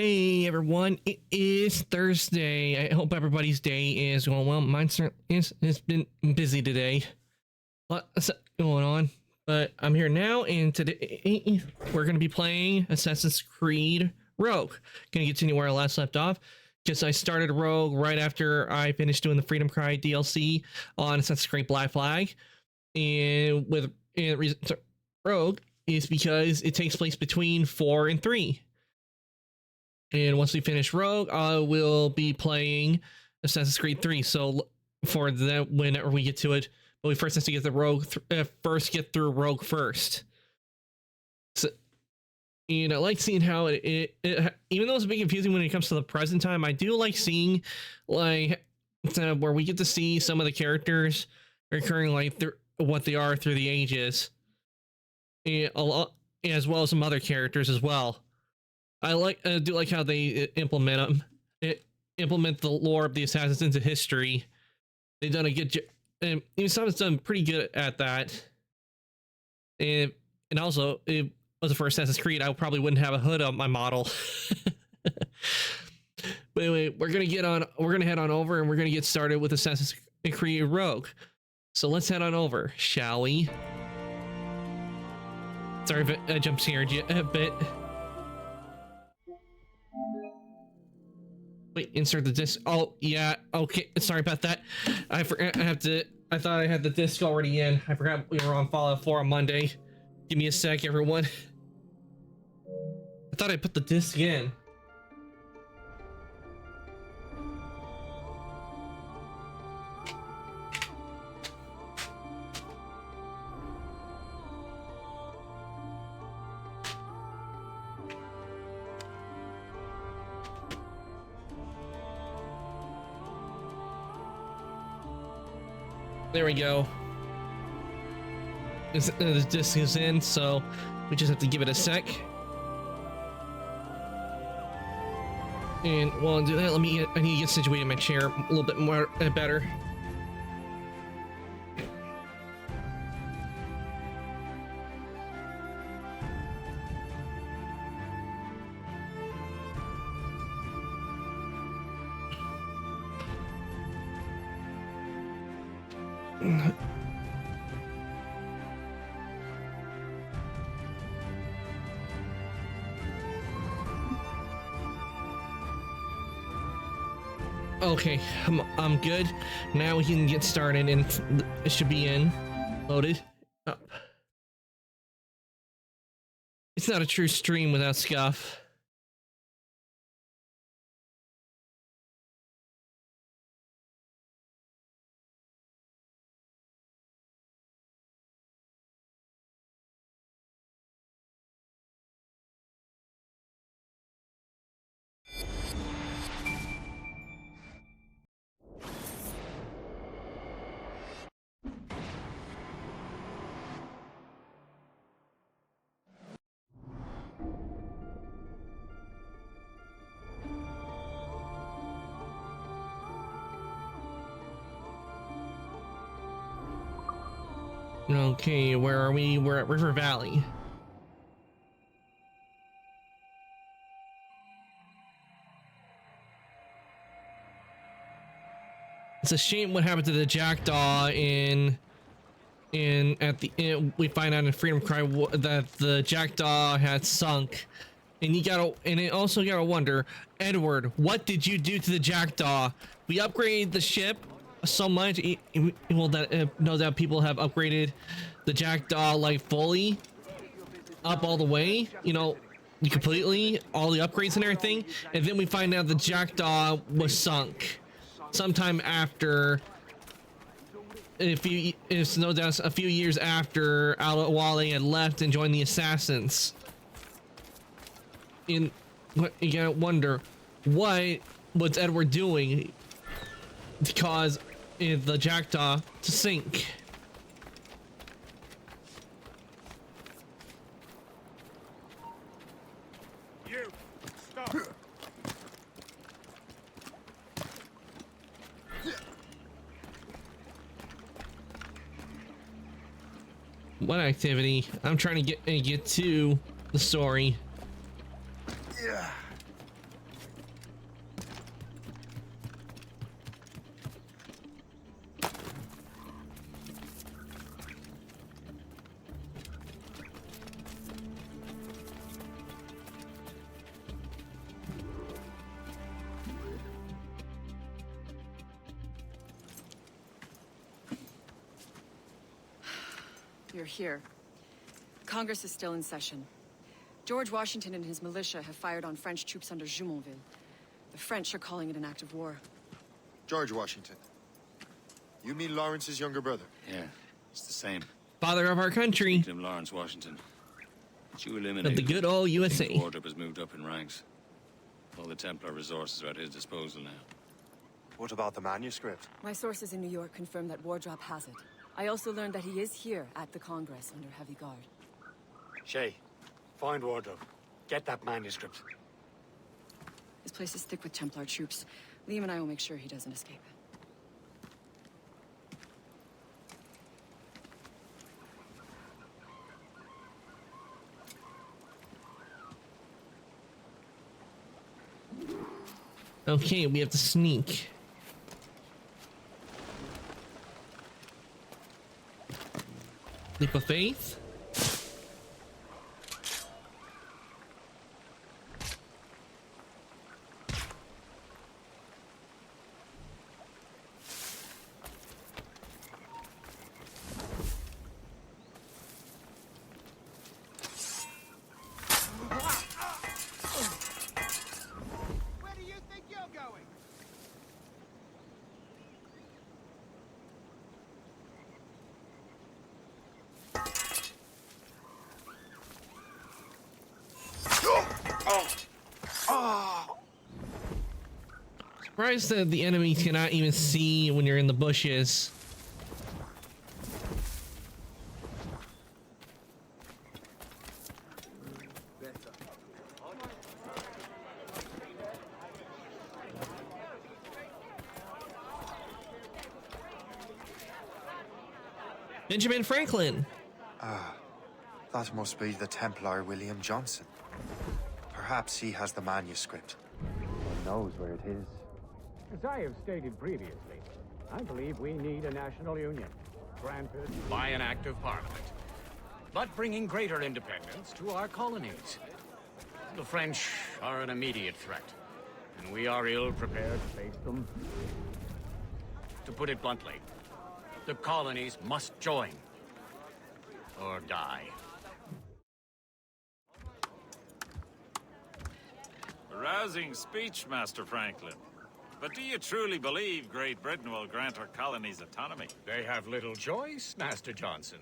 Hey everyone, it is Thursday. I hope everybody's day is going well. Mine certainly is. It's been busy today. Lots going on, but I'm here now, and today we're going to be playing Assassin's Creed Rogue. Going to continue where I last left off, because I started Rogue right after I finished doing the Freedom Cry DLC on Assassin's Creed Black Flag, and reason Rogue is because it takes place between 4 and 3. And once we finish Rogue, I will be playing Assassin's Creed 3. So for that, whenever we get to it, but we first have to get the Rogue, get through Rogue first. So, and I like seeing how it even though it's a bit confusing when it comes to the present time, I do like seeing like where we get to see some of the characters recurring, like what they are through the ages, and a lot, as well as some other characters as well. I do like how they implement the lore of the Assassins into history. They've done a good job, and Ubisoft's done pretty good at that. And also, it was the first Assassin's Creed. I probably wouldn't have a hood on my model. But anyway, we're gonna head on over, and we're gonna get started with Assassin's Creed Rogue. So let's head on over, shall we? Sorry if I jumped here a bit. Wait, insert the disc. Oh, yeah. Okay. Sorry about that. I forgot. I thought I had the disc already in. I forgot we were on Fallout 4 on Monday. Give me a sec, everyone. I thought I put the disc in. There we go. The disc is in, so we just have to give it a sec. And while I do that, I need to get situated in my chair a little bit more better. Okay, I'm good. Now we can get started, and it should be loaded up. It's not a true stream without scuff. Okay, where are we? We're at River Valley. It's a shame what happened to the Jackdaw we find out in Freedom Cry that the Jackdaw had sunk. And it also gotta wonder, Edward, what did you do to the Jackdaw? We upgraded the ship so much. Well, that no doubt people have upgraded the Jackdaw like fully up all the way, completely, all the upgrades and everything. And then we find out the Jackdaw was sunk sometime after. It's no doubt a few years after Al-Awali had left and joined the Assassins. You gotta wonder, what was Edward doing to cause the Jackdaw to sink? You stop. What activity? I'm trying to get to the story. Yeah. You're here. Congress is still in session. George Washington and his militia have fired on French troops under Jumonville. The French are calling it an act of war. George Washington. You mean Lawrence's younger brother? Yeah, it's the same. Father of our country. Jim Lawrence Washington. But you Of eliminated the good old The USA. wardrobe has moved up in ranks. All the Templar resources are at his disposal now. What about the manuscript? My sources in New York confirm that Wardrop has it. I also learned that he is here at the Congress under heavy guard. Shay, find Wardrobe. Get that manuscript. This place is thick with Templar troops. Liam and I will make sure he doesn't escape. Okay, we have to sneak. Leap of faith. Where do you think you're going? Surprised that the enemy cannot even see when you're in the bushes. Benjamin Franklin. That must be the Templar William Johnson. Perhaps he has the manuscript. Or knows where it is. As I have stated previously, I believe we need a national union, granted by an act of parliament, but bringing greater independence to our colonies. The French are an immediate threat, and we are ill prepared to face them. To put it bluntly, the colonies must join, or die. A rousing speech, Master Franklin. But do you truly believe Great Britain will grant our colonies autonomy? They have little choice, Master Johnson.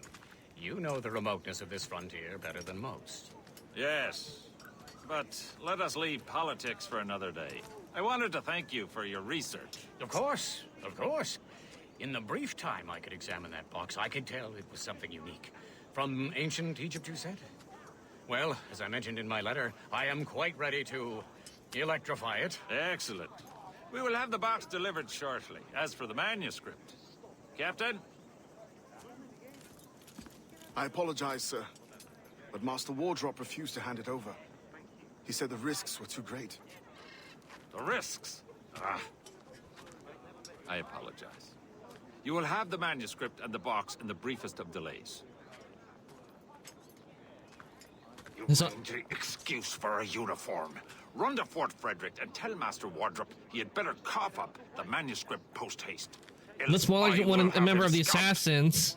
You know the remoteness of this frontier better than most. Yes. But let us leave politics for another day. I wanted to thank you for your research. Of course, of course. In the brief time I could examine that box, I could tell it was something unique. From ancient Egypt, you said? Well, as I mentioned in my letter, I am quite ready to electrify it. Excellent. We will have the box delivered shortly. As for the manuscript... Captain? I apologize, sir, but Master Wardrop refused to hand it over. He said the risks were too great. The risks? Ah. I apologize. You will have the manuscript and the box in the briefest of delays. You find the excuse for a uniform. Run to Fort Frederick and tell Master Wardrop he had better cough up the manuscript post-haste. That's more like a member of the Assassins.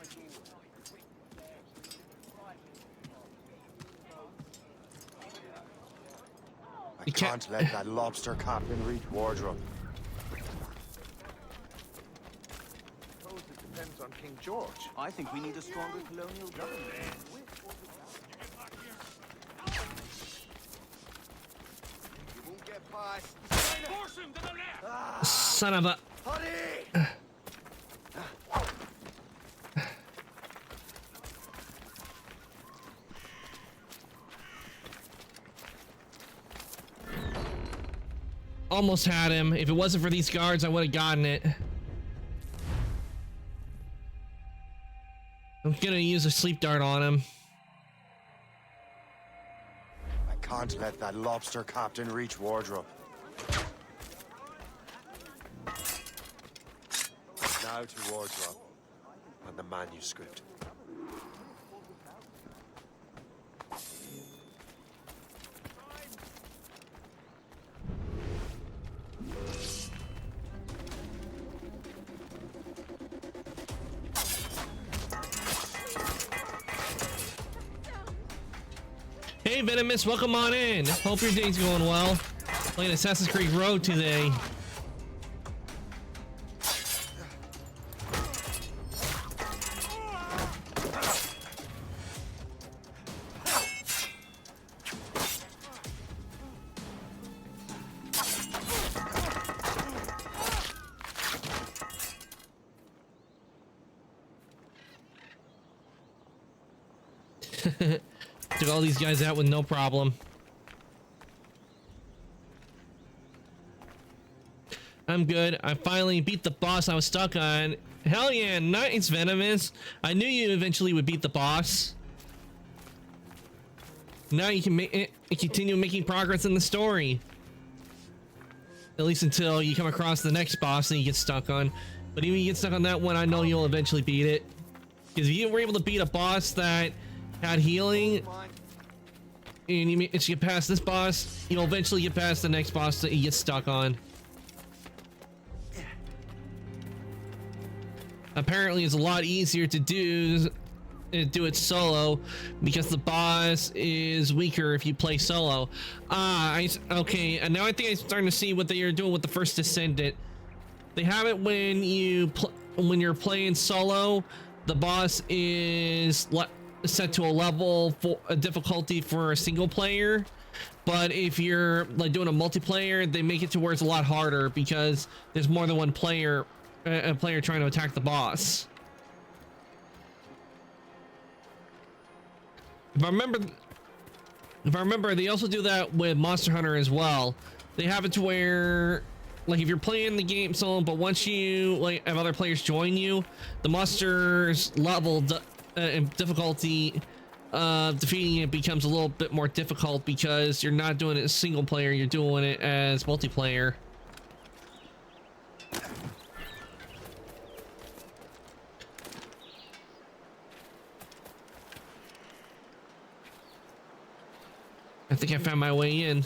I can't let that lobster captain reach Wardrobe. Suppose it depends on King George. I think we need a stronger colonial government. You won't get past. Force him to the left! Son of a... Almost had him. If it wasn't for these guards, I would have gotten it. I'm gonna use a sleep dart on him. I can't let that lobster captain reach Wardrobe. Now to Wardrobe and the manuscript. Hey Venomous, welcome on in. Hope your day's going well. Playing Assassin's Creed Road today. Took all these guys out with no problem. I'm good. I finally beat the boss I was stuck on. Hell yeah, nice, Venomous. I knew you eventually would beat the boss. Now you can continue making progress in the story. At least until you come across the next boss that you get stuck on. But even if you get stuck on that one, I know you'll eventually beat it. Because if you were able to beat a boss that had healing, and you get past this boss, you'll eventually get past the next boss that you get stuck on. Apparently it's a lot easier to do it solo because the boss is weaker if you play solo. Okay, and now I think I'm starting to see what they are doing with the first Descendant. They have it when you're playing solo, the boss is set to a level for a difficulty for a single player, but if you're like doing a multiplayer, they make it to where it's a lot harder because there's more than one player, a player trying to attack the boss. If I remember, they also do that with Monster Hunter as well. They have it to where, like, if you're playing the game solo, but once you like have other players join you, the monster's level and difficulty defeating it becomes a little bit more difficult because you're not doing it as single player, you're doing it as multiplayer. I think I found my way in.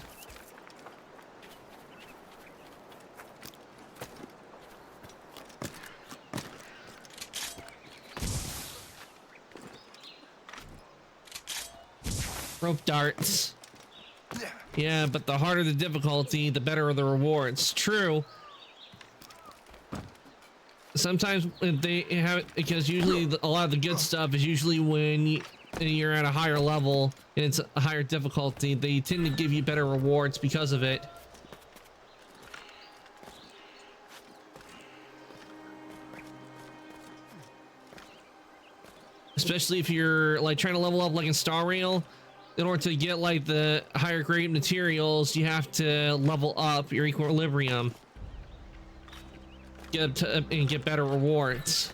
Rope darts. Yeah, but the harder the difficulty, the better the rewards. True. Sometimes they have it because usually a lot of the good stuff is usually when you're at a higher level and it's a higher difficulty. They tend to give you better rewards because of it. Especially if you're like trying to level up like in Star Rail. In order to get like the higher grade materials, you have to level up your equilibrium. And get better rewards.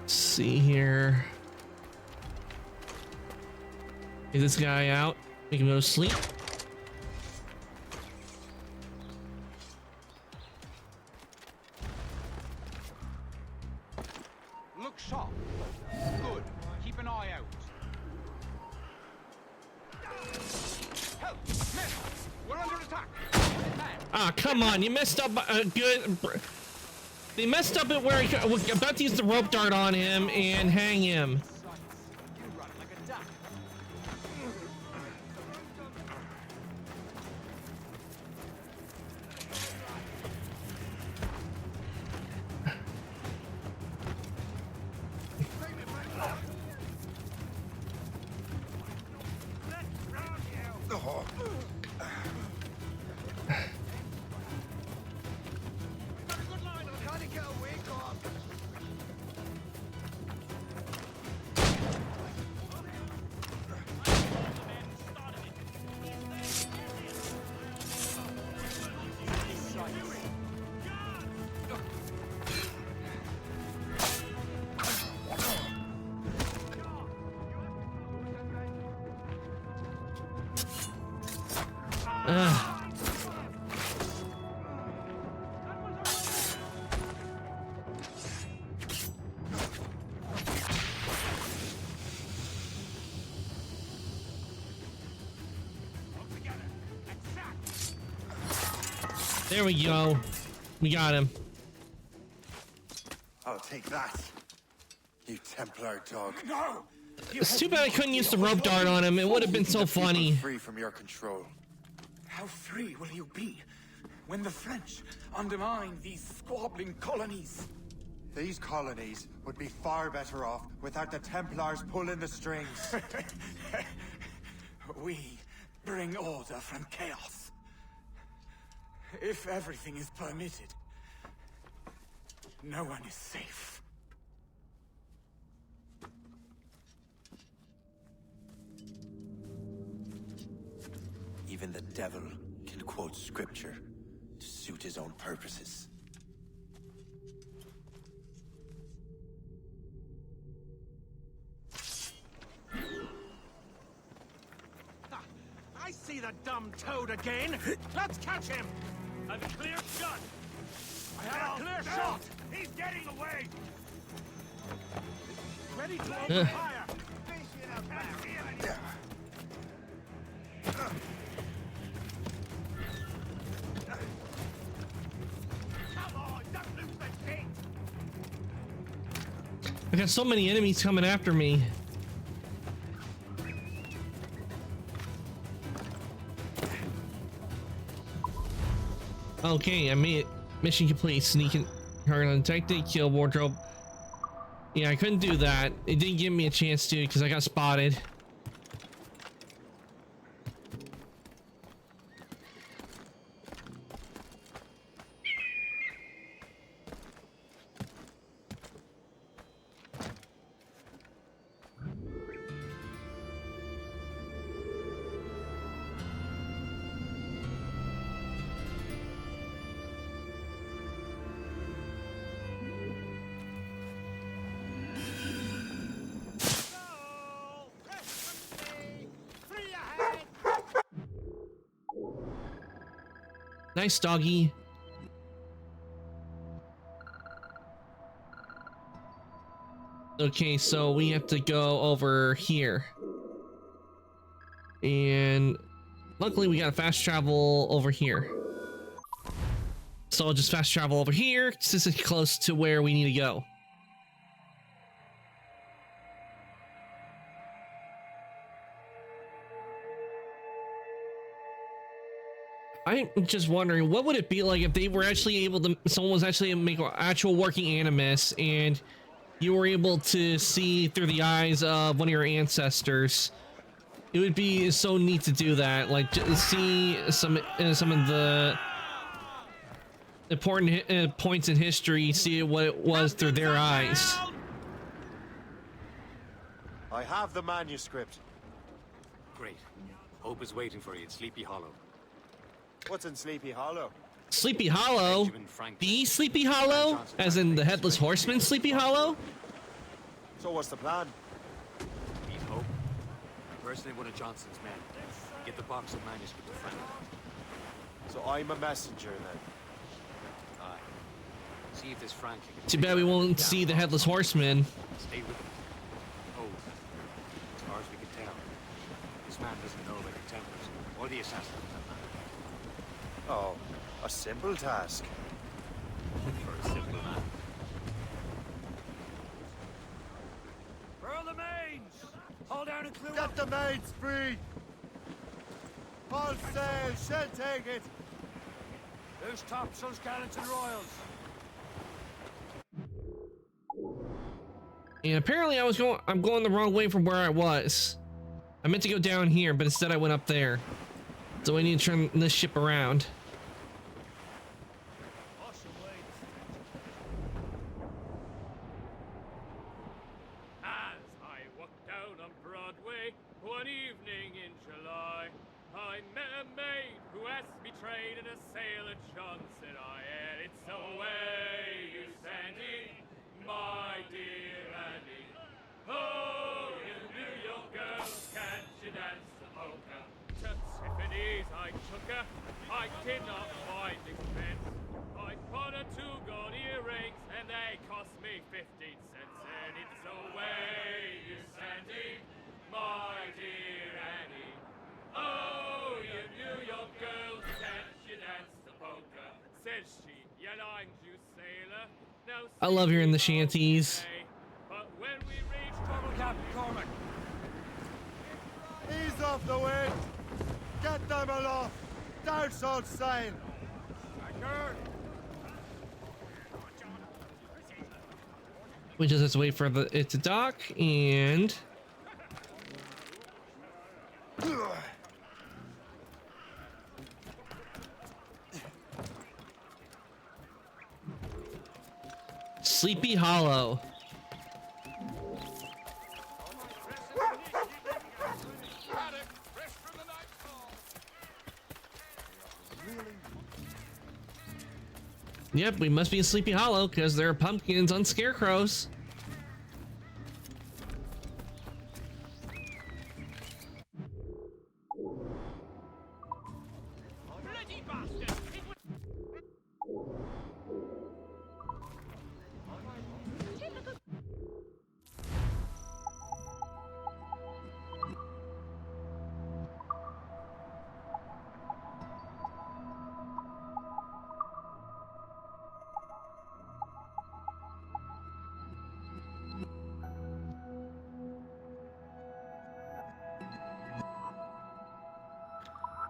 See here. Is this guy out? Make him go to sleep. Look sharp. Good. Keep an eye out. Help! Miss! We're under attack. Ah, come on! You messed up. Good. They messed up at where I was about to use the rope dart on him and hang him. There we go. We got him. I'll take that, you Templar dog. No! It's too bad I couldn't use the rope dart on him. It would have been so funny. Free from your control. How free will you be when the French undermine these squabbling colonies? These colonies would be far better off without the Templars pulling the strings. We bring order from chaos. If everything is permitted, no one is safe. Even the devil can quote scripture to suit his own purposes. I see the dumb toad again. Let's catch him. Have a clear shot. I have a clear shot. He's getting away. Ready to open fire. Come on, don't lose the gate. I got so many enemies coming after me. Okay, I made it. Mission complete. Sneaking, target undetected, kill wardrobe. Yeah, I couldn't do that. It didn't give me a chance to because I got spotted. Nice doggy. Okay, so we have to go over here. And luckily we got fast travel over here. So I'll just fast travel over here since it's close to where we need to go. I'm just wondering, what would it be like if they were actually able to, someone was actually able to make an actual working Animus and you were able to see through the eyes of one of your ancestors? It would be so neat to do that, like just see some of the important points in history, see what it was through their eyes. I have the manuscript. Great. Hope is waiting for you at Sleepy Hollow. What's in Sleepy Hollow? Sleepy Hollow? The Sleepy Hollow? As in the Headless Horseman Sleepy Hollow? So what's the plan? Meet Hope. Impersonate one of Johnson's men. Get the box of manuscript to Frank. So I'm a messenger then. Aye. See if this Frank can... Too bad we won't see the Headless Horseman. Stay with him. Oh, as far as we can tell, this man doesn't know about the Templars or the assassins. Oh, a simple task. For a simple man. Furl the mains! Hold down and clear up! Get the mains free! All sail, shall take it! Loose topsails, gallants and royals! And apparently I'm going the wrong way from where I was. I meant to go down here, but instead I went up there. So I need to turn this ship around. As I walked down on Broadway one evening in July, I met a maid who asked me trade in a sailor Johnson. I had it's away, you Sandy, my dear Annie. Oh, you New York girl, can't you dance the polka? To Tiffany's I took her, I did not mind expense. I bought her 2 gold earrings and they cost me 15 cents. And it's away, you Sandy, my dear Annie. Oh, you New York girls, can't you dance the polka? says she, "You lying you sailor." Now I love hearing the see how we shanties. say, but when we reach trouble, Captain Cormac, Ease off the wind! Get them aloft! Douse all sail! We just have to wait for it to dock and. Sleepy Hollow. Yep, we must be in Sleepy Hollow because there are pumpkins on scarecrows.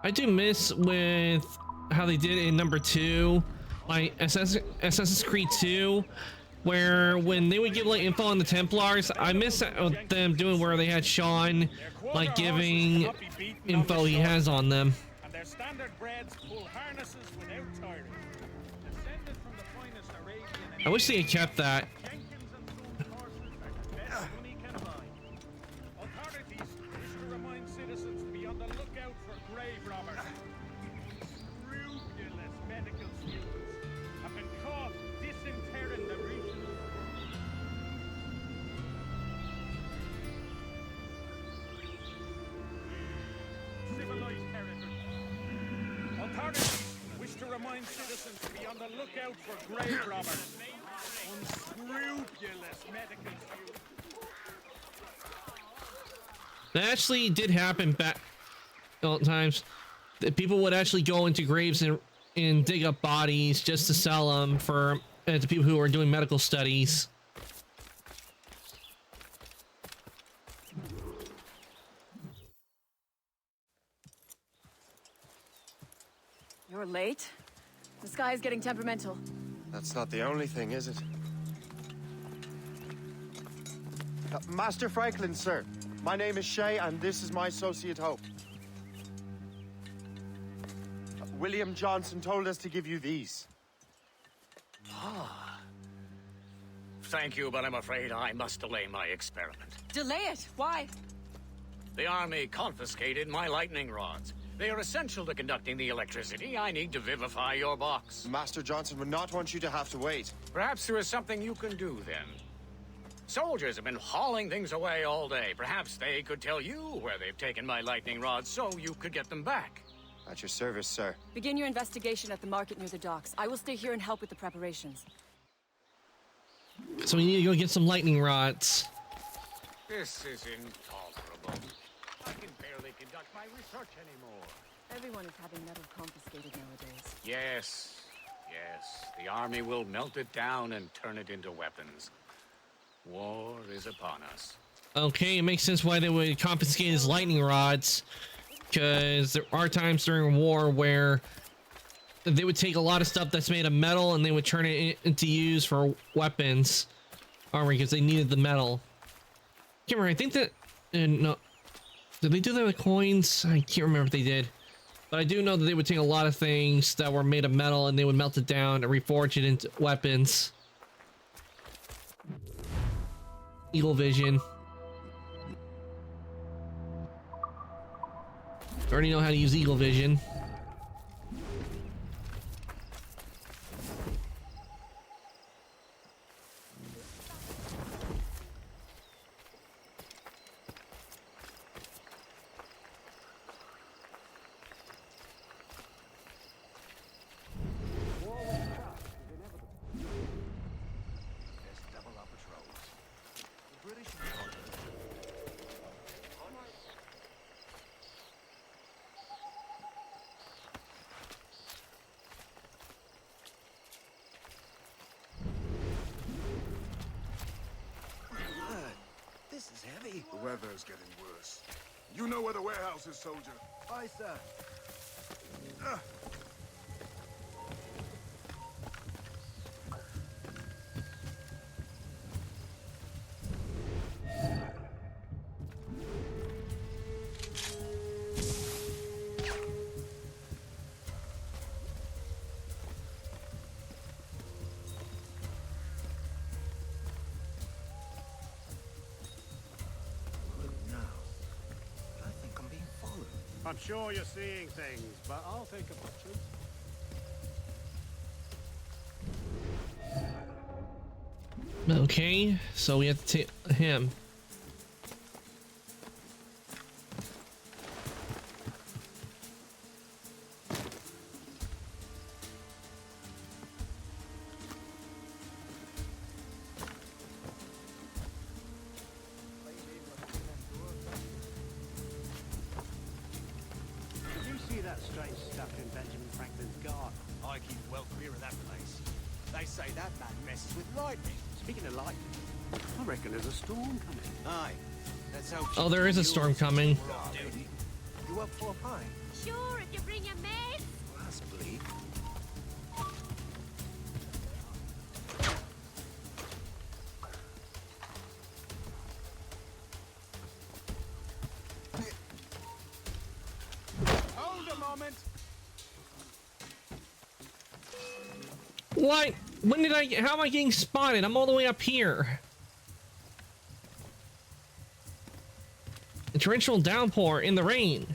I do miss with how they did in number 2, like Assassin's Creed 2, where when they would give like info on the Templars, I miss them doing where they had Sean like giving info he has on them. and their standard breads pull harnesses without tiring. Descended from the finest Arabian I wish they had kept that. Jenkins and Sons horses are the best money can buy. Authorities wish to remind citizens to be on the lookout for grave robbers. Scrupulous medical students have been caught disinterring the region. Civilized territory. Authorities wish to remind citizens to be on the lookout for grave robbers. Unscrupulous medical students. That actually did happen back all the times. That people would actually go into graves and dig up bodies just to sell them for to people who are doing medical studies. You're late? The sky is getting temperamental. That's not the only thing, is it? Master Franklin, sir. My name is Shay, and this is my associate Hope. William Johnson told us to give you these. Thank you, but I'm afraid I must delay my experiment. Delay it! Why? The army confiscated my lightning rods. They are essential to conducting the electricity I need to vivify your box. Master Johnson would not want you to have to wait. Perhaps there is something you can do then. Soldiers have been hauling things away all day. Perhaps they could tell you where they've taken my lightning rods so you could get them back. At your service, sir. Begin your investigation at the market near the docks. I will stay here and help with the preparations. So we need to go get some lightning rods. This is intolerable. I can barely conduct my research anymore. Everyone is having metal confiscated nowadays. Yes, yes. The army will melt it down and turn it into weapons. War is upon us. Okay, it makes sense why they would confiscate his lightning rods, because there are times during war where they would take a lot of stuff that's made of metal and they would turn it into use for weapons, because they needed the metal. Can't remember. I think that no, did they do that with coins? I can't remember if they did, but I do know that they would take a lot of things that were made of metal and they would melt it down and reforge it into weapons. Eagle vision. I already know how to use eagle vision. weather's getting worse. You know where the warehouse is, soldier. Aye, sir. I'm sure you're seeing things, but I'll take a picture. Okay, so we have to take him. Did you see that strange stuff in Benjamin Franklin's garden? I keep well clear of that place. They say that man messes with lightning. Speaking of lightning, I reckon there's a storm coming. Aye. Let's hope. Oh, there is a storm coming. You up for a pint? Sure, if you bring your mates. That's bleak. Hold a moment. What? When did I? How am I getting spotted? I'm all the way up here. A torrential downpour in the rain.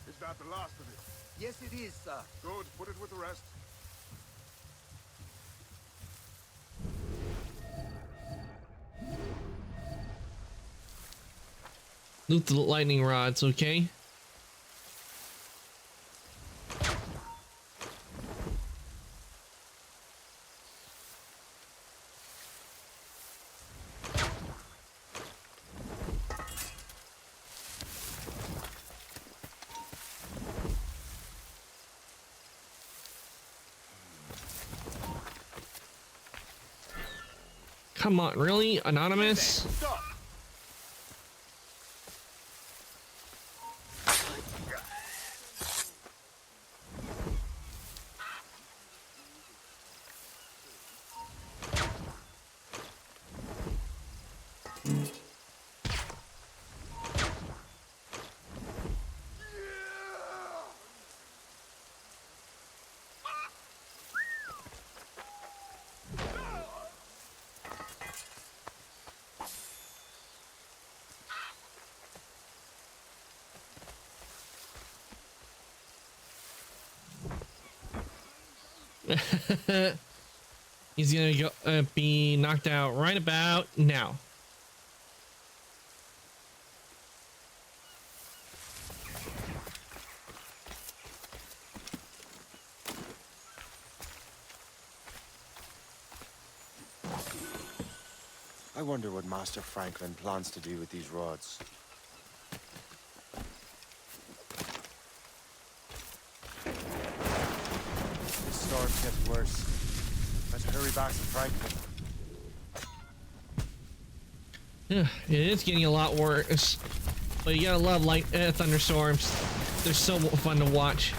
Is that the last of it? Yes, it is, sir. Good, put it with the rest. Loot the lightning rods, okay? Come on, really? Anonymous? Stop! He's gonna go, be knocked out right about now. I wonder what Master Franklin plans to do with these rods. This storm's getting worse. Better hurry back to Franklin. Yeah, it is getting a lot worse. But you gotta love light thunderstorms. They're so fun to watch.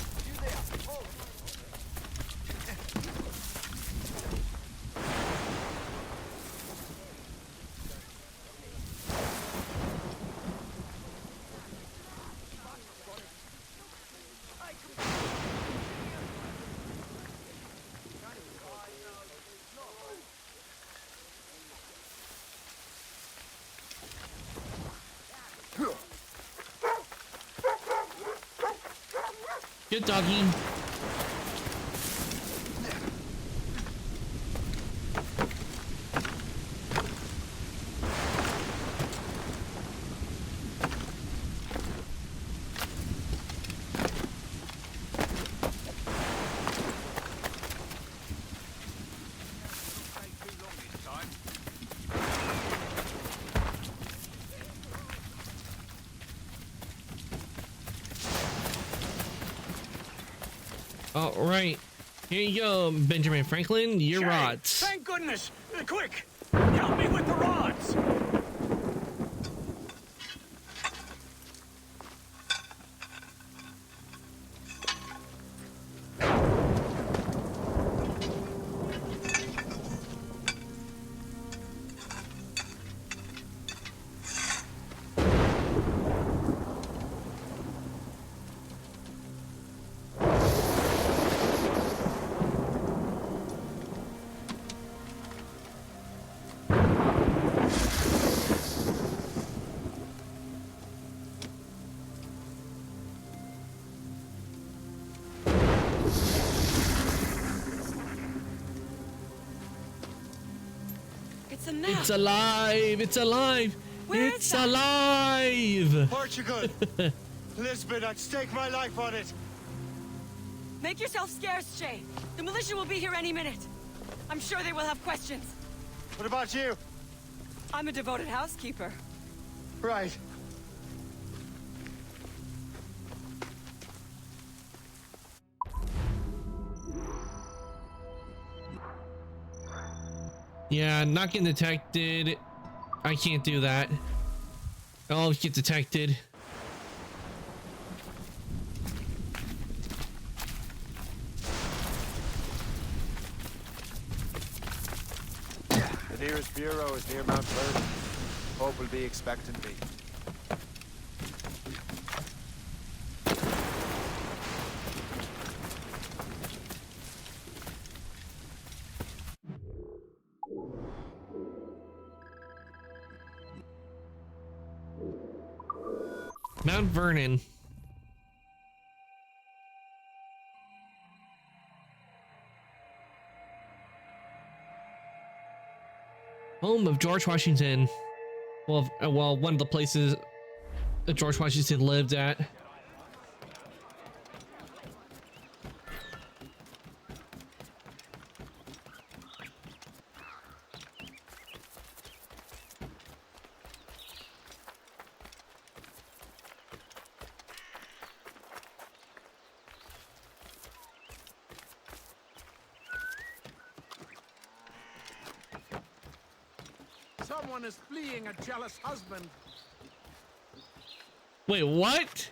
Good doggy. All right. Here you go, Benjamin Franklin. Your Shay, rods. Thank goodness! Quick! Help me with the rods! It's a map. It's alive! It's alive! Where is It's that? alive! Portugal! Lisbon, I'd stake my life on it! Make yourself scarce, Shay. The militia will be here any minute. I'm sure they will have questions. What about you? I'm a devoted housekeeper. Right. Yeah, not getting detected. I can't do that. I'll always get detected. The nearest bureau is near Mount Vernon. Hope will be expecting me. Mount Vernon. Home of George Washington. Well, one of the places that George Washington lived at. Someone is fleeing a jealous husband. Wait, what?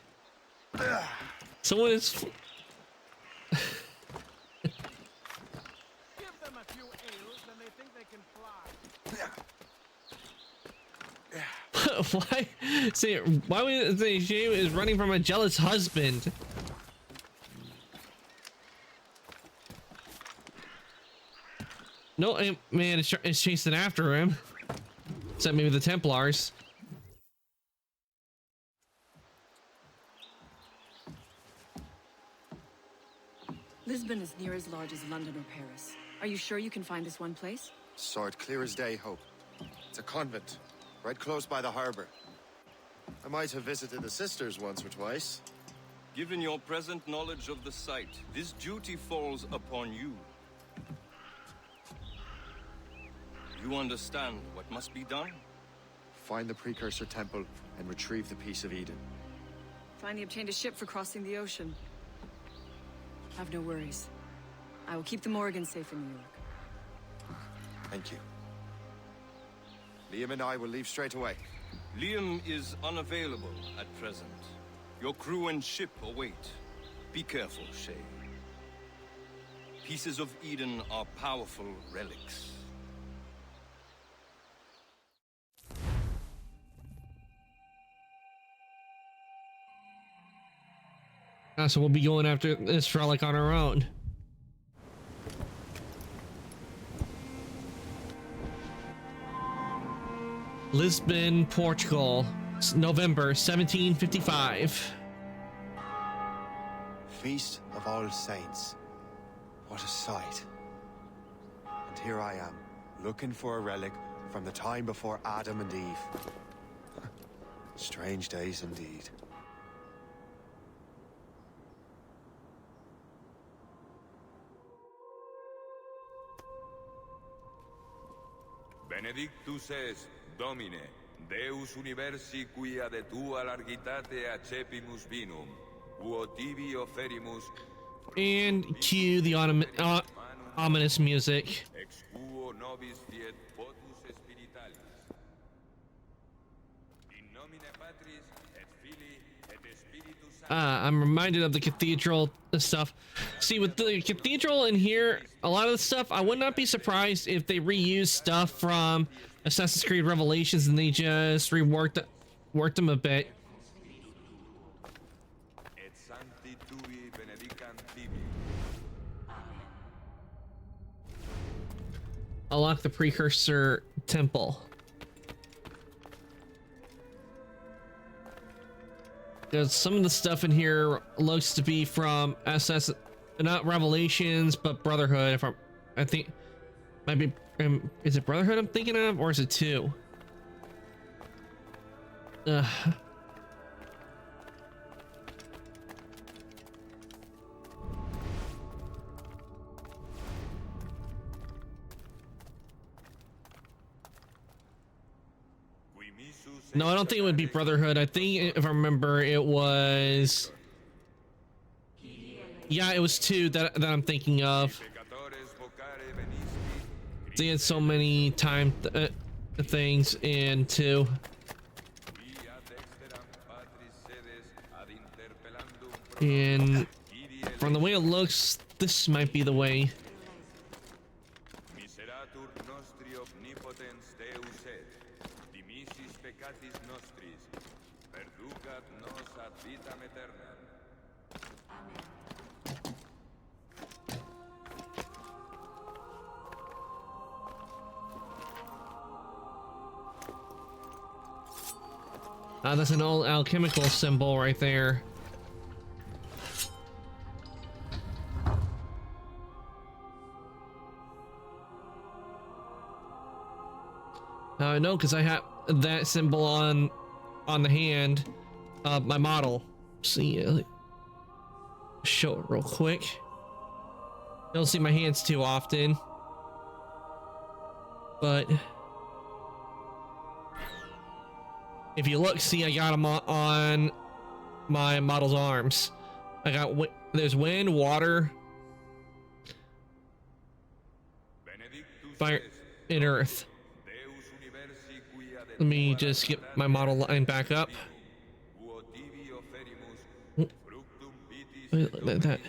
Someone is. Give them a few ales and they think they can fly. Why? Say, why would they say she is running from a jealous husband? No, man, it's chasing after him. Except maybe the Templars. Lisbon is near as large as London or Paris. Are you sure you can find this one place? Saw it clear as day, Hope. It's a convent, right close by the harbor. I might have visited the sisters once or twice. Given your present knowledge of the site, this duty falls upon you. You understand what must be done? Find the precursor temple and retrieve the Piece of Eden. Finally obtained a ship for crossing the ocean. Have no worries. I will keep the Morgans safe in New York. Thank you. Liam and I will leave straight away. Liam is unavailable at present. Your crew and ship await. Be careful, Shay. Pieces of Eden are powerful relics. So we'll be going after this relic on our own. Lisbon, Portugal, November 1755. Feast of All Saints. What a sight. And here I am, looking for a relic from the time before Adam and Eve. Strange days indeed. Benedictus est, Domine, Deus universi quia de tua largitate accepimus vinum, uo tibi offerimus And cue the ominous music. Ex quo nobis fiet votus spiritualis. In nomine Patris et Filii et Spiritus Sancti. I'm reminded of the cathedral stuff. See, with the cathedral in here, a lot of the stuff, I would not be surprised if they reuse stuff from Assassin's Creed Revelations and they just worked them a bit. Et sancti tui benedicant tibi. Unlock the precursor temple. Because some of the stuff in here looks to be from SS, not Revelations, but Brotherhood. If I think, might be, is it Brotherhood I'm thinking of, or is it 2? No, I don't think it would be Brotherhood. I think, if I remember, it was... Yeah, it was 2 that I'm thinking of. They had so many time things in 2. And from the way it looks, this might be the way. Miseratur nostri omnipotens Deus et, dimissis peccatis nostris, perducat nos ad vitam aeternam. That's an old alchemical symbol right there. No, because I have that symbol on the hand of my model. See, show it real quick. Don't see my hands too often, but if you look, see, I got them on my model's arms. I got there's wind, water, fire, and earth. Let me just get my model line back up. That.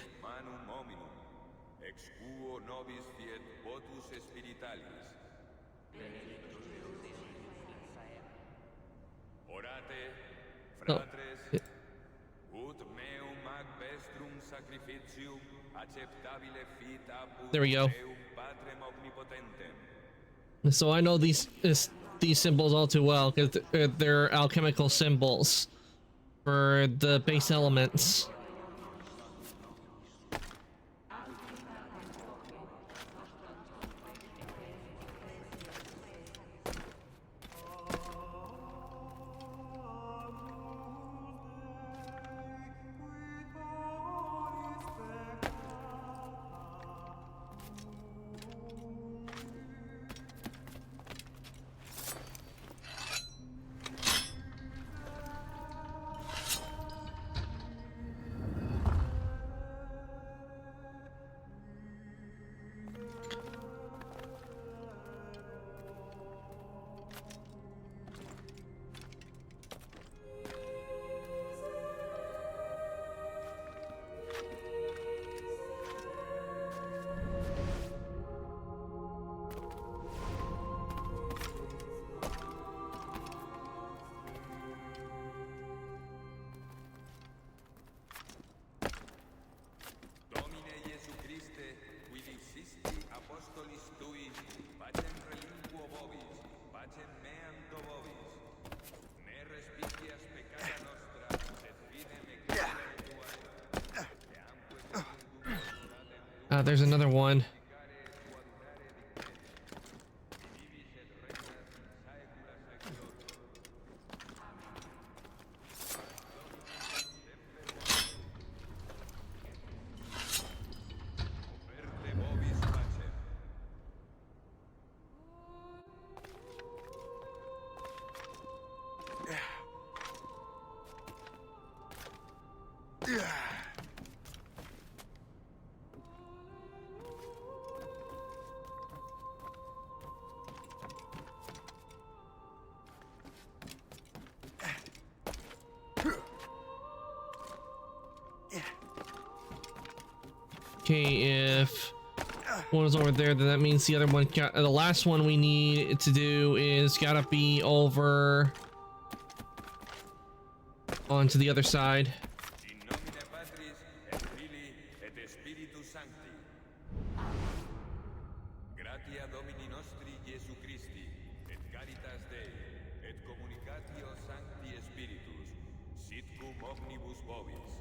Oh. There we go. So I know these symbols all too well because they're alchemical symbols for the base elements. There's another one. Okay, if one is over there, then that means the other one got, the last one we need to do is gotta be over onto the other side. In nomine Patris et Filii et Spiritus Sancti. Gratia Domini nostri Jesu Christi et caritas Dei et communicatio Sancti Spiritus sit cum omnibus vobis.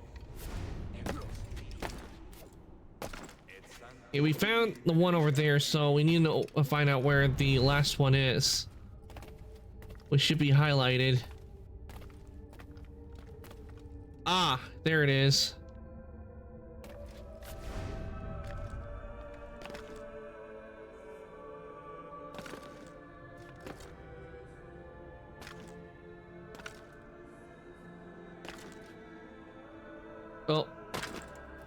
Okay, we found the one over there, so we need to find out where the last one is, which should be highlighted. Ah, there it is. Oh,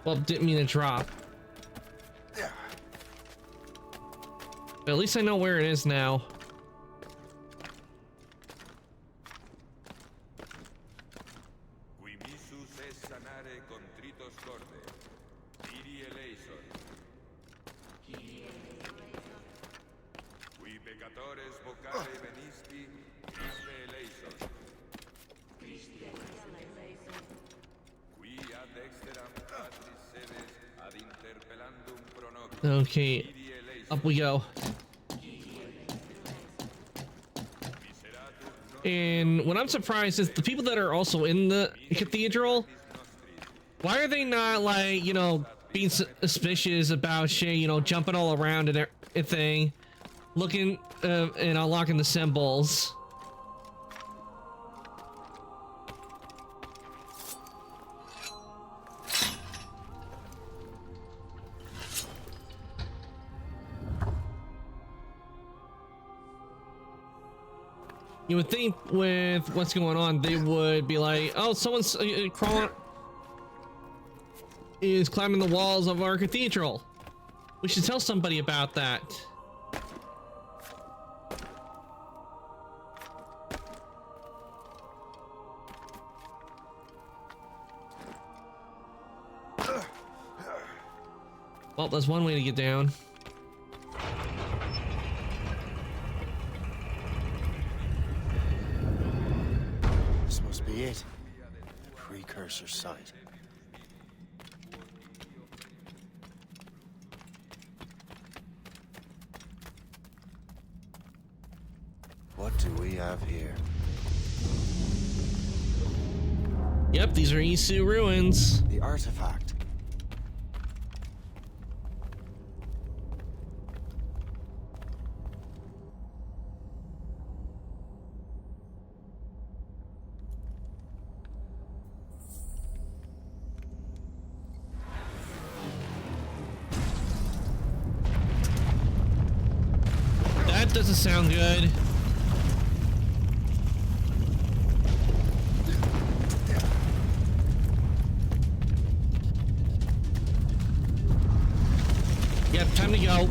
well, didn't mean to drop. But at least I know where it is now. Qui missus es sanare contritos corde. Kyrie eleison. Qui peccatores vocare venisti, Christe eleison. Qui ad exteram Patris sedes ad interpellandum pronobis. Okay, up we go. And what I'm surprised is the people that are also in the cathedral, why are they not, like, you know, being suspicious about shit, you know, jumping all around and everything, looking and unlocking the symbols? You would think with what's going on, they would be like, oh, someone's crawling, is climbing the walls of our cathedral. We should tell somebody about that. Well, that's one way to get down. It. Precursor site. What do we have here? Yep, these are Isu ruins. The artifact. Doesn't sound good. Yep, time to go.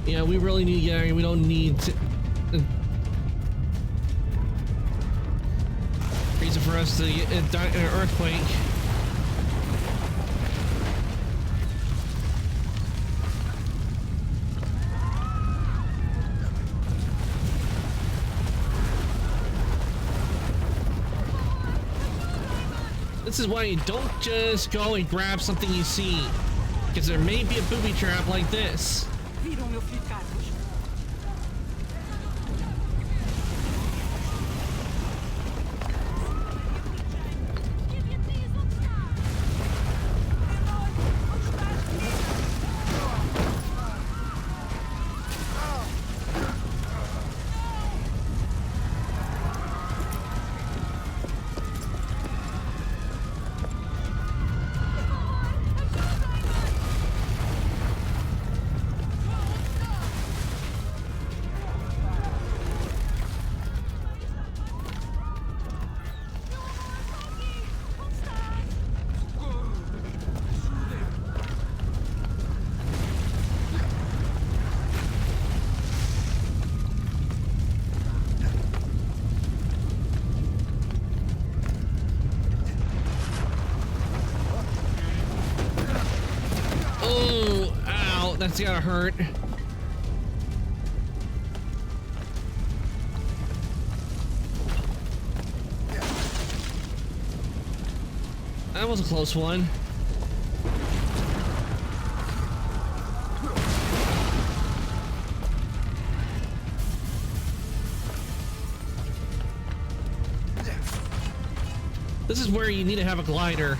Yeah, we really need Gary. We don't need to, reason for us to get an earthquake. this is why you don't just go and grab something you see, because there may be a booby trap like this. That's gotta hurt. That was a close one. This is where you need to have a glider.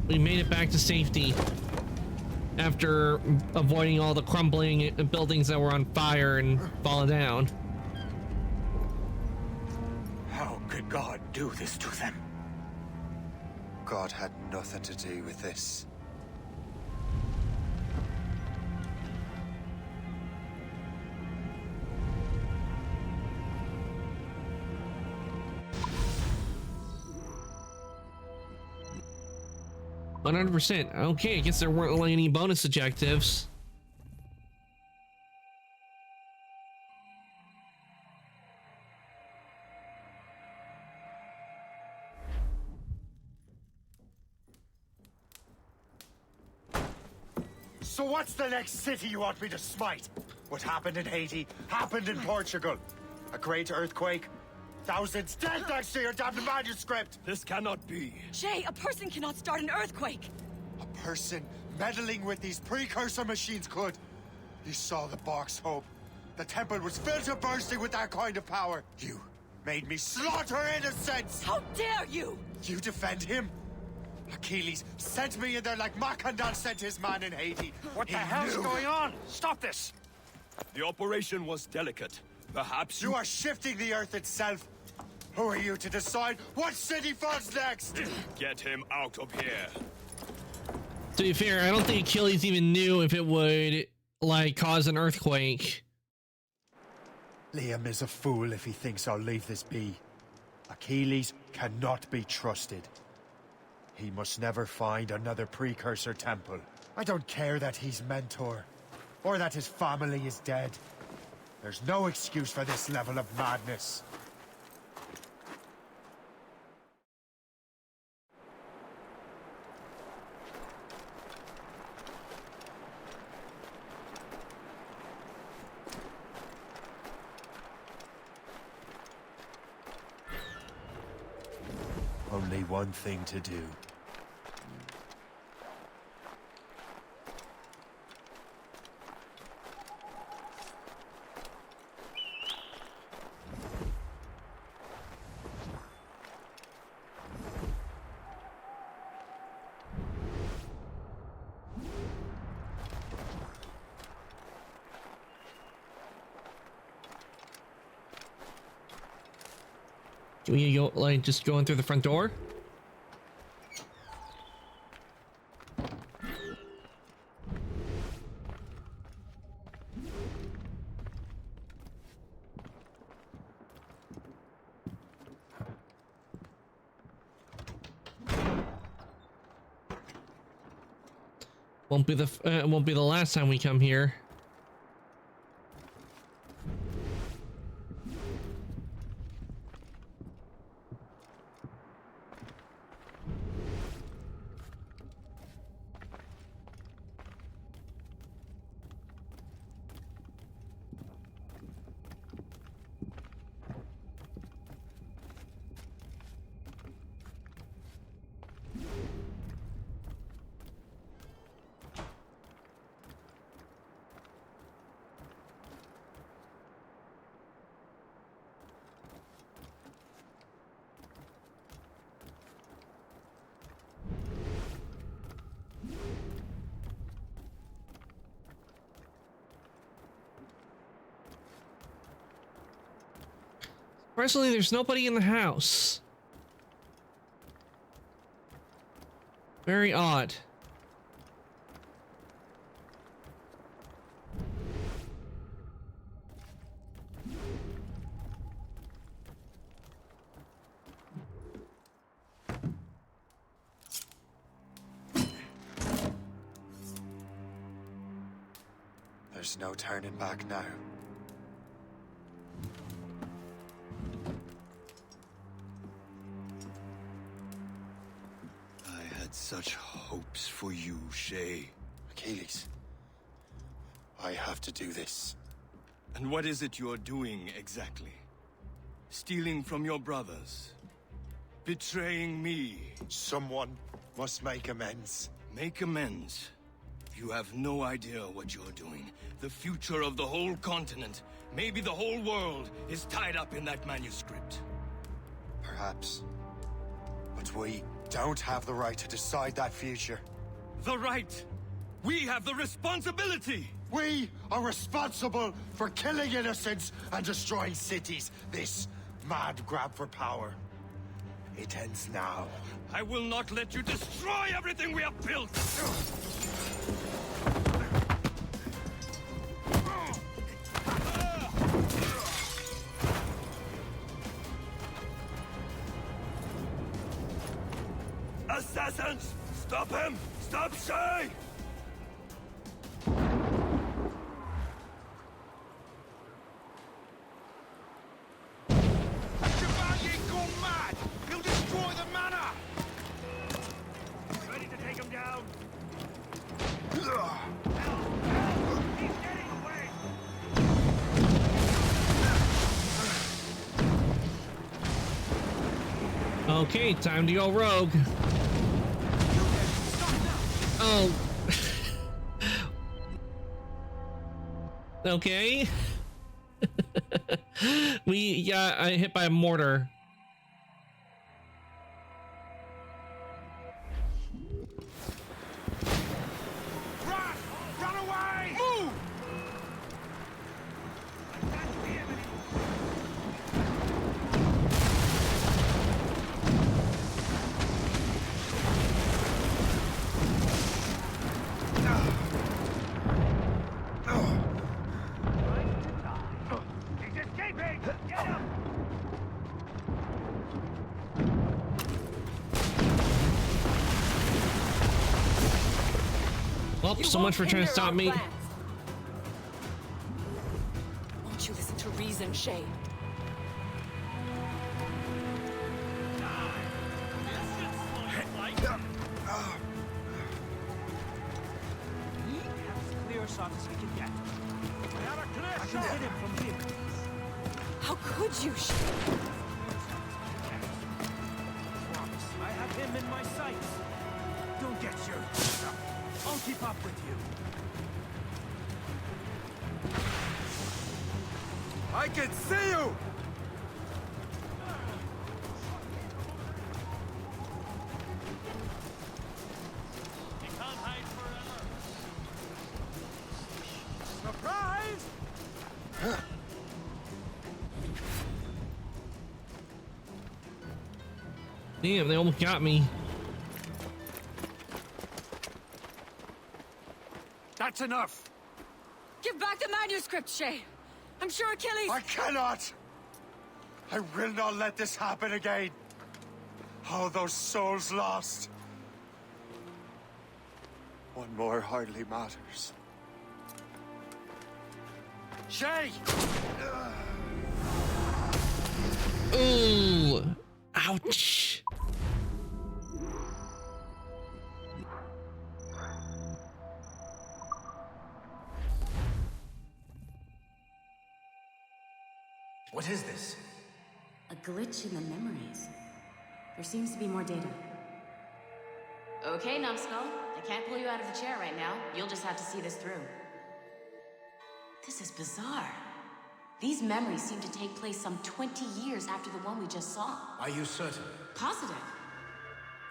We made it back to safety after avoiding all the crumbling buildings that were on fire and falling down. How could God do this to them? God had nothing to do with this. %. Okay, I guess there weren't really any bonus objectives. So what's the next city you want me to smite? What happened in Haiti happened in Portugal. A great earthquake. Thousands dead thanks to your damned manuscript! This cannot be. Shay, a person cannot start an earthquake! A person meddling with these precursor machines could. You saw the box, Hope. The temple was filled to bursting with that kind of power. You made me slaughter innocents! How dare you! You defend him? Achilles sent me in there like Makandan sent his man in Haiti. What the hell's going on? Stop this! The operation was delicate. Perhaps you are shifting the earth itself. Who are you to decide what city falls next? Get him out of here. To be fair, I don't think Achilles even knew if it would, like, cause an earthquake. Liam is a fool if he thinks I'll leave this be. Achilles cannot be trusted. He must never find another precursor temple. I don't care that he's mentor, or that his family is dead. There's no excuse for this level of madness. Only one thing to do. Can we go, like, just going through the front door? Won't be the last time we come here. Surprisingly, there's nobody in the house. Very odd. There's no turning back now. I had such hopes for you, Shay. Achilles, I have to do this. And what is it you're doing exactly? Stealing from your brothers? Betraying me? Someone must make amends. Make amends? You have no idea what you're doing. The future of the whole continent, maybe the whole world, is tied up in that manuscript. Perhaps. But we don't have the right to decide that future. The right! We have the responsibility! We are responsible for killing innocents and destroying cities. This mad grab for power. It ends now. I will not let you destroy everything we have built! Assassins! Stop him! Stop Shay! Shebang gone mad! He'll destroy the manor! Ready to take him down? Help! He's getting away! Okay, time to go rogue. Oh. Okay. We got hit by a mortar. Run! Run away! Move! He's escaping! Get him! Well, so much for trying to stop me. Won't you listen to reason, Shay? Clear shot as we can get. We have a clear shot! Hit him from here. How could you, Shay? I have him in my sights. Don't get you. I'll keep up with you. I can see you! You can't hide forever. Surprise! Damn, they almost got me. That's enough! Give back the manuscript, Shay! I'm sure Achilles... I cannot! I will not let this happen again. All those souls lost. One more hardly matters. Shay! Ooh! Ouch! What is this? A glitch in the memories. There seems to be more data. Okay, Numbskull. I can't pull you out of the chair right now. You'll just have to see this through. This is bizarre. These memories seem to take place some 20 years after the one we just saw. Are you certain? Positive.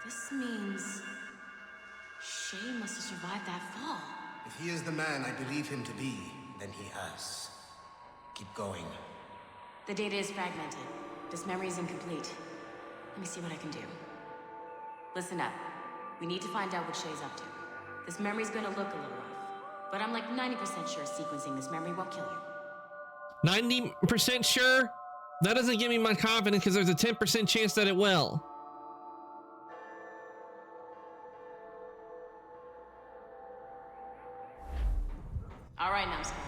This means... Shay must have survived that fall. If he is the man I believe him to be, then he has. Keep going. The data is fragmented. This memory is incomplete. Let me see what I can do. Listen up. We need to find out what Shay's up to. This memory's gonna look a little rough, but I'm like 90% sure sequencing this memory won't kill you. 90% sure? That doesn't give me my confidence because there's a 10% chance that it will. All right, Numbskull.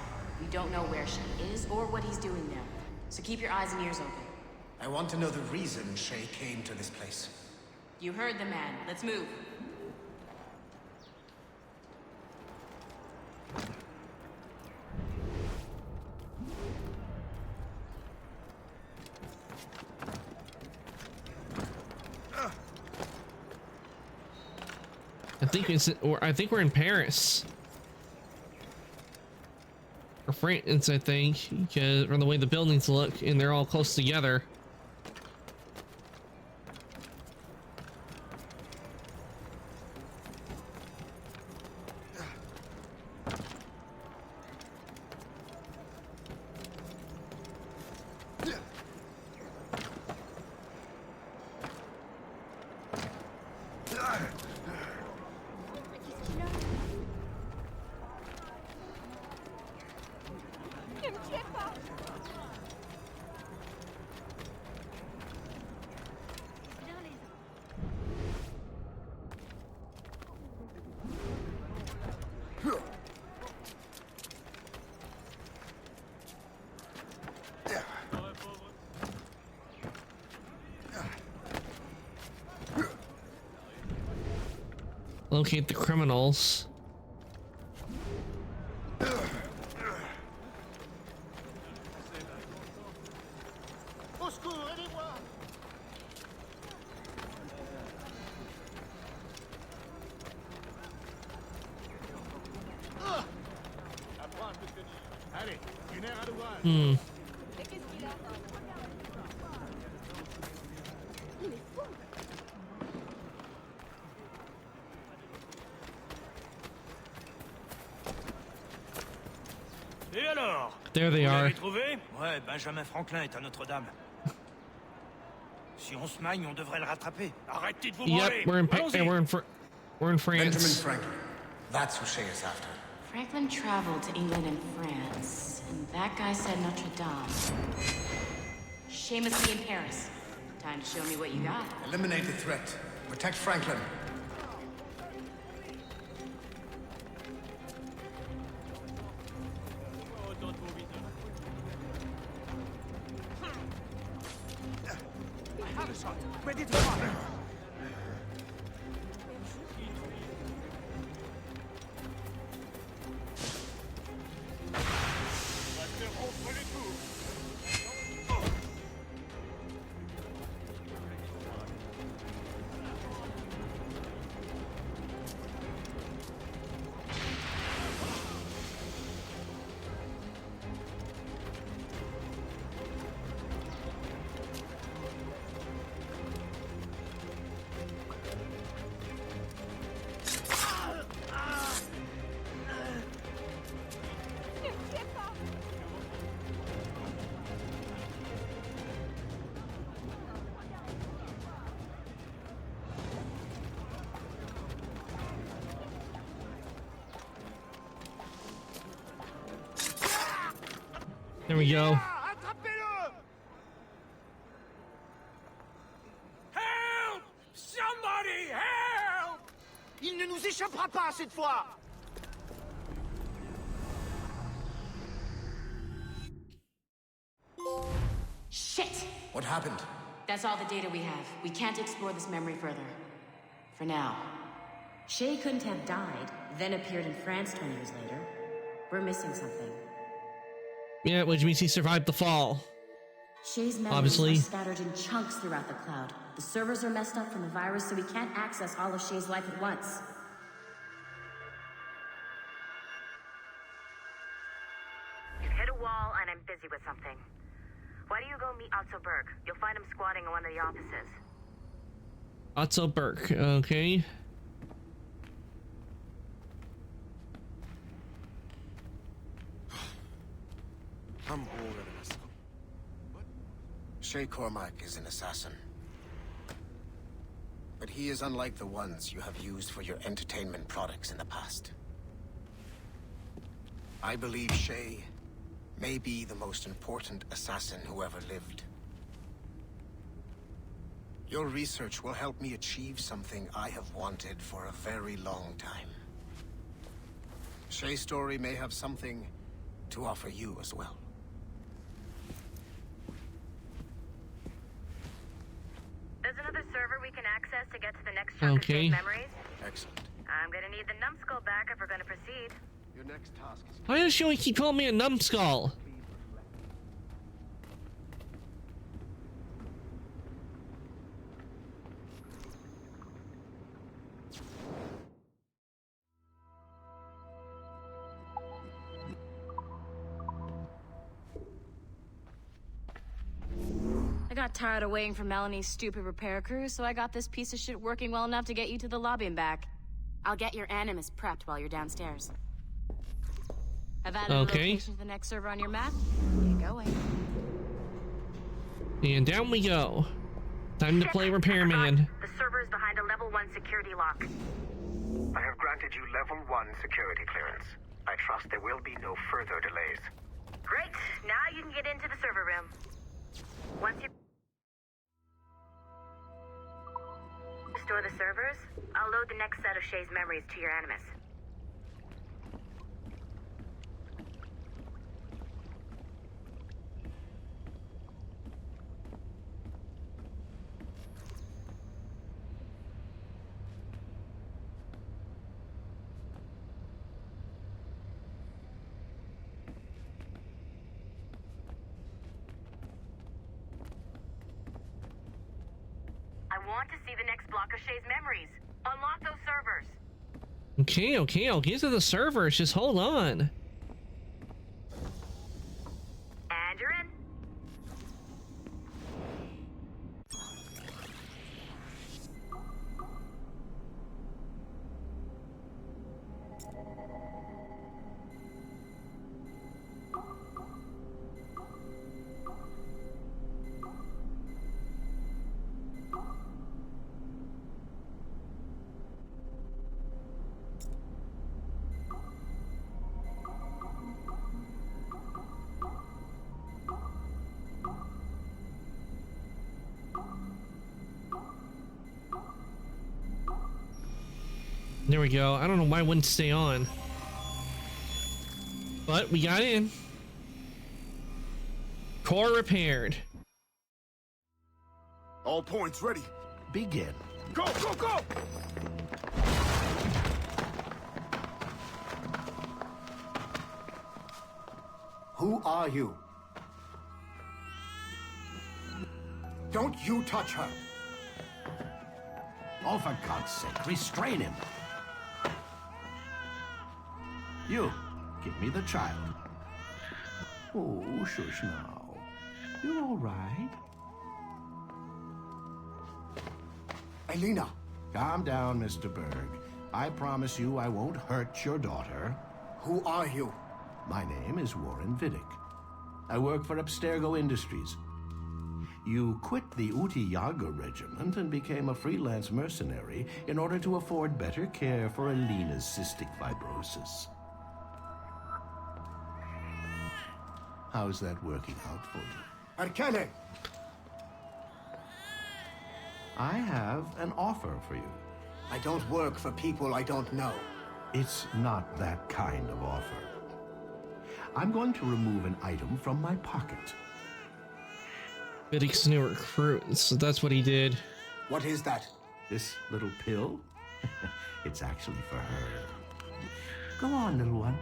We don't know where Shay is or what he's doing now, so keep your eyes and ears open. I want to know the reason Shay came to this place. You heard the man. Let's move. I think we're in Paris. Or France, I think, because from the way the buildings look and they're all close together. Locate the criminals. Et alors? There they Vous are. l'avez trouvé? Ouais, Benjamin Franklin est à Notre-Dame. Si on se magne, on devrait le rattraper. Arrêtez de vous branler. Yep, we're in Allons-y. we're in France. Benjamin Franklin. That's who Shay is after. Franklin traveled to England and France, and that guy said Notre Dame. Shay must be in Paris. Time to show me what you got. Eliminate the threat. Protect Franklin. I have a shot. Ready to fire. There we go. Help! Somebody help! Il ne nous échappera pas cette fois! Shit! What happened? That's all the data we have. We can't explore this memory further. For now. Shay couldn't have died, then appeared in France 20 years later. We're missing something. Yeah, which means he survived the fall. Shay's memories Obviously. are scattered in chunks throughout the cloud. The servers are messed up from the virus, so we can't access all of Shay's life at once. You've hit a wall, and I'm busy with something. Why don't you go meet Otto Berg? You'll find him squatting in one of the offices. Otto Burke, okay. I'm all at us. Shay Cormac is an assassin. But he is unlike the ones you have used for your entertainment products in the past. I believe Shay may be the most important assassin who ever lived. Your research will help me achieve something I have wanted for a very long time. Shay's story may have something to offer you as well. There's another server we can access to get to the next chunk of Shay's memories. Excellent. I'm gonna need the numbskull back if we're gonna proceed. Your next task is... Why does she always keep calling me a numbskull? I got tired of waiting for Melanie's stupid repair crew, so I got this piece of shit working well enough to get you to the lobby and back. I'll get your Animus prepped while you're downstairs. I've added a location to the next server on your map. Get going. And down we go. Time to play Repairman. The server is behind a level 1 security lock. I have granted you level 1 security clearance. I trust there will be no further delays. Great! Now you can get into the server room. Once you restore the servers, I'll load the next set of Shay's memories to your Animus. I want to see the next block of Shay's memories. Unlock those servers. Okay, I'll get to the servers. Just hold on. And you're in. There we go. I don't know why it wouldn't stay on. But we got in. Core repaired. All points ready. Begin. Go, go, go! Who are you? Don't you touch her! Oh, for God's sake, restrain him! You, give me the child. Oh, shush now. You're all right. Elena! Calm down, Mr. Berg. I promise you I won't hurt your daughter. Who are you? My name is Warren Vidic. I work for Abstergo Industries. You quit the Uti Yaga regiment and became a freelance mercenary in order to afford better care for Elena's cystic fibrosis. How's that working out for you? Arkele! I have an offer for you. I don't work for people I don't know. It's not that kind of offer. I'm going to remove an item from my pocket. Vidic's new recruit, so that's what he did. What is that? This little pill? It's actually for her. Go on, little one.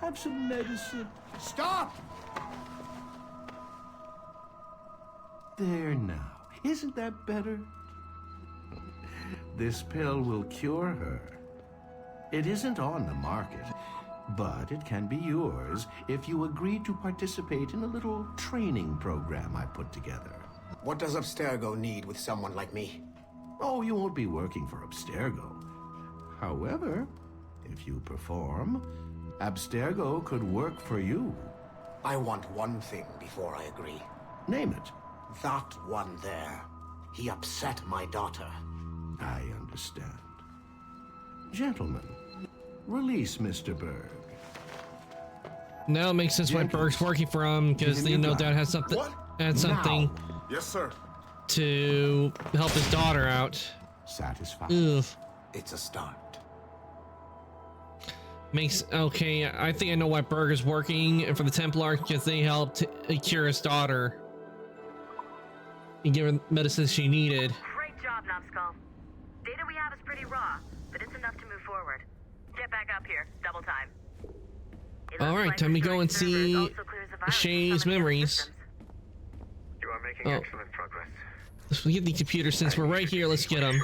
Have some medicine. Stop! There now. Isn't that better? This pill will cure her. It isn't on the market, but it can be yours if you agree to participate in a little training program I put together. What does Abstergo need with someone like me? Oh, you won't be working for Abstergo. However, if you perform, Abstergo could work for you. I want one thing before I agree. Name it. That one there. He upset my daughter. I understand. Gentlemen, release Mr. Berg. Now it makes sense why Berg's working for him, because they no doubt has something. Had something. Yes, sir. To help his daughter out. Satisfied. Ugh. It's a start. Okay, I think I know why Berg is working for the Templar, because they helped cure his daughter and give her medicine she needed. Great job, Numbskull. Data we have is pretty raw, but it's enough to move forward. Get back up here, double time. Alright, time to go and see Shay's memories. You are making excellent progress. Let's get the computer since we're right here. Let's get them.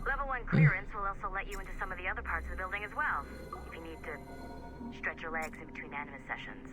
Level 1 clearance will also let you into some of the other parts of the building as well, if you need to stretch your legs in between Animus sessions.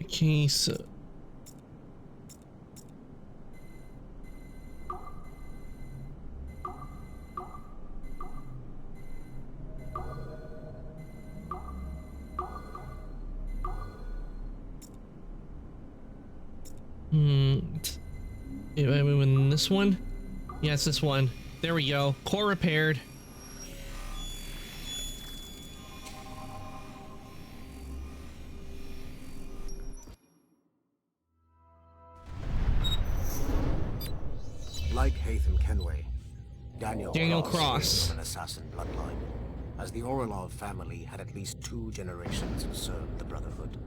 Okay, so am I moving this one? Yes, this one. There we go. Core repaired. Like Haytham Kenway, Daniel Cross was an assassin bloodline, as the Orlov family had at least 2 generations who served the Brotherhood.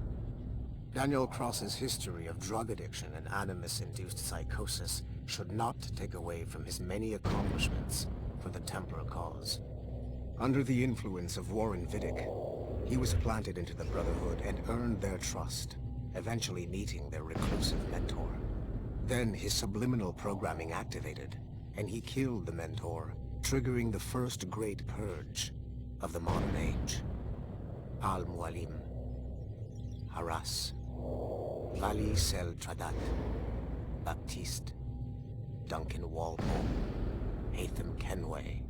Daniel Cross's history of drug addiction and Animus-induced psychosis should not take away from his many accomplishments for the Templar cause. Under the influence of Warren Vidic, he was planted into the Brotherhood and earned their trust, eventually meeting their reclusive mentor. Then his subliminal programming activated, and he killed the mentor, triggering the first great purge of the modern age. Al-Mualim, Haras, Vali Sel Tradat, Baptiste, Duncan Walpole, Haytham Kenway,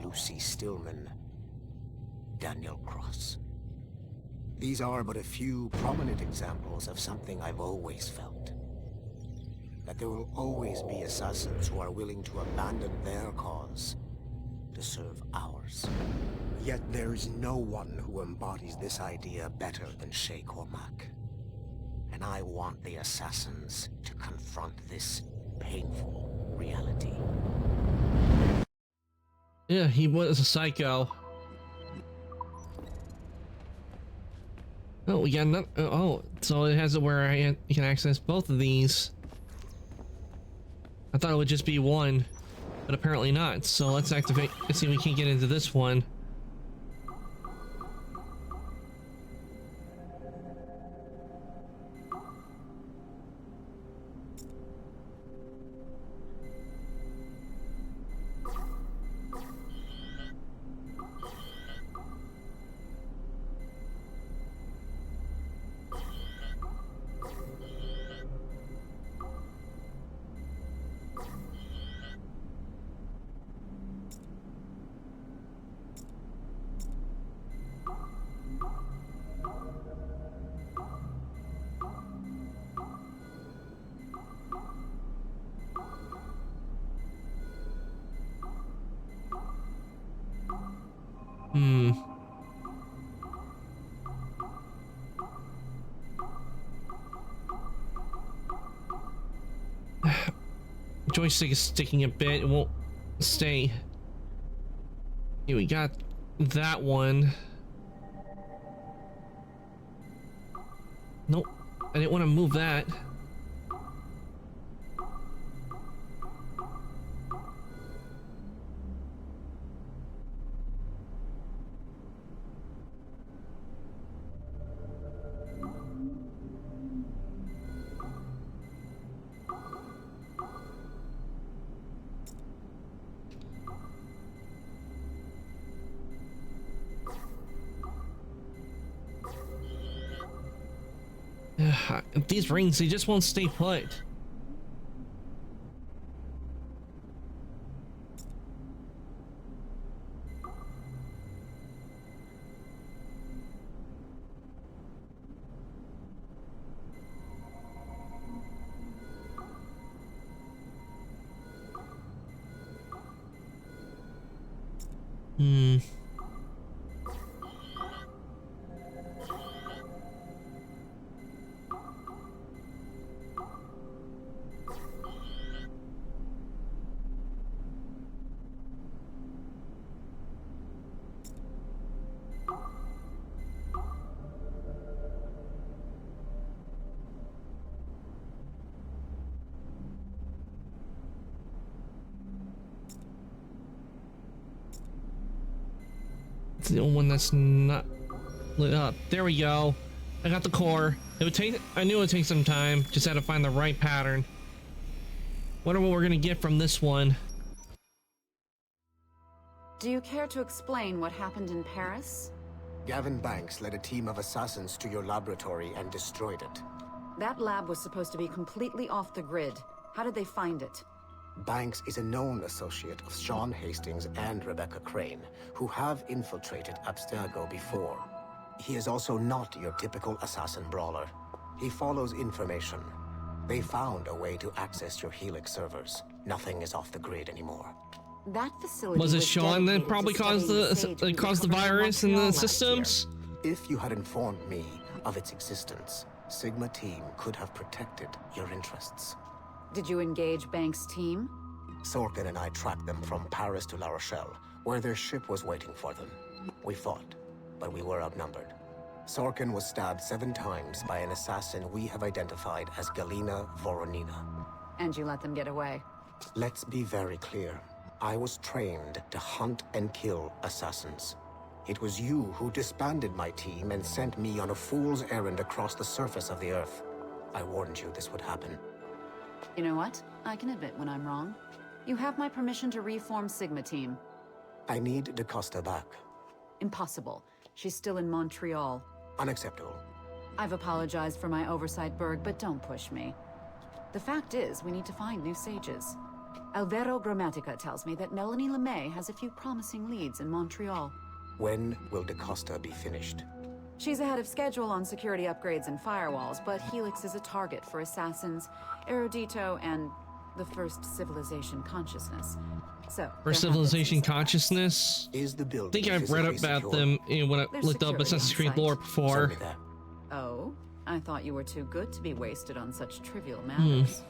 Lucy Stillman, Daniel Cross. These are but a few prominent examples of something I've always felt. That there will always be assassins who are willing to abandon their cause to serve ours. Yet there is no one who embodies this idea better than Shay Cormac. And I want the assassins to confront this painful reality. Yeah, he was a psycho. Oh, we got another. Oh, so it has it where you can access both of these. I thought it would just be one, but apparently not. So let's activate. Let's see if we can get into this one. Joystick is sticking a bit. It won't stay. Here we got that one. Nope. I didn't want to move that. These rings, they just won't stay put. It's the only one that's not lit up. There we go. I got the core. It would take, I knew it would take some time. Just had to find the right pattern. Wonder what we're gonna get from this one. Do you care to explain what happened in Paris? Gavin Banks led a team of assassins to your laboratory and destroyed it. That lab was supposed to be completely off the grid. How did they find it? Banks is a known associate of Sean Hastings and Rebecca Crane, who have infiltrated Abstergo before. He is also not your typical assassin brawler. He follows information. They found a way to access your Helix servers. Nothing is off the grid anymore. That facility was it Sean that probably caused the virus in the systems? If you had informed me of its existence, Sigma Team could have protected your interests. Did you engage Banks' team? Sorkin and I tracked them from Paris to La Rochelle, where their ship was waiting for them. We fought, but we were outnumbered. Sorkin was stabbed 7 times by an assassin we have identified as Galina Voronina. And you let them get away? Let's be very clear. I was trained to hunt and kill assassins. It was you who disbanded my team and sent me on a fool's errand across the surface of the Earth. I warned you this would happen. You know what? I can admit when I'm wrong. You have my permission to reform Sigma Team. I need DaCosta back. Impossible. She's still in Montreal. Unacceptable. I've apologized for my oversight, Berg, but don't push me. The fact is, we need to find new sages. Alvaro Grammatica tells me that Melanie LeMay has a few promising leads in Montreal. When will DaCosta be finished? She's ahead of schedule on security upgrades and firewalls, but Helix is a target for assassins, Erudito, and the First Civilization Consciousness. So, First Civilization Consciousness? Is the building I think I've read about them when I looked up Assassin's Creed lore before. Oh? I thought you were too good to be wasted on such trivial matters.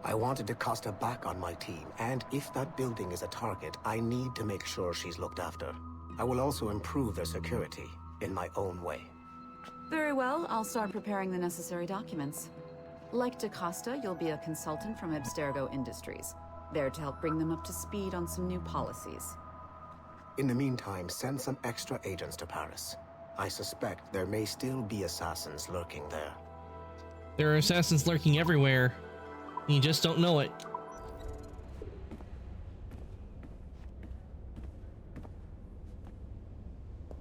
I wanted DaCosta back on my team, and if that building is a target, I need to make sure she's looked after. I will also improve their security in my own way. Very well, I'll start preparing the necessary documents. Like DaCosta, you'll be a consultant from Abstergo Industries, there to help bring them up to speed on some new policies. In the meantime, send some extra agents to Paris. I suspect there may still be assassins lurking there. There are assassins lurking everywhere. You just don't know it.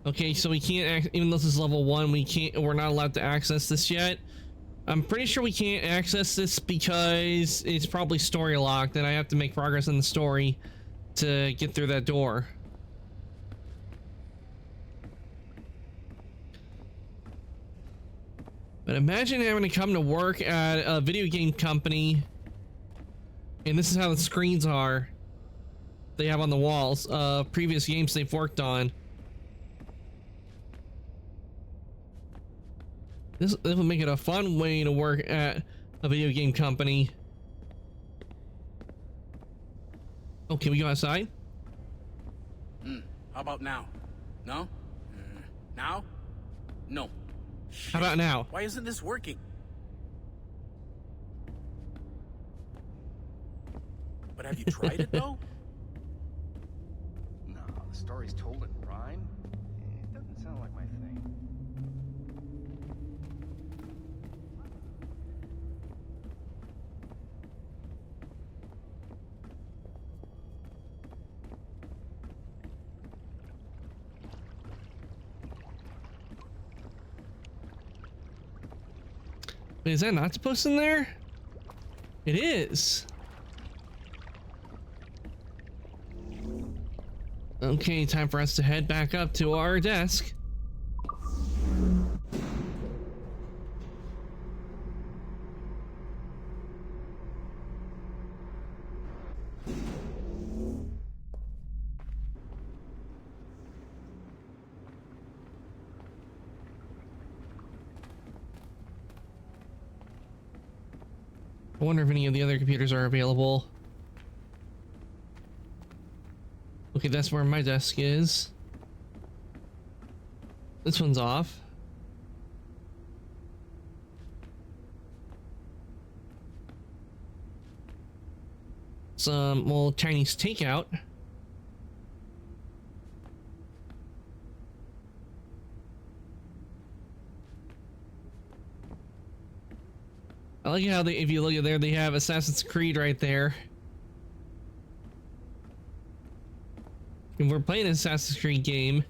Okay, so we can't, even though this is level 1, we're not allowed to access this yet. I'm pretty sure we can't access this because it's probably story locked and I have to make progress in the story to get through that door. But imagine having to come to work at a video game company and this is how the screens are they have on the walls, previous games they've worked on. This would make it a fun way to work at a video game company. Oh, can we go outside? How about now? No? Now? No. How about now? Why isn't this working? But have you tried it though? No, the story's told in rhyme. It doesn't sound like my thing. Wait, is that an octopus in there? It is. Okay, time for us to head back up to our desk. I wonder if any of the other computers are available. Okay, that's where my desk is. This one's off. Some old Chinese takeout. I like how if you look at there, they have Assassin's Creed right there. And we're playing an Assassin's Creed game.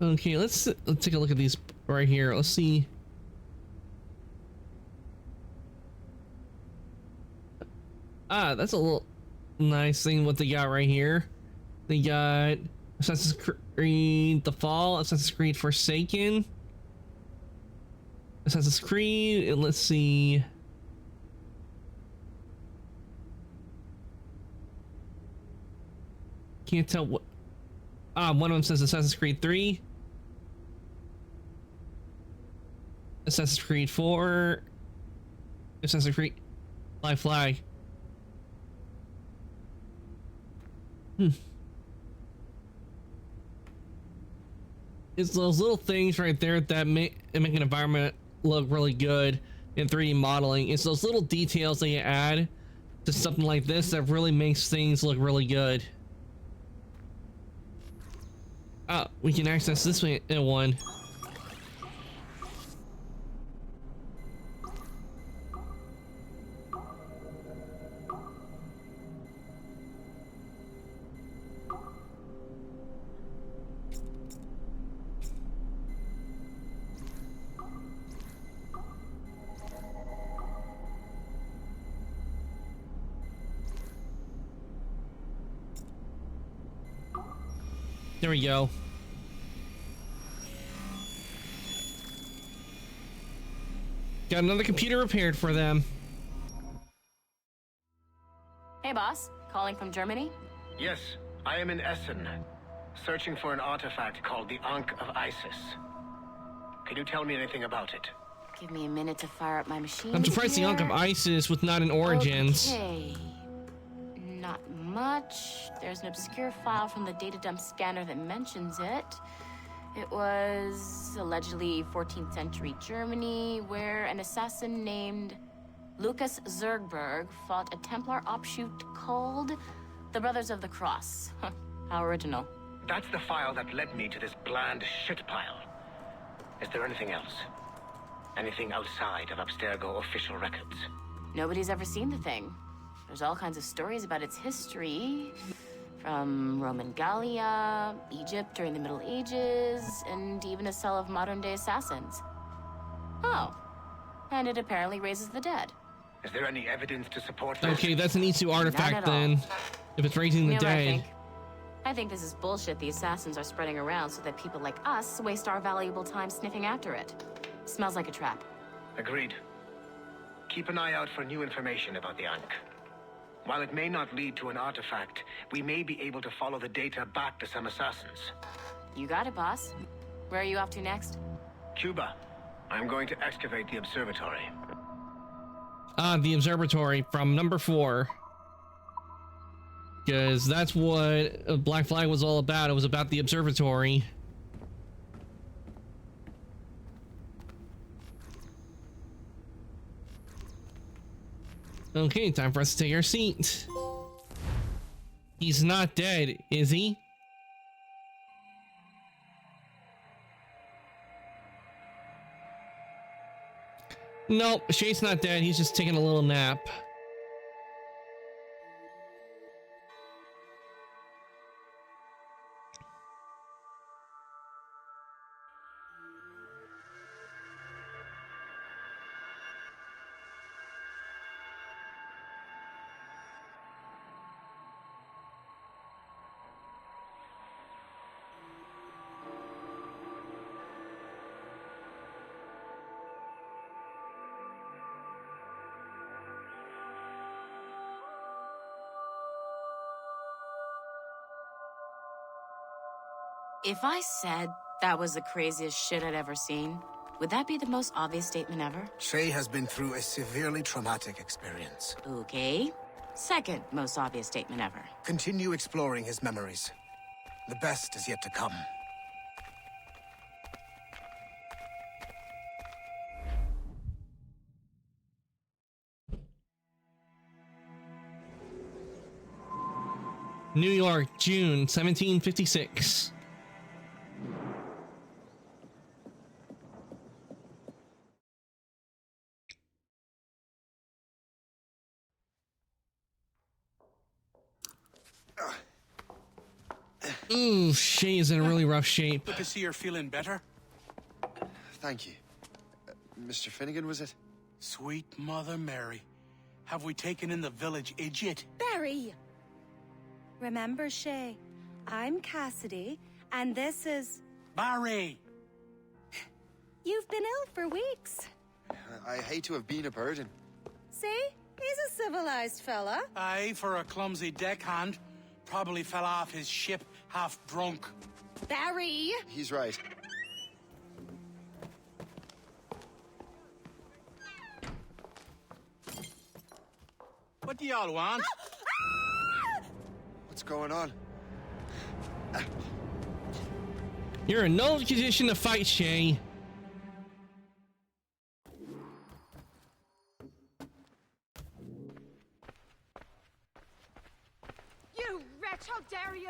Okay, let's take a look at these right here. Let's see. Ah, that's a little nice thing what they got right here. They got Assassin's Creed The Fall, Assassin's Creed Forsaken, Assassin's Creed, and let's see. Can't tell what. One of them says Assassin's Creed 3, Assassin's Creed 4, Assassin's Creed Black Flag. It's those little things right there that make an environment look really good in 3D modeling. It's those little details that you add to something like this that really makes things look really good. We can access this one. There we go. Got another computer repaired for them. Hey, boss. Calling from Germany? Yes, I am in Essen, searching for an artifact called the Ankh of Isis. Can you tell me anything about it? Give me a minute to fire up my machine. I'm surprised the Ankh of Isis was not in Origins. Okay. Not much. There's an obscure file from the data dump scanner that mentions it. It was allegedly 14th century Germany, where an assassin named Lucas Zergberg fought a Templar offshoot called the Brothers of the Cross. How original. That's the file that led me to this bland shit pile. Is there anything else? Anything outside of Abstergo official records? Nobody's ever seen the thing. There's all kinds of stories about its history. From Roman Gallia, Egypt during the Middle Ages, and even a cell of modern-day assassins. Oh. And it apparently raises the dead. Is there any evidence to support this? Okay, that's an E2 artifact then. If it's raising the dead. I think this is bullshit the assassins are spreading around so that people like us waste our valuable time sniffing after it. Smells like a trap. Agreed. Keep an eye out for new information about the Ankh. While it may not lead to an artifact, we may be able to follow the data back to some assassins. You got it, boss. Where are you off to next? Cuba. I'm going to excavate the observatory. Ah, the observatory from number 4. Because that's what Black Flag was all about. It was about the observatory. Okay, time for us to take our seat. He's not dead, is he? Nope, Shay's not dead. He's just taking a little nap. If I said that was the craziest shit I'd ever seen, would that be the most obvious statement ever? Shay has been through a severely traumatic experience. Okay. Second most obvious statement ever. Continue exploring his memories. The best is yet to come. New York, June 1756. Ooh, Shay is in a really rough shape. Good to see you're feeling better. Thank you. Mr. Finnegan, was it? Sweet Mother Mary. Have we taken in the village idiot? Barry! Remember, Shay, I'm Cassidy, and this is... Barry! You've been ill for weeks. I hate to have been a burden. See? He's a civilized fella. Aye, for a clumsy deckhand. Probably fell off his ship half drunk. Barry! He's right. What do y'all want? What's going on? You're in no condition to fight, Shay. You wretch, how dare you!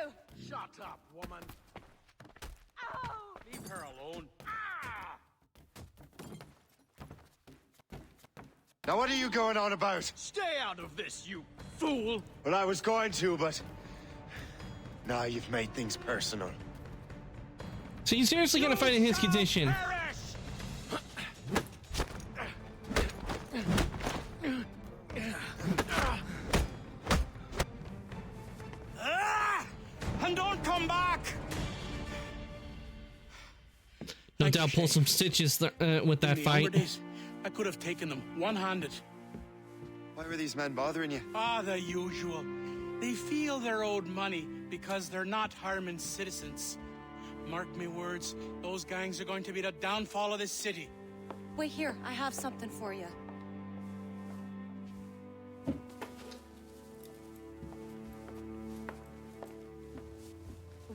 Shut up, woman. Ow! Leave her alone. Now what are you going on about? Stay out of this, you fool! Well, I was going to, but... Now you've made things personal. So you seriously gonna fight in his condition? And don't come back! No doubt pull some stitches with that fight. Days, I could have taken them one-handed. Why were these men bothering you? Ah, the usual. They feel they're owed money because they're not harming citizens. Mark me words, those gangs are going to be the downfall of this city. Wait here, I have something for you. It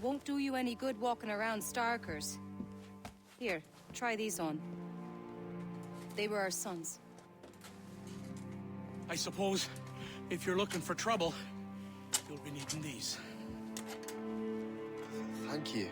won't do you any good walking around Starkers. Here, try these on. They were our sons. I suppose if you're looking for trouble, you'll be needing these. Thank you.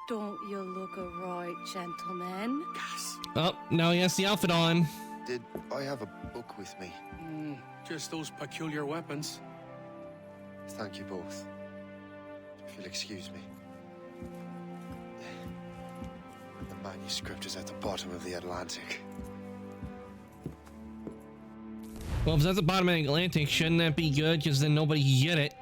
Don't you look a right gentleman? Oh, now he has the outfit on. Did I have a book with me? Just those peculiar weapons. Thank you both. If you'll excuse me. The manuscript is at the bottom of the Atlantic. Well, if it's at the bottom of the Atlantic, shouldn't that be good? Because then nobody can get it.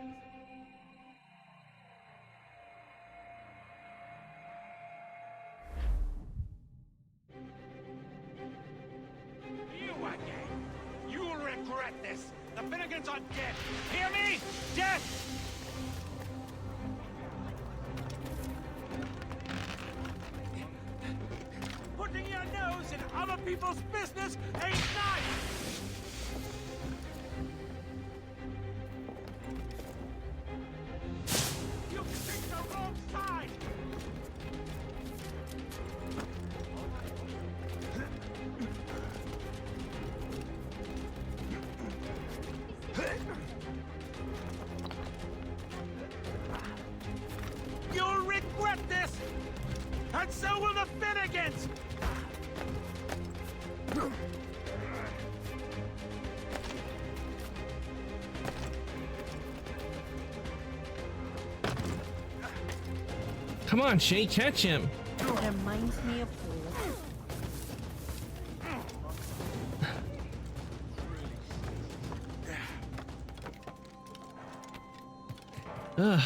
Finnegans on deck! Hear me? Death! Putting your nose in other people's business ain't nice! You picked the wrong side! You'll regret this! And so will the Finnegans! Come on, Shay, catch him. Reminds me of Paul. Ugh.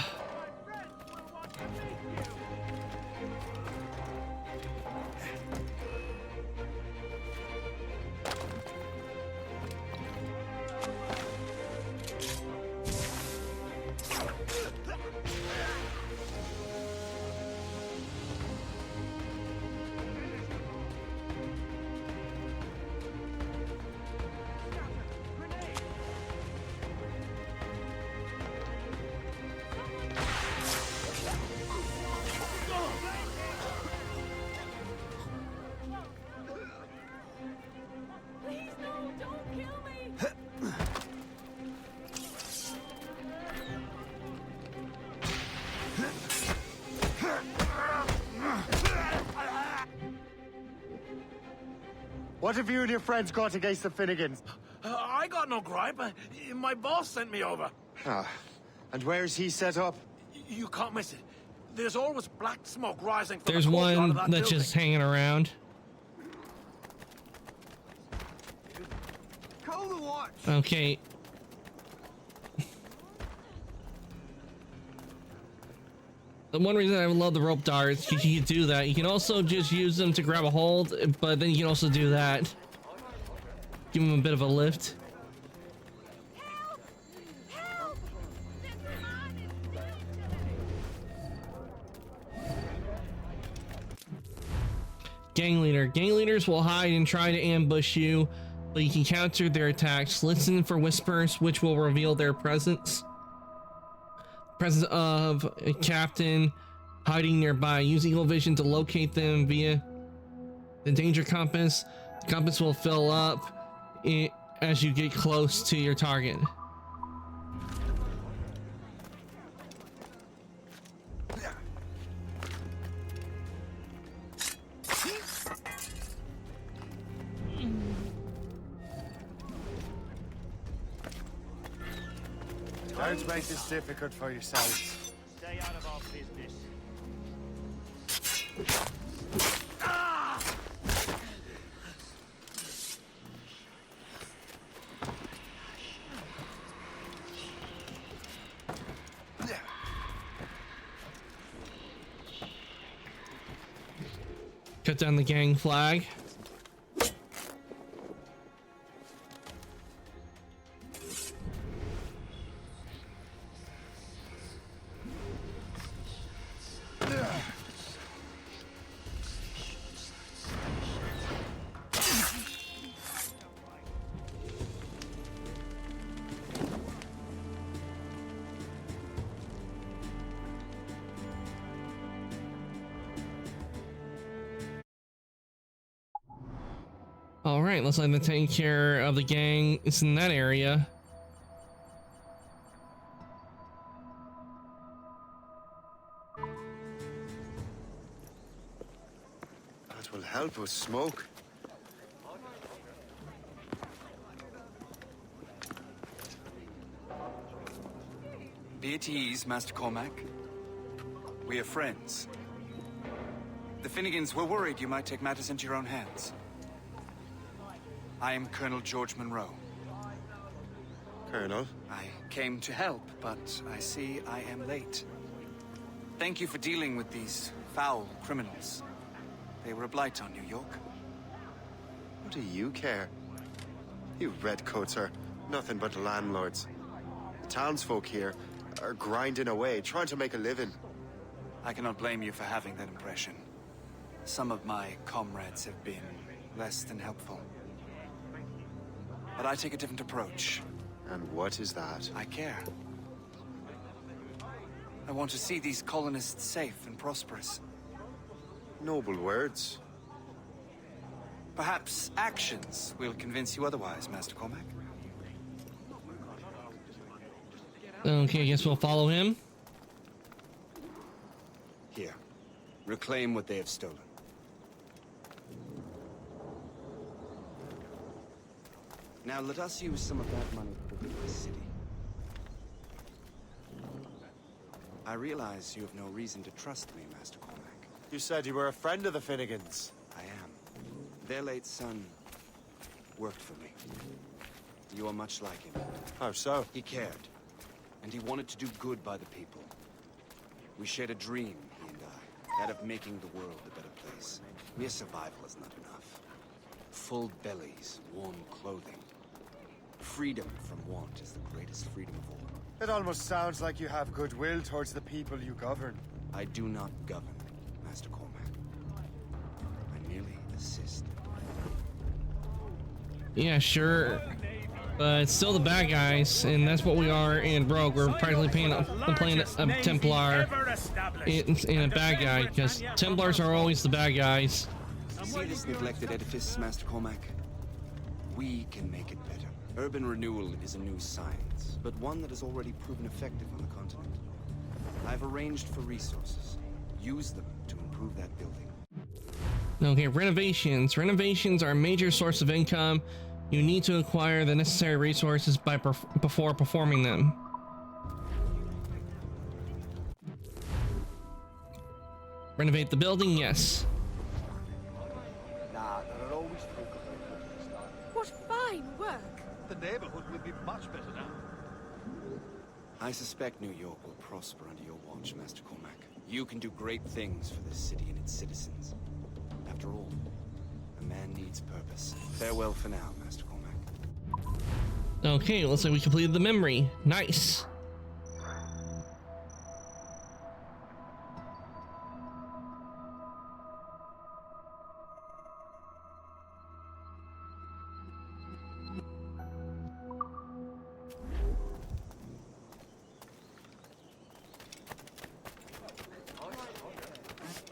Please, no, don't kill me! What have you and your friends got against the Finnegans? I got no gripe. My boss sent me over. Ah, and where's he set up? You can't miss it. There's always black smoke rising from There's the courtyard one of that that's building. just hanging around. Call the watch. Okay. The one reason I love the rope darts, because you can do that. You can also just use them to grab a hold, but then you can also do that. Give them a bit of a lift. Gang leader. Gang leaders will hide and try to ambush you, but you can counter their attacks. Listen for whispers, which will reveal their presence. Presence of a captain hiding nearby. Use Eagle Vision to locate them via the danger compass. The compass will fill up as you get close to your target. Don't make this difficult for yourselves. Stay out of our business. Cut down the gang flag. All right, looks like they're taking care of the gang. It's in that area. That will help us smoke. Be at ease, Master Cormac. We are friends. The Finnegans were worried you might take matters into your own hands. I am Colonel George Monroe. Colonel? I came to help, but I see I am late. Thank you for dealing with these foul criminals. They were a blight on New York. What do you care? You redcoats are Nothing but landlords. The townsfolk here are grinding away, trying to make a living. I cannot blame you for having that impression. Some of my comrades have been less than helpful. But I take a different approach. And what is that? I care. I want to see these colonists safe and prosperous. Noble words. Perhaps actions will convince you otherwise, Master Cormac. Okay, I guess we'll follow him. Here. Reclaim what they have stolen. Now let us use some of that money for the good of the city. I realize you have no reason to trust me, Master Cormac. You said you were a friend of the Finnegans. I am. Their late son worked for me. You are much like him. How so? He cared. And he wanted to do good by the people. We shared a dream, he and I. That of making the world a better place. Mere survival is not enough. Full bellies, warm clothing. Freedom from want is the greatest freedom of all. It almost sounds like you have goodwill towards the people you govern. I do not govern, Master Cormac. I merely assist. Yeah, sure. But it's still the bad guys, and that's what we are in Rogue. We're practically playing a Templar in a bad guy, because Templars are always the bad guys. See this neglected edifice, Master Cormac? We can make it better. Urban renewal is a new science, but one that has already proven effective on the continent. I've arranged for resources. Use them to improve that building. Okay, renovations. Renovations are a major source of income. You need to acquire the necessary resources before performing them. Renovate the building, yes. Nah, there are always folk about at the start. What fine work! The neighborhood will be much better now. I suspect New York will prosper under your watch, Master Cormac. You can do great things for this city and its citizens. After all, a man needs purpose. Farewell for now, Master Cormac. Okay, looks like we completed the memory. Nice.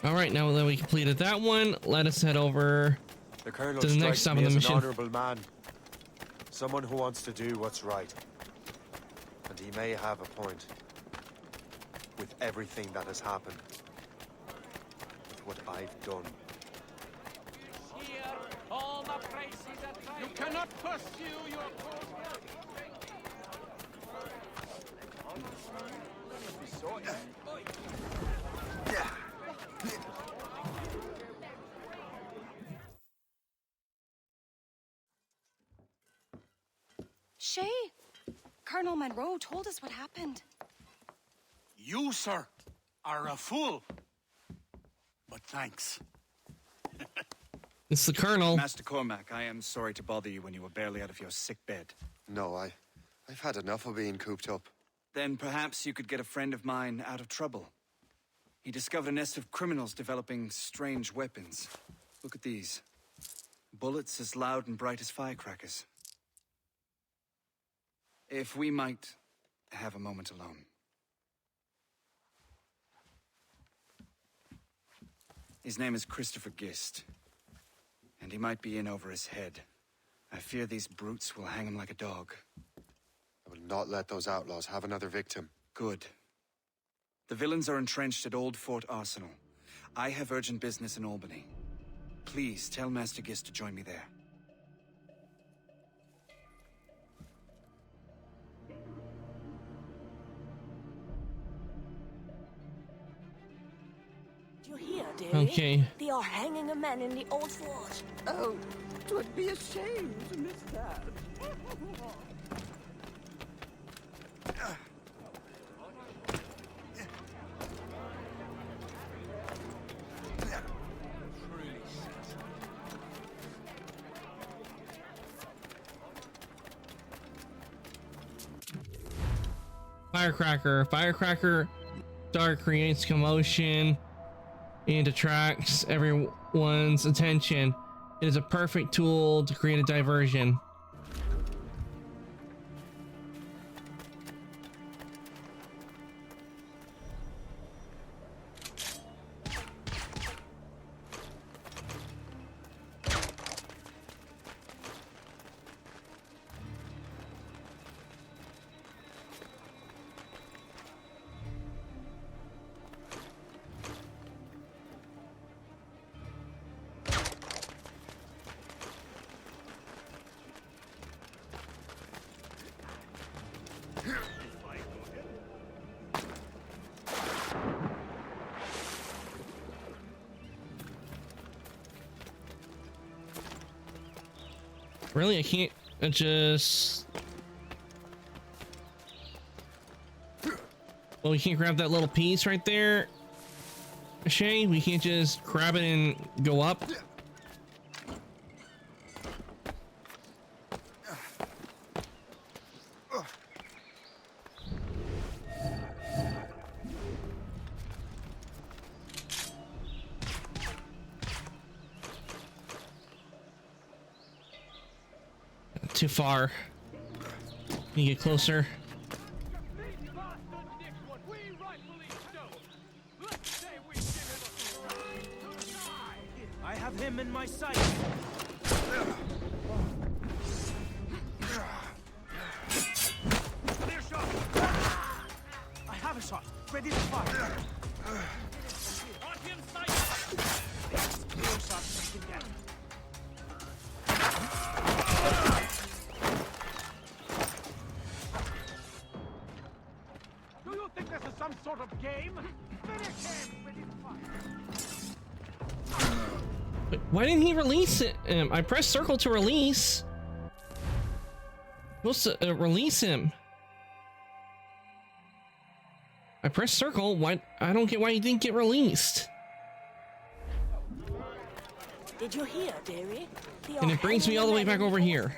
All right, now that we completed that one, let us head over The Colonel to the next strikes stop me on the as mission. an honorable man. Someone who wants to do what's right. And he may have a point. With everything that has happened. With what I've done. Here, all the prices are You cannot pursue your course. Shay, Colonel Monroe told us what happened. You, sir, are a fool. But thanks. It's the Colonel. Master Cormac, I am sorry to bother you when you were barely out of your sick bed. No, I've had enough of being cooped up. Then perhaps you could get a friend of mine out of trouble. He discovered a nest of criminals developing strange weapons. Look at these. Bullets as loud and bright as firecrackers. If we might have a moment alone. His name is Christopher Gist. And he might be in over his head. I fear these brutes will hang him like a dog. I will not let those outlaws have another victim. Good. The villains are entrenched at Old Fort Arsenal. I have urgent business in Albany. Please tell Master Gist to join me there. Do you hear, dearie? Okay. They are hanging a man in the old fort. Oh, 'twould be a shame to miss that. Firecracker. Firecracker dart creates commotion and attracts everyone's attention. It is a perfect tool to create a diversion. Really, I can't just... Well, we can't grab that little piece right there, Shay. We can't just grab it and go up. Too far. Can you get closer? I have him in my sight. Clear shot. I have a shot. Ready to fire. On him sight. Clear shot I can get. Do you think this is some sort of game? Finish him! Ready to fire. Wait, why didn't he release it? I pressed circle to release. I'm supposed to release him. I pressed circle. Why? I don't get why he didn't get released. Did you hear, dearie? And it brings me all the way back over here.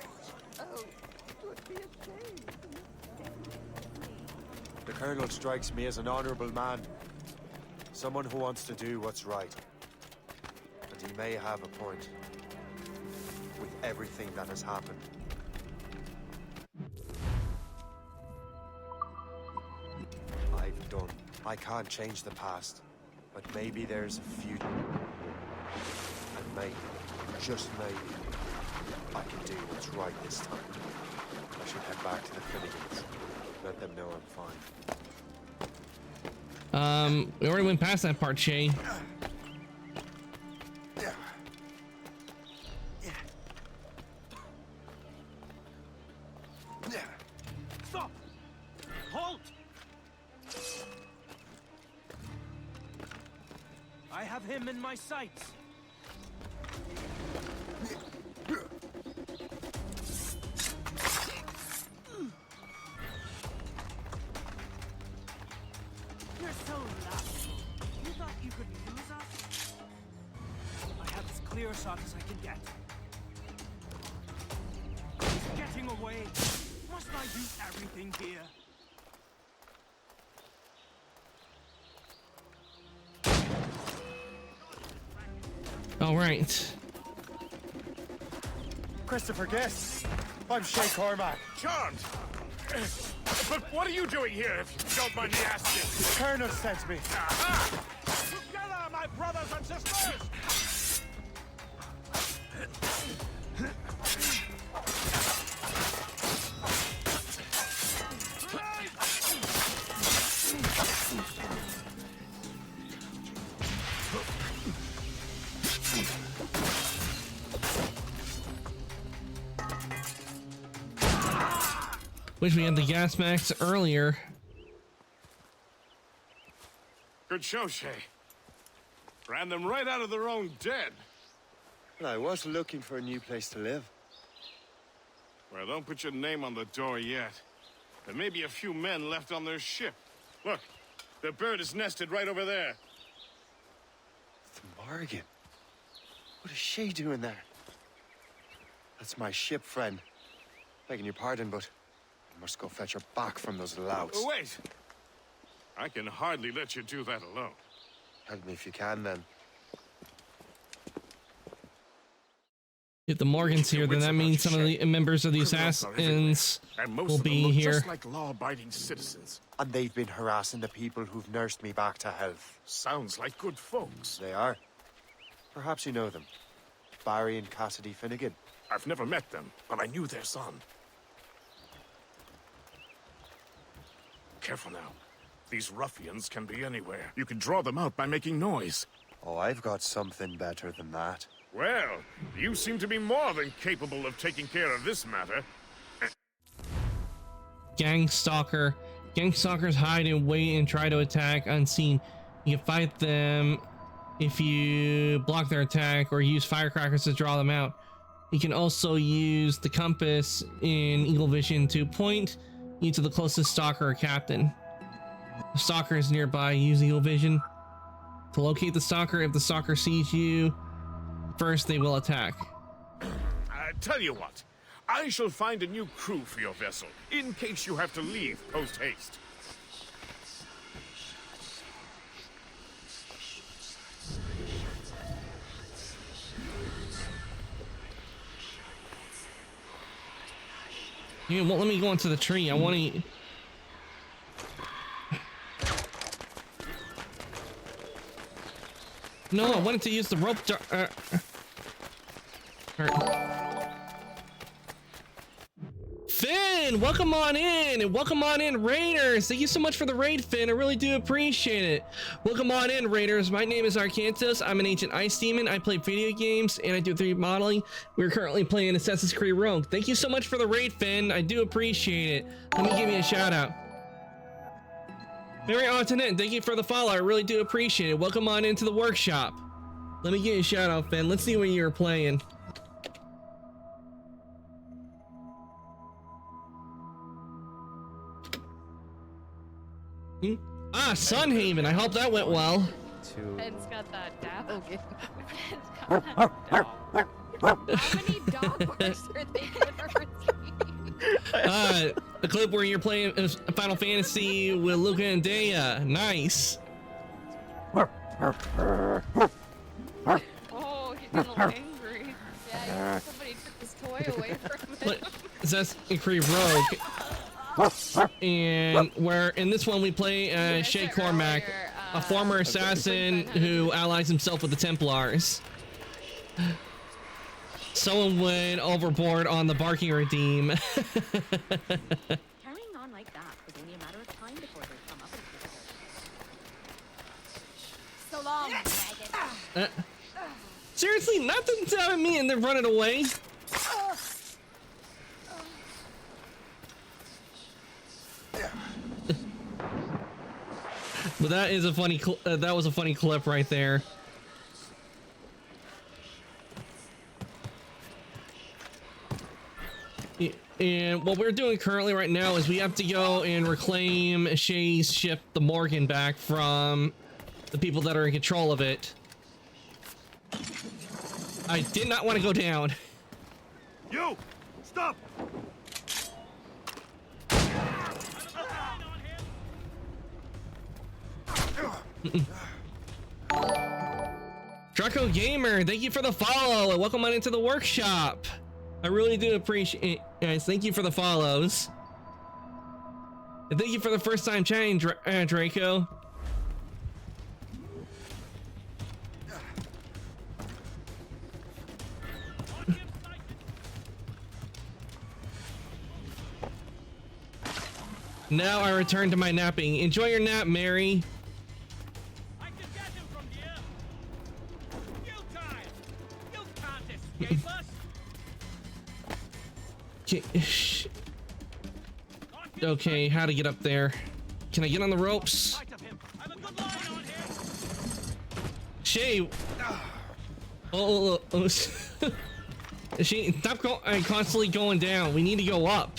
The Colonel strikes me as an honorable man. Someone who wants to do what's right. And he may have a point. With everything that has happened. I've done. I can't change the past. But maybe there's a future. And maybe, just maybe, I can do what's right this time. I should head back to the Finnegans. Let them know I'm fine. We already went past that part, Shay. Stop! Halt! I have him in my sights. You're so laughable. You thought you could lose us? I have as clear a shot as I can get. He's getting away. Must I do everything here? All right. Christopher Guest. I'm Shay Cormac. Charmed! But what are you doing here, if you don't mind me asking? The Colonel sent me. Aha! Together, my brothers and sisters! Wish we had the gas max earlier. Good show, Shay. Ran them right out of their own den. Well, I was looking for a new place to live. Well, don't put your name on the door yet. There may be a few men left on their ship. Look, the bird is nested right over there. The Morrigan. What is Shay doing there? That's my ship, friend. Begging your pardon, but Must go fetch her back from those louts. Wait! I can hardly let you do that alone. Help me if you can, then. If the Morgan's here, then that means some of the members of the Assassins will be here. Just like law-abiding citizens. And they've been harassing the people who've nursed me back to health. Sounds like good folks. They are. Perhaps you know them. Barry and Cassidy Finnegan. I've never met them, but I knew their son. Careful now. These ruffians can be anywhere. You can draw them out by making noise. Oh, I've got something better than that. Well, you seem to be more than capable of taking care of this matter. Gangstalker. Gangstalkers hide and wait and try to attack unseen. You can fight them if you block their attack or use firecrackers to draw them out. You can also use the compass in Eagle Vision to point you to the closest stalker or captain. The stalker is nearby. Use Eagle Vision to locate the stalker. If the stalker sees you first, they will attack. Tell you what, I shall find a new crew for your vessel, in case you have to leave post-haste. You won't let me go into the tree. I want to... No, I wanted to use the rope. Finn, welcome on in, and welcome on in, Raiders. Thank you so much for the raid, Finn. I really do appreciate it. Welcome on in, Raiders. My name is Arcantos. I'm an ancient ice demon. I play video games and I do 3D modeling. We're currently playing Assassin's Creed Rogue. Thank you so much for the raid, Finn. I do appreciate it. Let me give you a shout out. Mary Antoinette, thank you for the follow. I really do appreciate it. Welcome on into the workshop. Let me give you a shout out, Finn. Let's see what you're playing. Ah, Sunhaven. I hope that went well. Ben's got that dog. Ben's got that dog. How many dog barks are they ever seen? A clip where you're playing Final Fantasy with Luca and Dea. Nice. Oh, he's getting a little angry. Yeah, somebody took his toy away from him. Assassin's Creed Rogue. And where in this one we play Shay Cormac, a former assassin who allies himself with the Templars. Someone went overboard on the Barking Redeem. Carrying on like that was only a matter of time before they come up with so long, dragon. Seriously, nothing's having me and they're running away. But that is a funny that was a funny clip right there. And what we're doing currently right now is we have to go and reclaim Shay's ship, the Morgan, back from the people that are in control of it. I did not want to go down. You! Stop! Draco Gamer, thank you for the follow and welcome on into the workshop. I really do appreciate it, guys. Thank you for the follows. And thank you for the first time chatting, Draco. Now I return to my napping. Enjoy your nap, Mary. Okay, how to get up there? Can I get on the ropes? Shay. Oh. She stop constantly going down. We need to go up.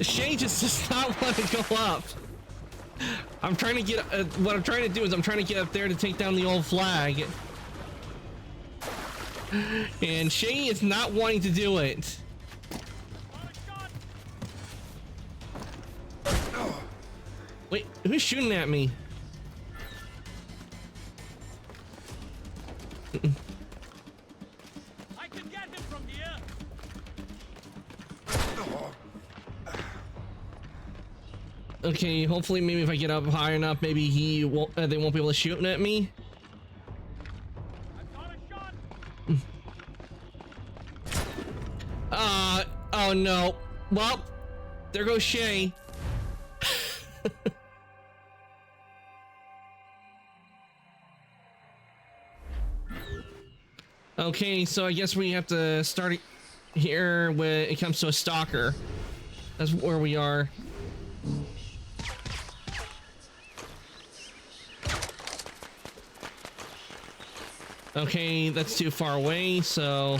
Shay just does not want to go up. I'm trying to get what I'm trying to do is I'm trying to get up there to take down the old flag. And Shay is not wanting to do it. Wait, who's shooting at me? I can get him from here. Okay, hopefully maybe if I get up high enough, maybe he won't, they won't be able to shoot at me. Oh no. Well, there goes Shay. Okay, so I guess we have to start here when it comes to a stalker. That's where we are. Okay, that's too far away, so...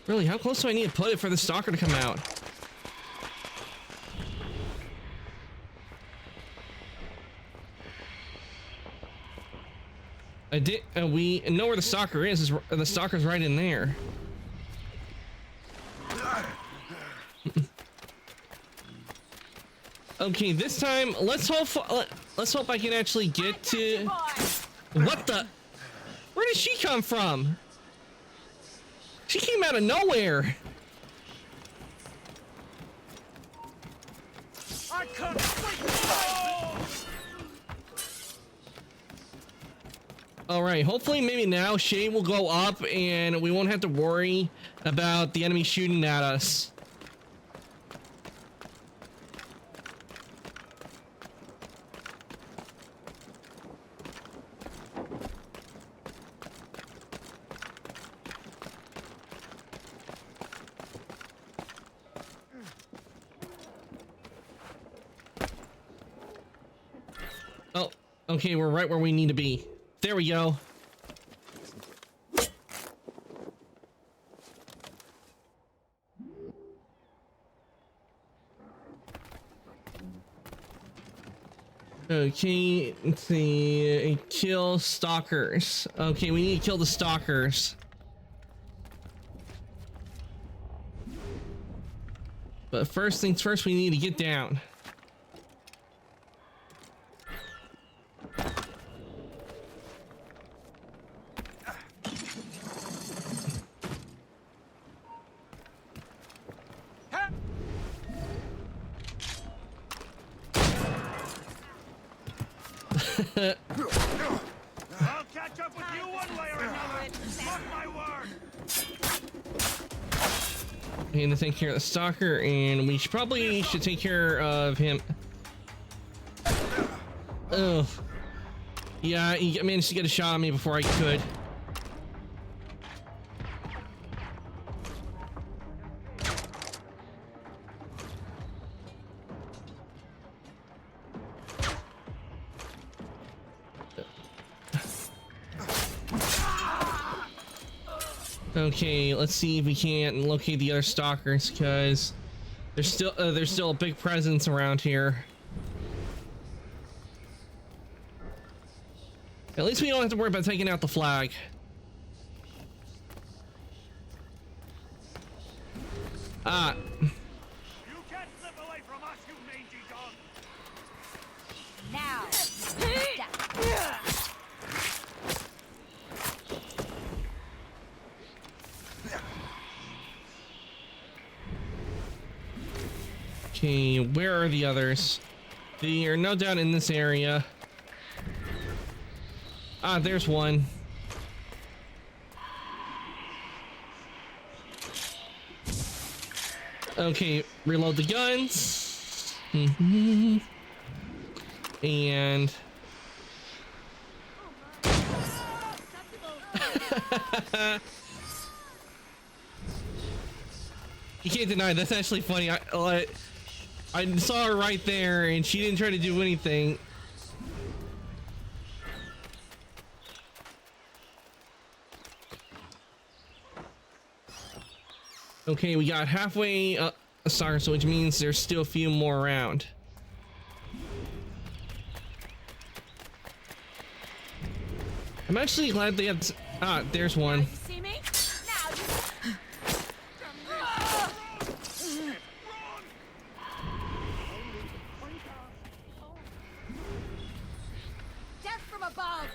Really, how close do I need to put it for the stalker to come out? We know where the stalker is. The stalker's right in there. Okay, this time let's hope I can actually get to. What the? Where did she come from? She came out of nowhere. I can't wait. All right, hopefully maybe now Shay will go up and we won't have to worry about the enemy shooting at us. Oh, okay, we're right where we need to be. There we go. Okay, let's see. Kill stalkers. Okay, we need to kill the stalkers. But first things first, we need to get down. I'll catch up with you one way or another. Mark my word. We need to take care of the stalker, and we probably should take care of him. Ugh. Yeah, he managed to get a shot on me before I could. Okay, let's see if we can't locate the other stalkers, because there's still a big presence around here. At least we don't have to worry about taking out the flag. Ah. You can't slip away from us, you mangy dog. Now. Okay, where are the others? They are no doubt in this area. Ah, there's one. Okay, reload the guns. And you can't deny that's actually funny. I saw her right there and she didn't try to do anything. Okay, we got halfway stalker, so which means there's still a few more around. I'm actually glad they have. There's one. See me? Now you... Death from above!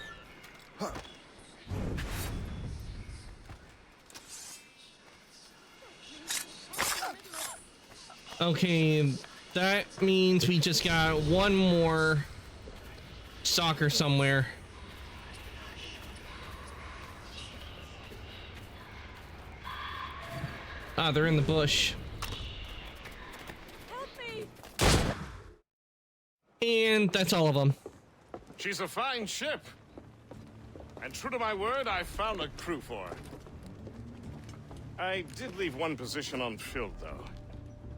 Okay, that means we just got one more stalker somewhere. Ah, they're in the bush. And that's all of them. She's a fine ship. And true to my word, I found a crew for her. I did leave one position unfilled, though.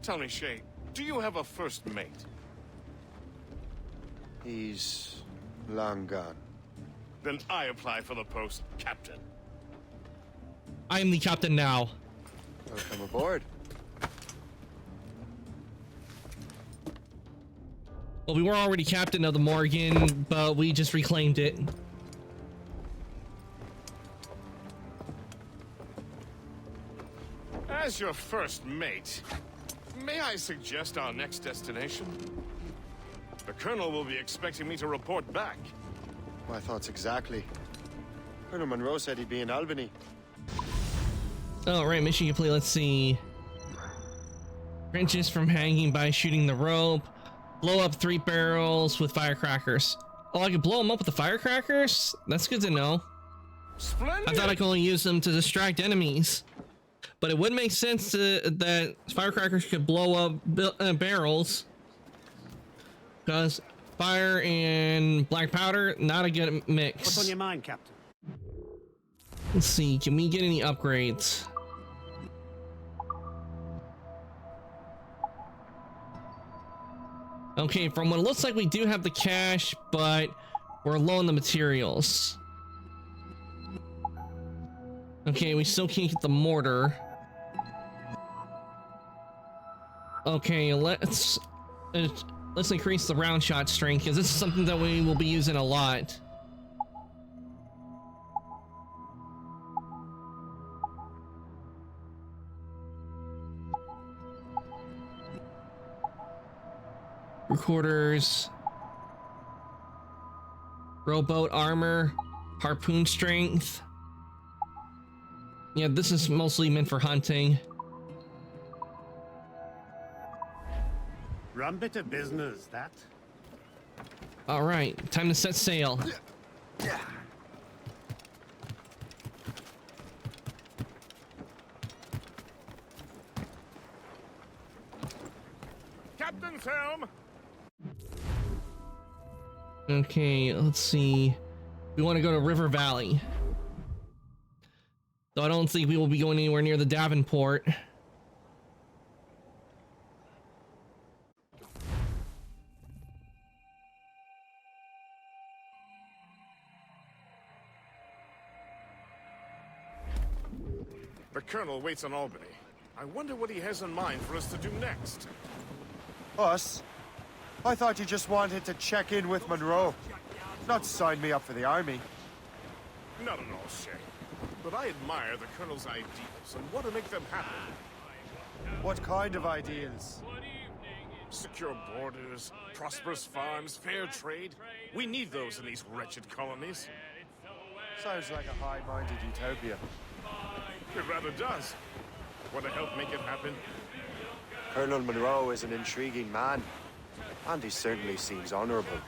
Tell me, Shay, do you have a first mate? He's long gone. Then I apply for the post, Captain. I am the captain now. Welcome aboard. Well, we were already captain of the Morgan, but we just reclaimed it. As your first mate, may I suggest our next destination? The Colonel will be expecting me to report back. My thoughts exactly. Colonel Monroe said he'd be in Albany. Oh, right, mission complete. Let's see. Wrenches from hanging by shooting the rope. Blow up 3 barrels with firecrackers. Oh, I could blow them up with the firecrackers? That's good to know. Splendid. I thought I could only use them to distract enemies. But it would make sense that firecrackers could blow up barrels. Because fire and black powder, not a good mix. What's on your mind, Captain? Let's see, can we get any upgrades? Okay, from what it looks like, we do have the cash, but we're low on the materials. Okay, we still can't get the mortar. Okay, let's increase the round shot strength, because this is something that we will be using a lot. Recorders, rowboat armor, harpoon strength. Yeah, this is mostly meant for hunting. Rum bit of business, that. All right, time to set sail. Captain's helm. Okay, let's see. We want to go to River Valley. Though I don't think we will be going anywhere near the Davenport. The Colonel waits in Albany. I wonder what he has in mind for us to do next. Us? I thought you just wanted to check in with Monroe. Not sign me up for the army. Not at all, Shay. But I admire the Colonel's ideals and want to make them happen. What kind of ideals? Secure borders, prosperous farms, fair trade. We need those in these wretched colonies. Sounds like a high-minded utopia. It rather does. Want to help make it happen? Colonel Monroe is an intriguing man, and he certainly seems honorable.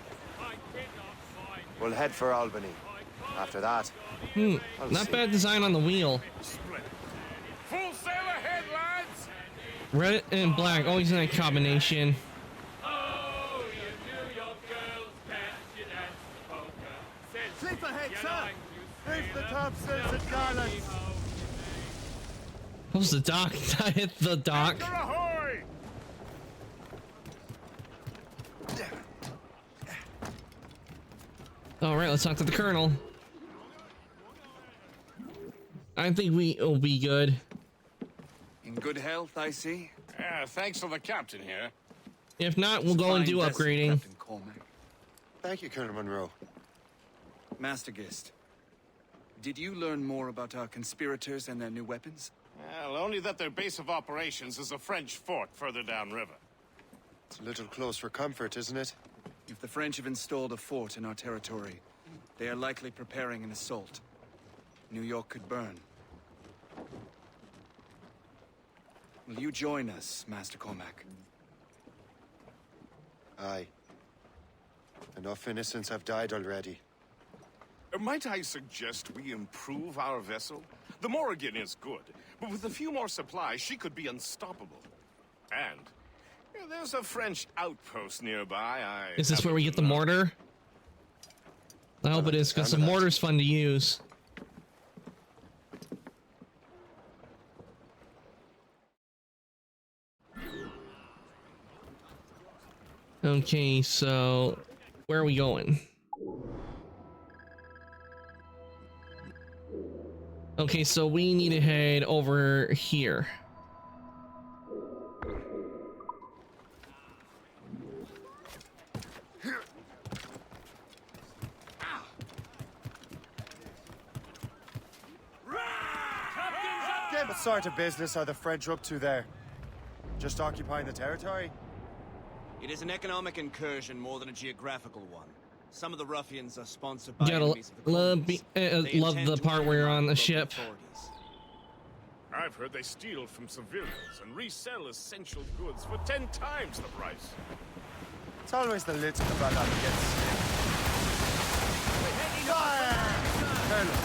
We'll head for Albany. After that, not bad design on the wheel. Full sail ahead, lads! Red and black, always in that combination. Sleep ahead, sir! Here's the topsails and garlands! What was the dock? I hit the dock. Ahoy! All right, let's talk to the Colonel. I think we will be good. In good health, I see. Yeah, thanks to the captain here. If not, we'll go and do upgrading. Captain Cormac. Thank you, Colonel Monroe. Master Gist, Did you learn more about our conspirators and their new weapons? Well, only that their base of operations is a French fort further downriver. It's a little close for comfort, isn't it? If the French have installed a fort in our territory, they are likely preparing an assault. New York could burn. Will you join us, Master Cormac? Aye. Enough innocents have died already. Might I suggest we improve our vessel? The Morrigan is good, but with a few more supplies, she could be unstoppable. And there's a French outpost nearby. Is this where we get the mortar? I hope it is, because the mortar's fun to use. Okay, so where are we going? Okay, so we need to head over here. What sort of business are the French up to there? Just occupying the territory? It is an economic incursion more than a geographical one. Some of the ruffians are sponsored by Gotta enemies of the love the part where you're on the ship. I've heard they steal from civilians and resell essential goods for 10 times the price. It's always the little fella that gets sick. Colonel,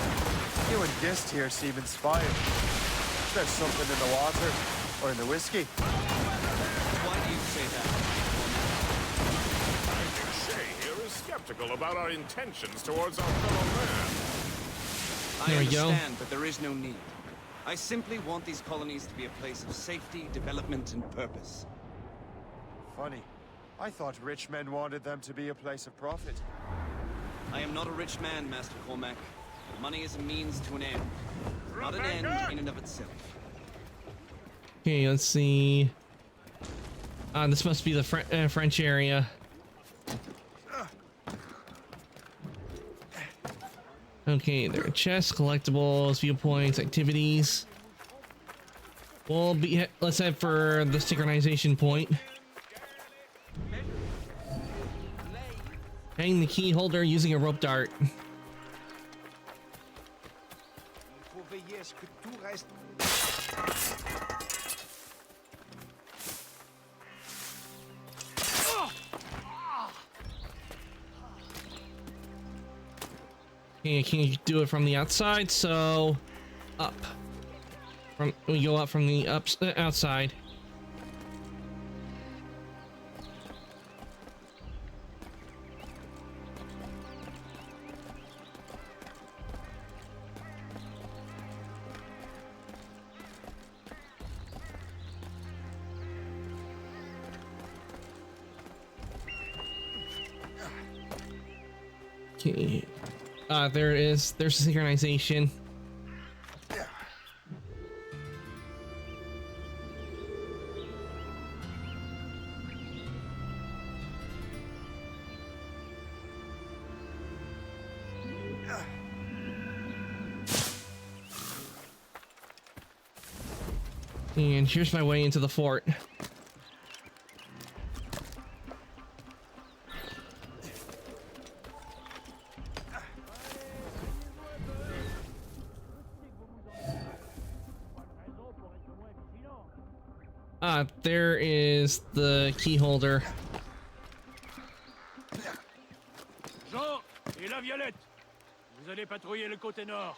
you and Gist here seem inspired. Is there something in the water? Or in the whiskey? Why do you say that? I think Shay here is skeptical about our intentions towards our fellow man. There I we go. understand, but there is no need. I simply want these colonies to be a place of safety, development, and purpose. Funny. I thought rich men wanted them to be a place of profit. I am not a rich man, Master Cormac. Money is a means to an end, not an end in and of itself. Okay, let's see. This must be the French area. Okay, there are chests, collectibles, viewpoints, activities. Let's head for the synchronization point. Hang the key holder using a rope dart. Okay, can you do it from the outside? So, up. We go up from the outside. Okay. There it is. There's the synchronization. And here's my way into the fort. There is the key holder. Jean et la Violette, vous allez patrouiller le côté nord.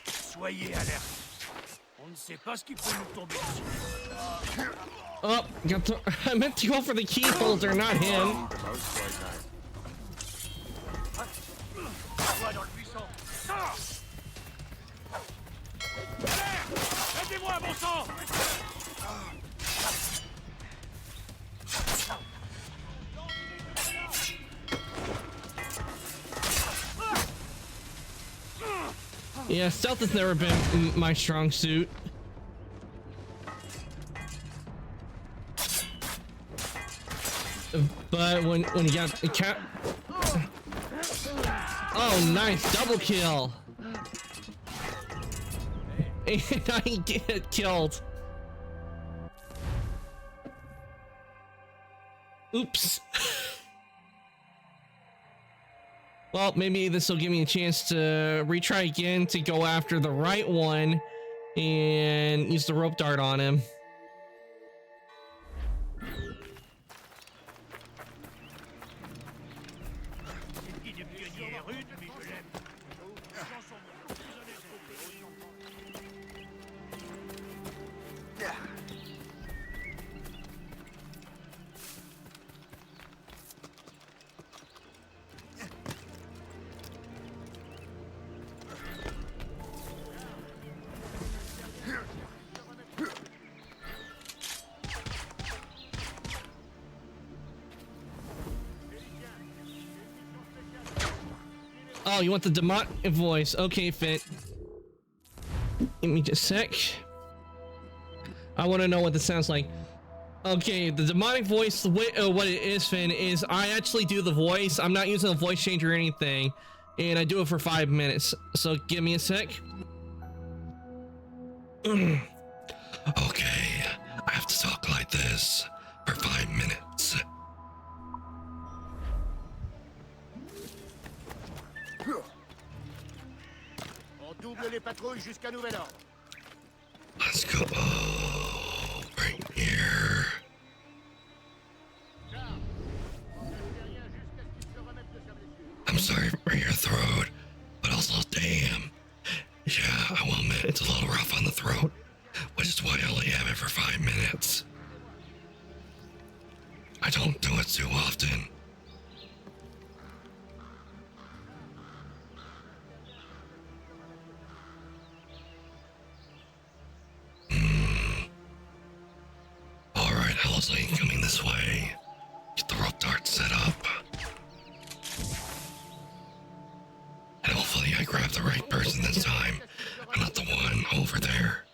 Soyez alerte. On ne sait pas ce qui peut nous tomber dessus. Oh, I meant to go for the key holder, not him. Dans le buisson. Aidez-moi, bon sang! Yeah, stealth has never been my strong suit. But when you got the cat. Oh, nice double kill. And I get killed. Oops. Well, maybe this will give me a chance to retry again to go after the right one and use the rope dart on him. Oh, you want the demonic voice? Okay, Fit. Give me just a sec. I want to know what this sounds like. Okay, the demonic voice, what it is, Finn, is I actually do the voice. I'm not using a voice changer or anything, and I do it for 5 minutes. So give me a sec. Okay, I have to talk like this for 5 minutes. On double les patrouilles jusqu'à nouvel ordre. Let's go. Oh, right here. I'm sorry for your throat, but also damn. Yeah, I will admit it's a little rough on the throat, which is why I only have it for 5 minutes. I don't do it too often. Alright, Owlsley, coming this way. Get the rope dart set up. And hopefully I grab the right person this time, and not the one over there.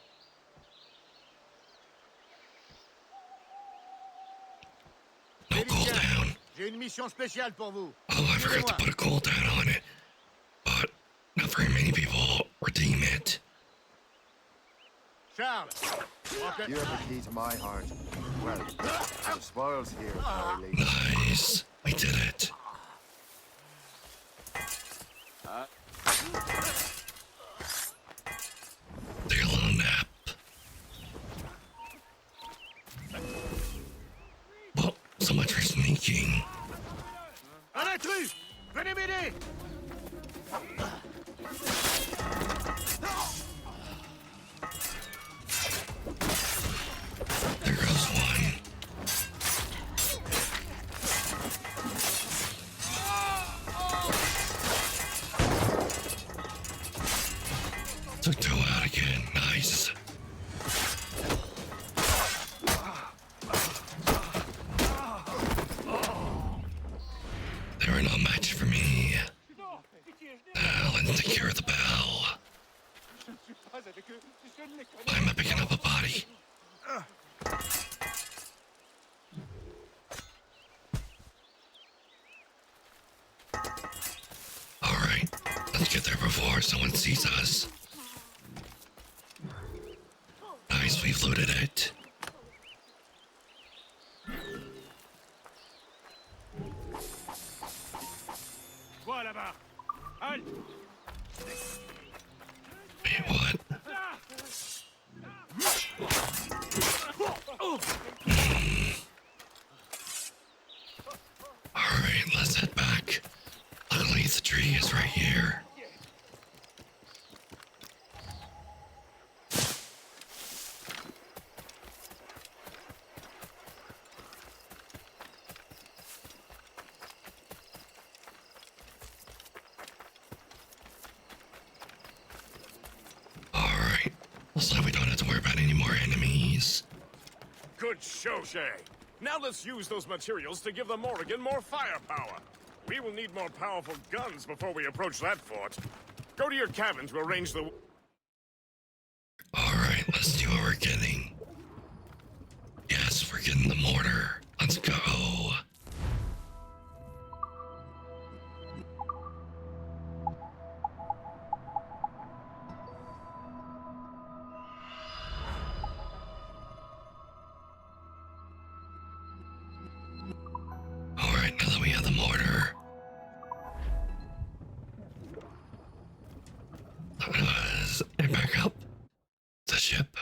No cooldown. J'ai une mission spéciale pour vous. Oh, I forgot to put a cooldown on it. But not very many people redeem it. Charles, you have the key to my heart. Well, the spoils here, Charlie. Nice. We did it. Take a little nap. Well, so much for sneaking. Un intrus! Venez m'aider! There goes one. Took two out again. Nice. They were no match for me. Now let's secure the bell. Why am I picking up a body? Alright, let's get there before someone sees us. Nice, we've looted it. Toi là-bas! Halt! Wait, what? Alright, let's head back. Luckily, the tree is right here. Alright, looks like we don't have to worry about any more enemies. Good show, Shay. Now let's use those materials to give the Morrigan more firepower. We will need more powerful guns before we approach that fort. Go to your cabin to arrange the... Alright, let's see what we're getting. Yes, we're getting the mortar. Let's go. Back up. The ship.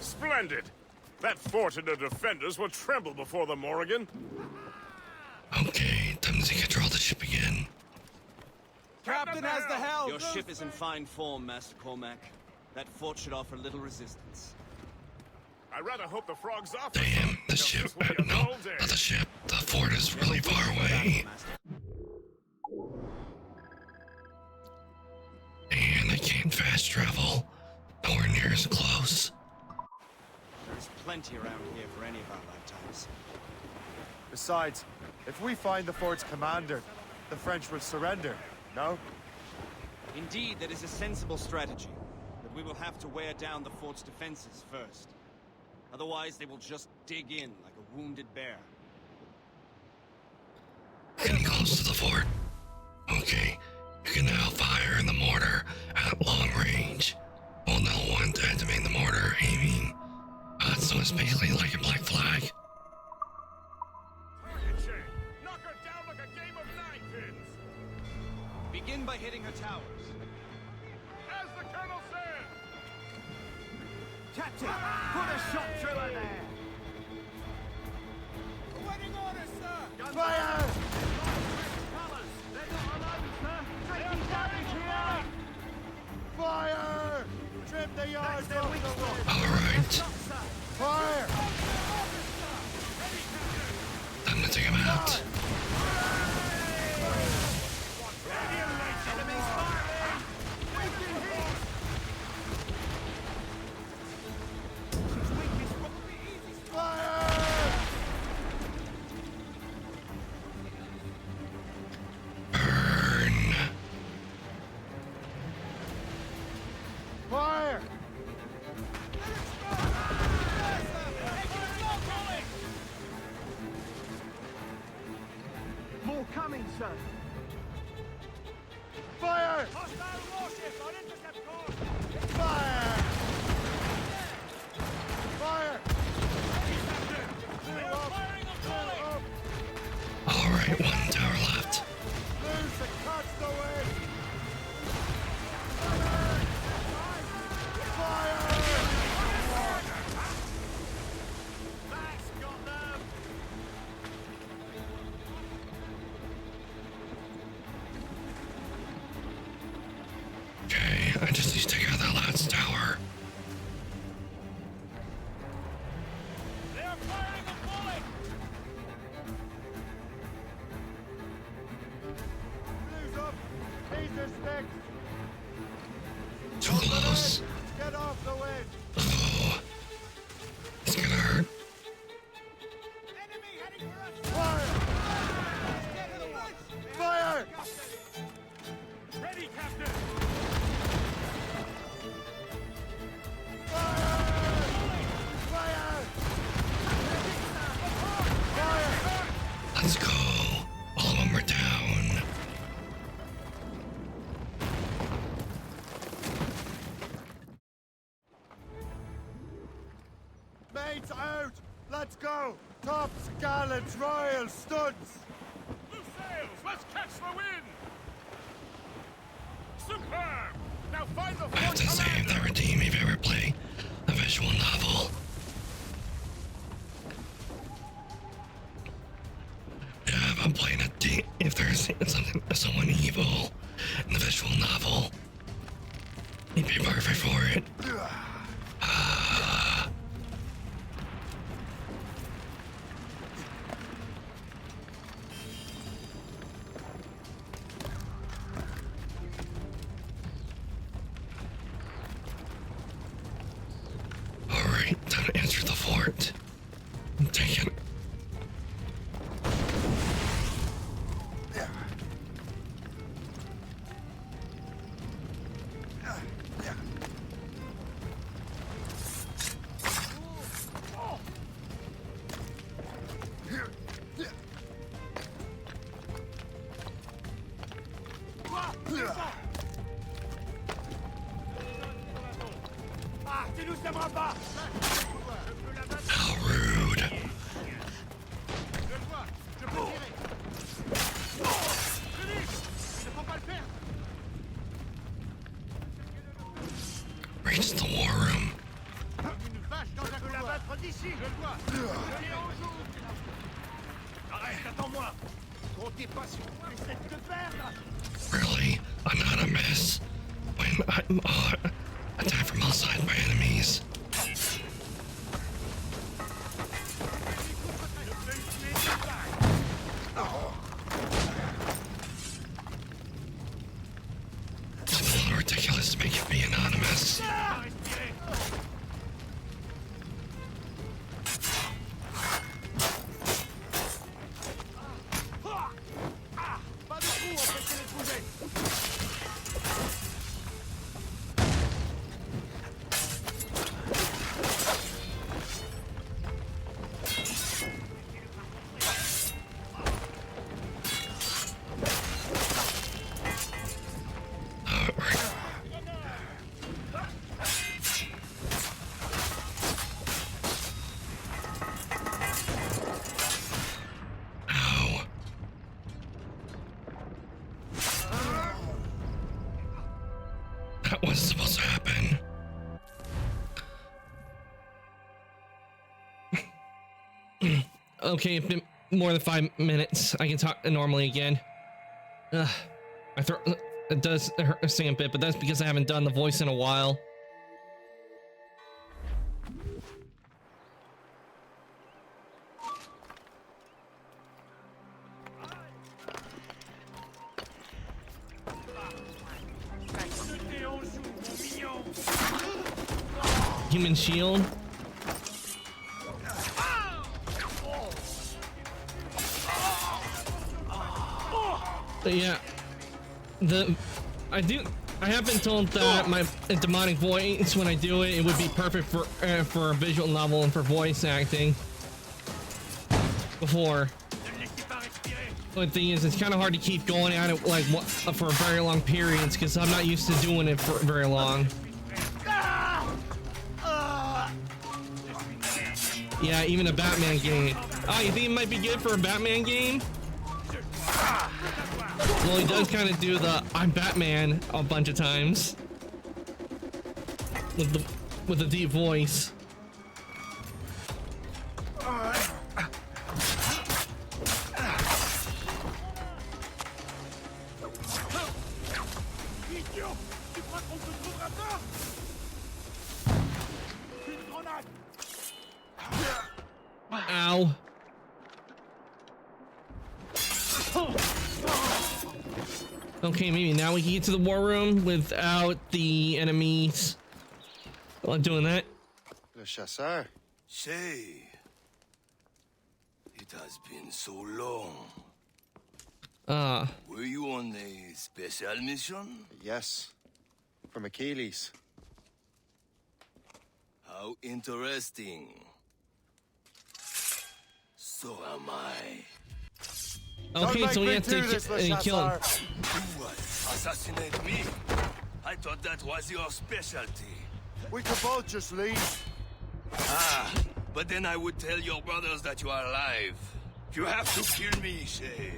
Splendid! That fort and the defenders will tremble before the Morrigan. Okay, time to control the ship again. Captain has the helm! Your ship is in fine form, Master Cormac. That fort should offer little resistance. I rather hope the frog's off. Damn, the ship. No, not the ship. The fort is really far away. And I can't fast travel. Nowhere near as close. There's plenty around here for any of our lifetimes. Besides, if we find the fort's commander, the French will surrender, no? Indeed, that is a sensible strategy. But we will have to wear down the fort's defenses first. Otherwise, they will just dig in like a wounded bear. Getting close to the fort. Okay, you can now fire in the mortar at long range. Hold L1 to activate the mortar aiming. So it's basically like a black flag. Knock her down like a game of ninepins. Begin by hitting her towers. As the colonel said. Captain, put a shot through her there. Waiting orders, sir! Fire! They're not alone, sir. Taking damage here. Fire! Trim the yards off the wind. Alright. Fire! Time to take him out. Enemies firing! Burn. Fire! More coming, sir. Fire! Hostile warship on intercept course. Fire! Fire! They're firing a volley. Alright, one tower left. Loose and catch the wind! Fire! That's got them. Okay, I just need to take out that last tower. They're firing a volley. Blues up! Taser sticks! Too close. Get off the wind! Oh, it's gonna hurt. Enemy heading for us. Fire! Get to the woods. Fire! Ready, Captain. Let's go. All of them are down. Mates out! Let's go! Tops, gallants, royals, studs! Loose sails! Let's catch the wind! Superb! Now find the I have to say, if that redeem you've ever played a visual novel. Yeah, if I'm playing if there's someone evil in the visual novel, you'd be perfect for it. Alright, time to enter the fort. Take it. Tu nous aimeras pas. How rude. Je le vois. Je peux tirer. Vite. Il ne faut pas le faire. Reach the war room. Une vache dans un couloir. Je peux l'abattre d'ici. Je le vois. Je l'ai en joue. Arrête, attends-moi. Comptez pas sur moi. Essaie de te perdre. Really? Anonymous? When I'm attacked from all sides by enemies. It's a little ridiculous to make it be anonymous. Pas de trou, empêchez-les de bouger. Ow. That wasn't supposed to happen. Okay, it's been more than 5 minutes. I can talk normally again. My throat, it does hurt sing a bit, but that's because I haven't done the voice in a while. Human shield. But yeah, I have been told that my demonic voice, when I do it, it would be perfect for a visual novel and for voice acting. Before, but the thing is, it's kind of hard to keep going at it like for very long periods because I'm not used to doing it for very long. Yeah, even a Batman game. Oh, you think it might be good for a Batman game? Well, he does kind of do the "I'm Batman" a bunch of times with the deep voice. Idiot! Tu crois qu'on te trouvera pas? Une grenade! Ow. Okay, maybe now we can get to the war room without the enemies. While I'm doing that. Le chasseur. Shay, it has been so long. Were you on a special mission? Yes. From Achilles. How interesting. So am I. Okay, so we have to kill him. You assassinate me? I thought that was your specialty. We could both just leave. Ah, but then I would tell your brothers that you are alive. You have to kill me, Shay.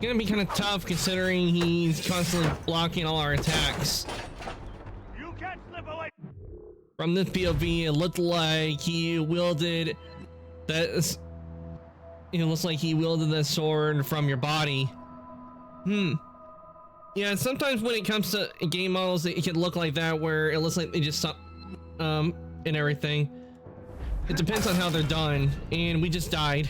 Gonna be kind of tough considering he's constantly blocking all our attacks. You can't slip away. From this POV, it looked like he wielded that. It looks like he wielded the sword from your body. Yeah, sometimes when it comes to game models, it can look like that, where it looks like they just stop, and everything. It depends on how they're done, and we just died.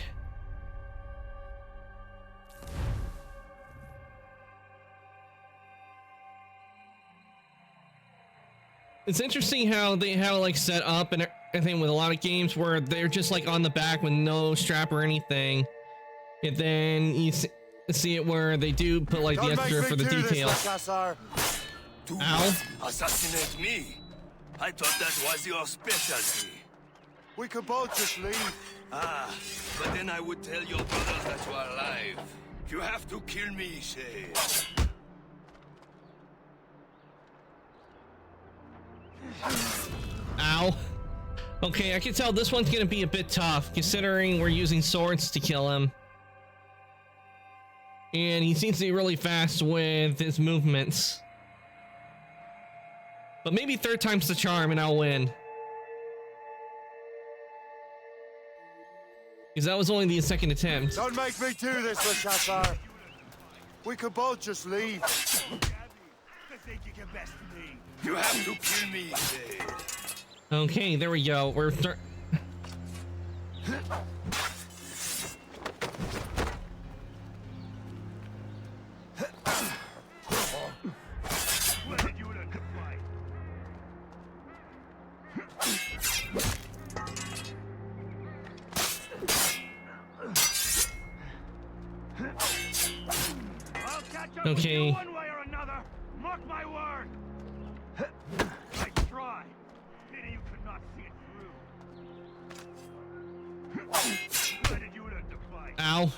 It's interesting how they have like set up and everything with a lot of games where they're just like on the back with no strap or anything, and then you see it where they do put like the extra for the details. Ow! Assassinate me? I thought that was your specialty. We could both just leave. Ah, but then I would tell your brothers that you are alive. You have to kill me, Shay. Ow. Okay, I can tell this one's gonna be a bit tough, considering we're using swords to kill him. And he seems to be really fast with his movements. But maybe third time's the charm and I'll win. Because that was only the second attempt. Don't make me do this, LeChasseur. We could both just leave. You have to kill me. Okay, there we go. We're okay. One way or another, mark my word. I try. Pity you could not see it through. Where did you learn to fight? Ow.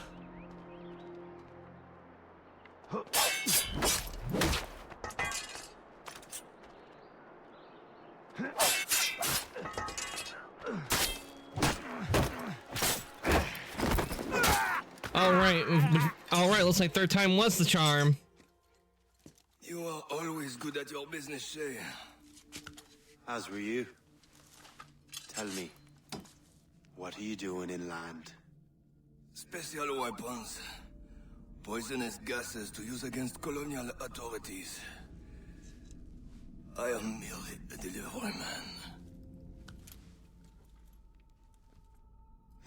All right, looks like third time was the charm. You are always good at your business, Shay. As were you. Tell me, what are you doing inland? Special weapons. Poisonous gases to use against colonial authorities. I am merely a delivery man.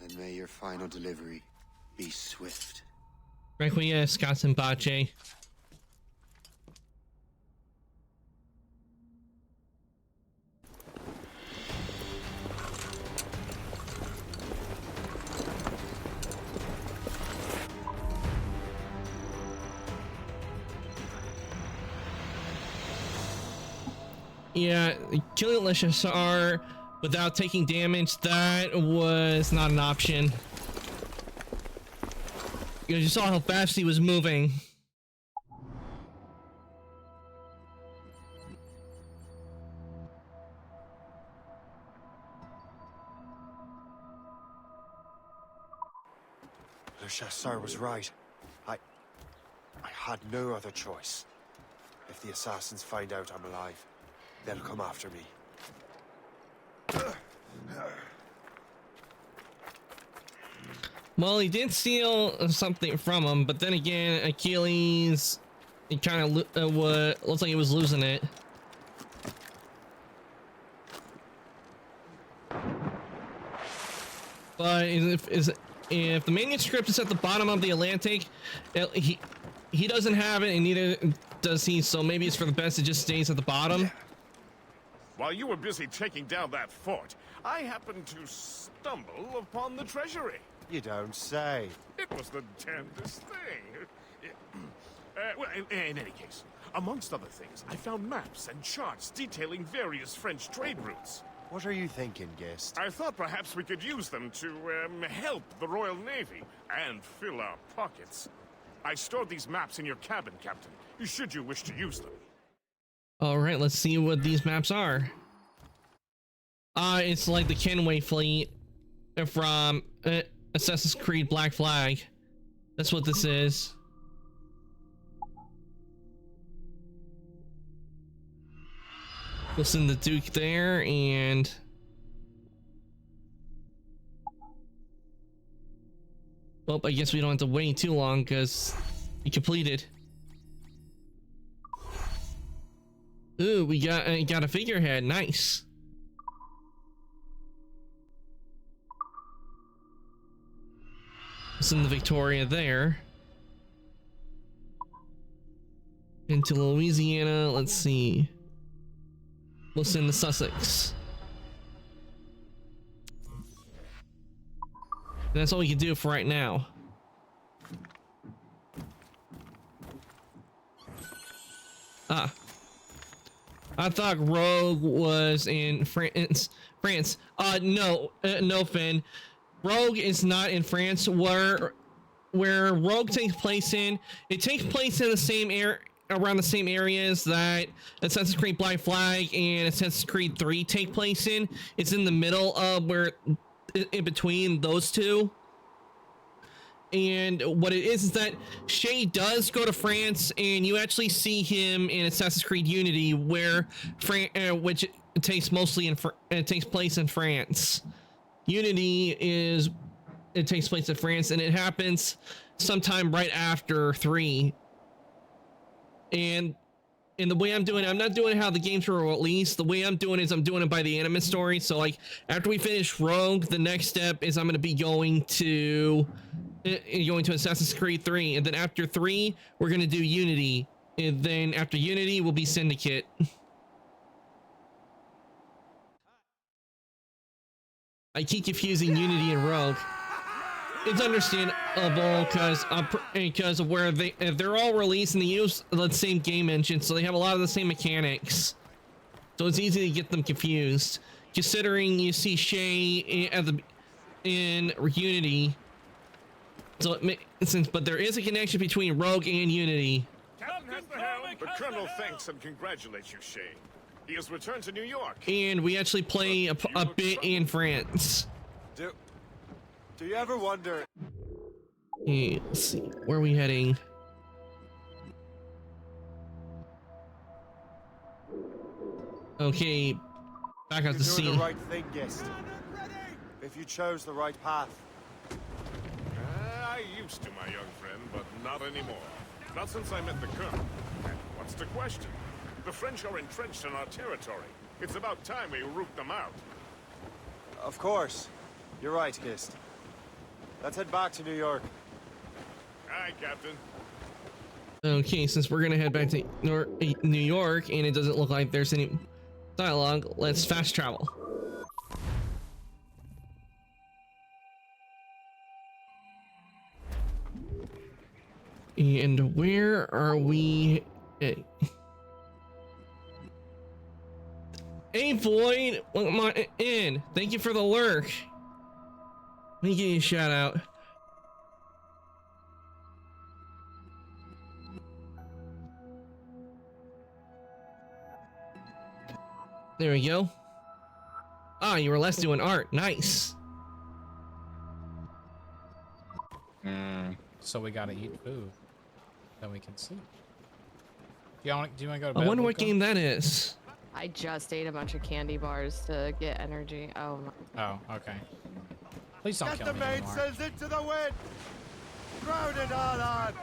Then may your final delivery be swift. Requiescat in pace. Yeah, killing LeChasseur without taking damage, that was not an option. You saw how fast he was moving. LeChasseur was right. I had no other choice. If the assassins find out I'm alive, they'll come after me. Well, he did steal something from him, but then again, Achilles, he kind of looks like he was losing it. But if the manuscript is at the bottom of the Atlantic, he doesn't have it, and neither does he. So maybe it's for the best it just stays at the bottom. While you were busy taking down that fort, I happened to stumble upon the treasury. You don't say. It was the damnedest thing. Well, in any case, amongst other things, I found maps and charts detailing various French trade routes. What are you thinking, Gist? I thought perhaps we could use them to help the Royal Navy and fill our pockets. I stored these maps in your cabin, Captain, should you wish to use them. All right, let's see what these maps are. It's like the Kenway fleet from Assassin's Creed Black Flag. That's what this is. We'll send the Duke there, and well, I guess we don't have to wait too long because we completed. Ooh, we got a figurehead. Nice. Send the Victoria there. Into Louisiana. Let's see. We'll send the Sussex. And that's all we can do for right now. Ah. I thought Rogue was in France. No, Finn. Rogue is not in France. Where Rogue takes place in, it takes place in the same around the same areas that Assassin's Creed Black Flag and Assassin's Creed 3 take place in. It's in the middle of where, in between those two. And what it is that Shay does go to France, and you actually see him in Assassin's Creed Unity, where which takes mostly it takes place in France. Unity takes place in France, and it happens sometime right after 3. And the way I'm doing it, I'm not doing how the games were released. The way I'm doing it is I'm doing it by the anime story. So like after we finish Rogue, the next step is I'm going to be going to Assassin's Creed 3, and then after 3 we're going to do Unity, and then after Unity will be Syndicate. I keep confusing Unity and Rogue. It's understandable because of where they're all released and they use the same game engine, so they have a lot of the same mechanics. So it's easy to get them confused. Considering you see Shay in Unity, so it makes sense. But there is a connection between Rogue and Unity. The Colonel thanks and congratulates you, Shay. He has returned to New York. And we actually play a bit in France. Do you ever wonder? Hey, let's see, where are we heading? Okay, back out to sea. You're doing the right thing, Gist. If you chose the right path. I used to, my young friend, but not anymore. Not since I met the Colonel. And what's the question? The French are entrenched in our territory. It's about time we root them out. Of course. You're right, Gist. Let's head back to New York. Aye, Captain. Okay, since we're gonna head back to New York and it doesn't look like there's any dialogue, let's fast travel. And where are we? Hey, Void, welcome on in. Thank you for the lurk. Let me give you a shout out. There we go. Ah, you were less doing art. Nice. So we gotta eat food. Then we can sleep. Do you want to go to bed? I wonder what Luca? game that is. I just ate a bunch of candy bars to get energy. Oh my. Oh, okay. Please don't Get kill the me main anymore. sails into the wind! Ground it all on!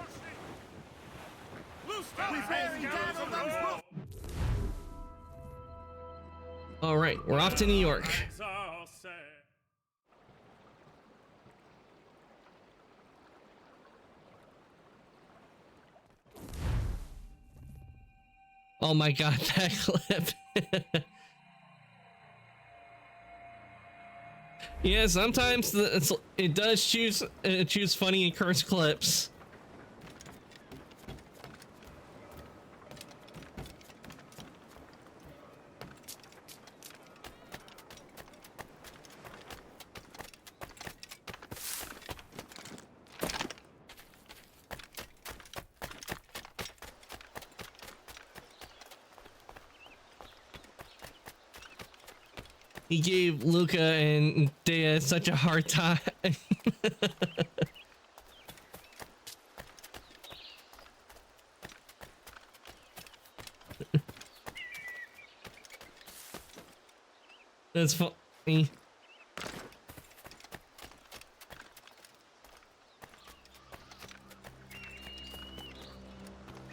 All right, we're off to New York. Oh my god, that clip. Yeah, sometimes it does choose funny and cursed clips. He gave Luca and Dea such a hard time. That's funny.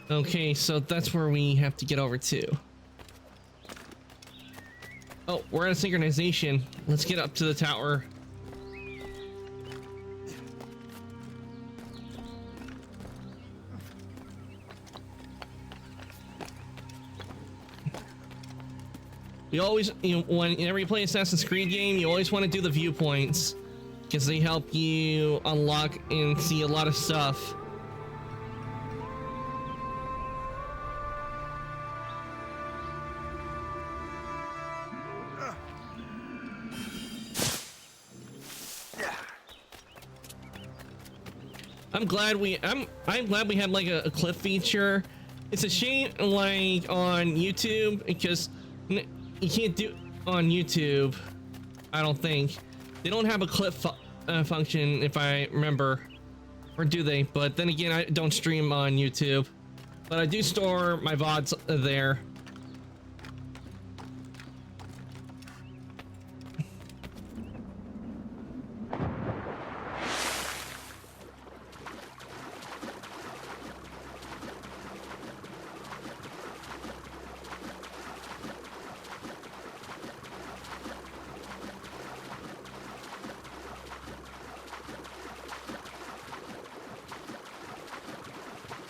Okay, so that's where we have to get over to. Oh, we're at a synchronization. Let's get up to the tower. You always, whenever you play Assassin's Creed game, you always want to do the viewpoints because they help you unlock and see a lot of stuff. I'm glad we have like a clip feature It's a shame, like, on YouTube, because you can't do on YouTube, I don't think. They don't have a clip function, if I remember. Or do they? But then again, I don't stream on YouTube. But I do store my VODs there.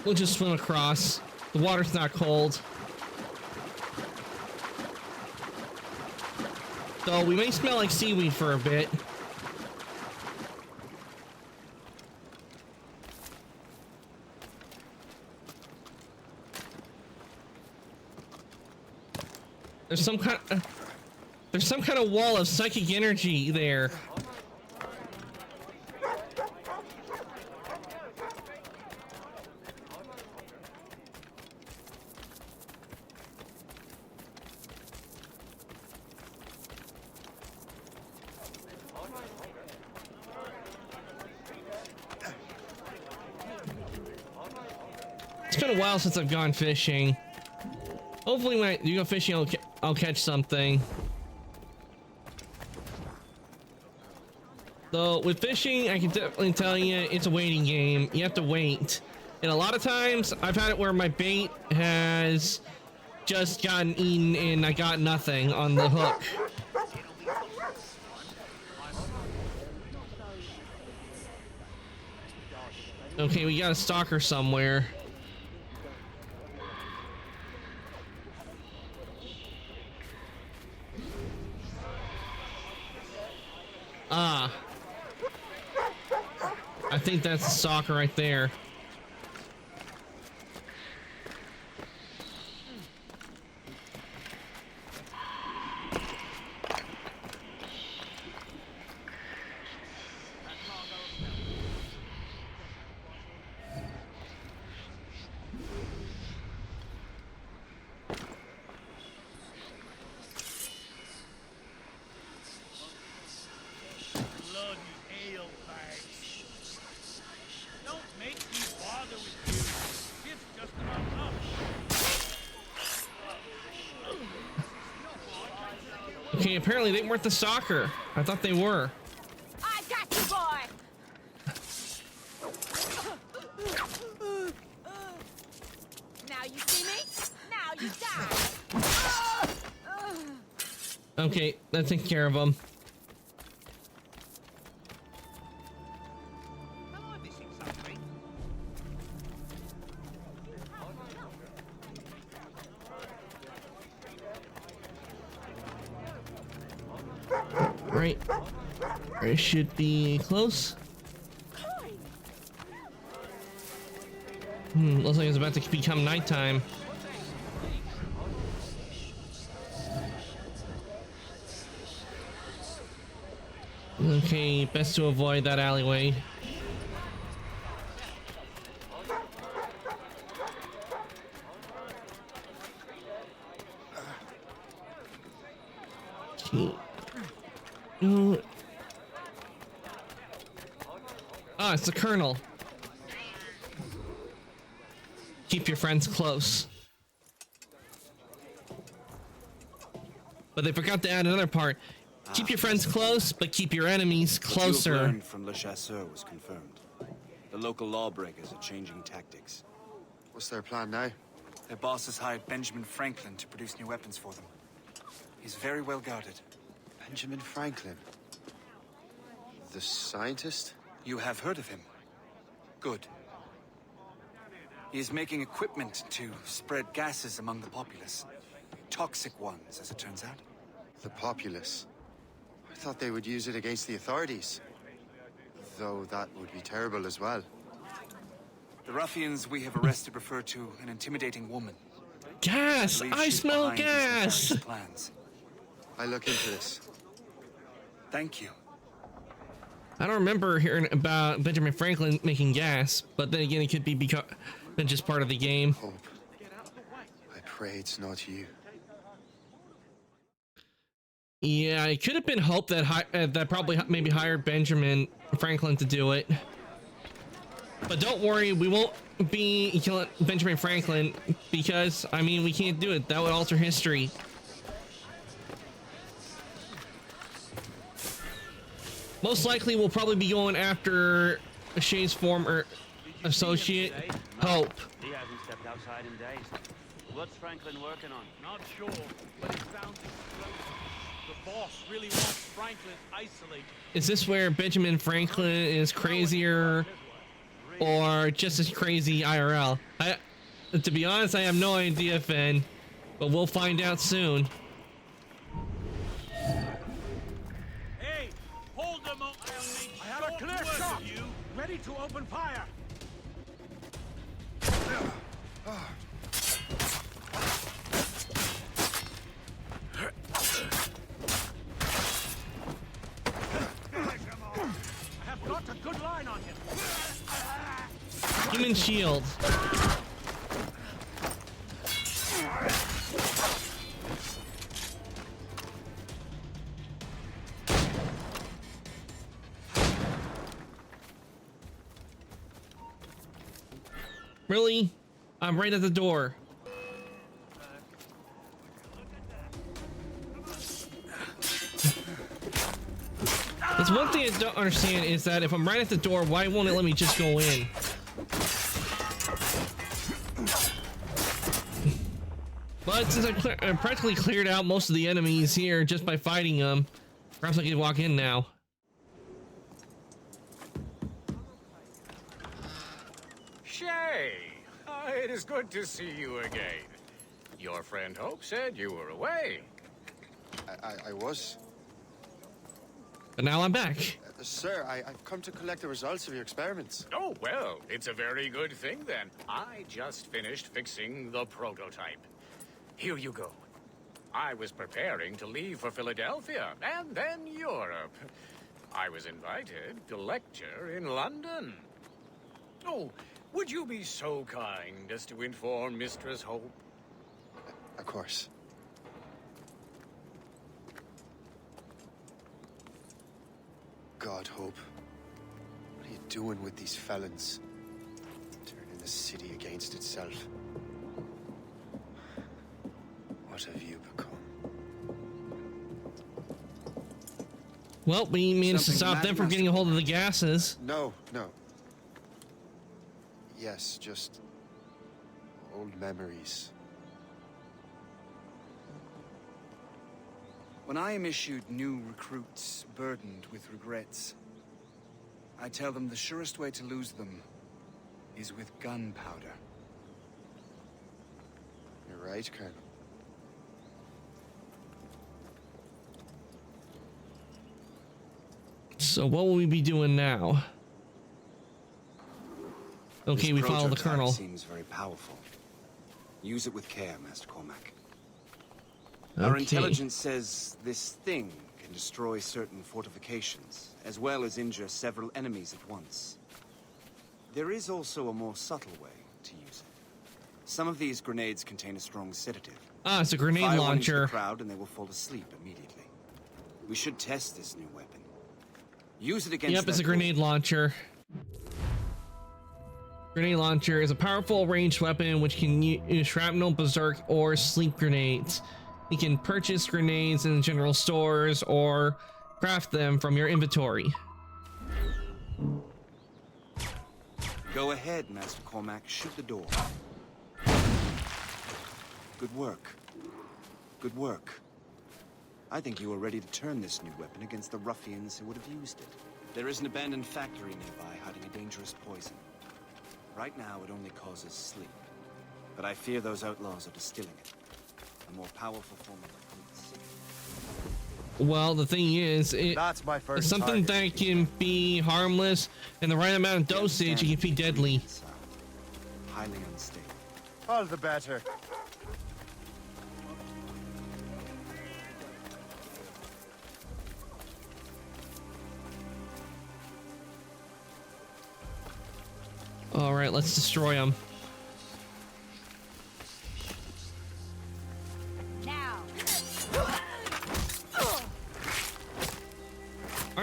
We'll just swim across. The water's not cold. So we may smell like seaweed for a bit. There's some kind of wall of psychic energy there. It's been a while since I've gone fishing. Hopefully when I do go fishing, I'll catch something. Though with fishing, I can definitely tell you it's a waiting game. You have to wait. And a lot of times, I've had it where my bait has just gotten eaten and I got nothing on the hook. Okay, we got a stalker somewhere. Ah. I think that's the stalker right there. Okay, apparently they weren't the stalker. I thought they were. I got you, boy! Now you see me? Now you die! Okay, that takes care of them. Right. It should be close. Looks like it's about to become nighttime. Okay, best to avoid that alleyway. Okay. No. Ah, it's the Colonel. Keep your friends close. But they forgot to add another part. Keep your friends close, but keep your enemies closer. What you have learned from Le Chasseur was confirmed. The local lawbreakers are changing tactics. What's their plan now? Their boss has hired Benjamin Franklin to produce new weapons for them. He's very well guarded. Benjamin Franklin? The scientist? You have heard of him? Good. He is making equipment to spread gases among the populace. Toxic ones, as it turns out. The populace? I thought they would use it against the authorities. Though that would be terrible as well. The ruffians we have arrested refer to an intimidating woman. Gas! I smell gas! Plans. I look into this. Thank you. I don't remember hearing about Benjamin Franklin making gas, but then again, it could be just part of the game. Hope. pray it's not you. Yeah, it could have been Hope that probably maybe hired Benjamin Franklin to do it. But don't worry, we won't be killing Benjamin Franklin because, I mean, we can't do it. That would alter history. Most likely, we'll probably be going after Shay's former associate, Hope. He hasn't stepped outside in days. What's Franklin working on? Not sure, but it sounds explosive. The boss really wants Franklin isolated. Is this where Benjamin Franklin is crazier or just as crazy IRL? To be honest, I have no idea, Finn, but we'll find out soon. Hey, hold them up. I have a clear shot. Ready to open fire. I have got a good line on him. Human shield. Really? I'm right at the door. There's one thing I don't understand is that if I'm right at the door, why won't it let me just go in? But since I practically cleared out most of the enemies here just by fighting them, perhaps I can walk in now. Shay, it is good to see you again. Your friend Hope said you were away. I was. But now I'm back. Sir, I've come to collect the results of your experiments. Oh, well, it's a very good thing then. I just finished fixing the prototype. Here you go. I was preparing to leave for Philadelphia and then Europe. I was invited to lecture in London. Oh, would you be so kind as to inform Mistress Hope? Of course. God, Hope. What are you doing with these felons? Turning the city against itself. What have you become? Well, we managed to stop them from getting a hold of the gases. No. Yes, just old memories. When I am issued new recruits burdened with regrets, I tell them the surest way to lose them is with gunpowder. You're right, Colonel. So what will we be doing now? Okay, we follow the Colonel. Seems very powerful. Use it with care, Master Cormac. Our intelligence says this thing can destroy certain fortifications, as well as injure several enemies at once. There is also a more subtle way to use it. Some of these grenades contain a strong sedative. Ah, it's a grenade Fire one into launcher. the crowd and they will fall asleep immediately. We should test this new weapon. Use it against. Yep, it's that a grenade launcher. Grenade launcher is a powerful ranged weapon which can use shrapnel, berserk, or sleep grenades. You can purchase grenades in general stores or craft them from your inventory. Go ahead, Master Cormac. Shoot the door. Good work. Good work. I think you are ready to turn this new weapon against the ruffians who would have used it. There is an abandoned factory nearby hiding a dangerous poison. Right now, it only causes sleep. But I fear those outlaws are distilling it. A more powerful form of Well, the thing is, That's my first it's something target. that can be harmless and the right amount of dosage, it can be deadly. highly unstable. All the better. All right, let's destroy them.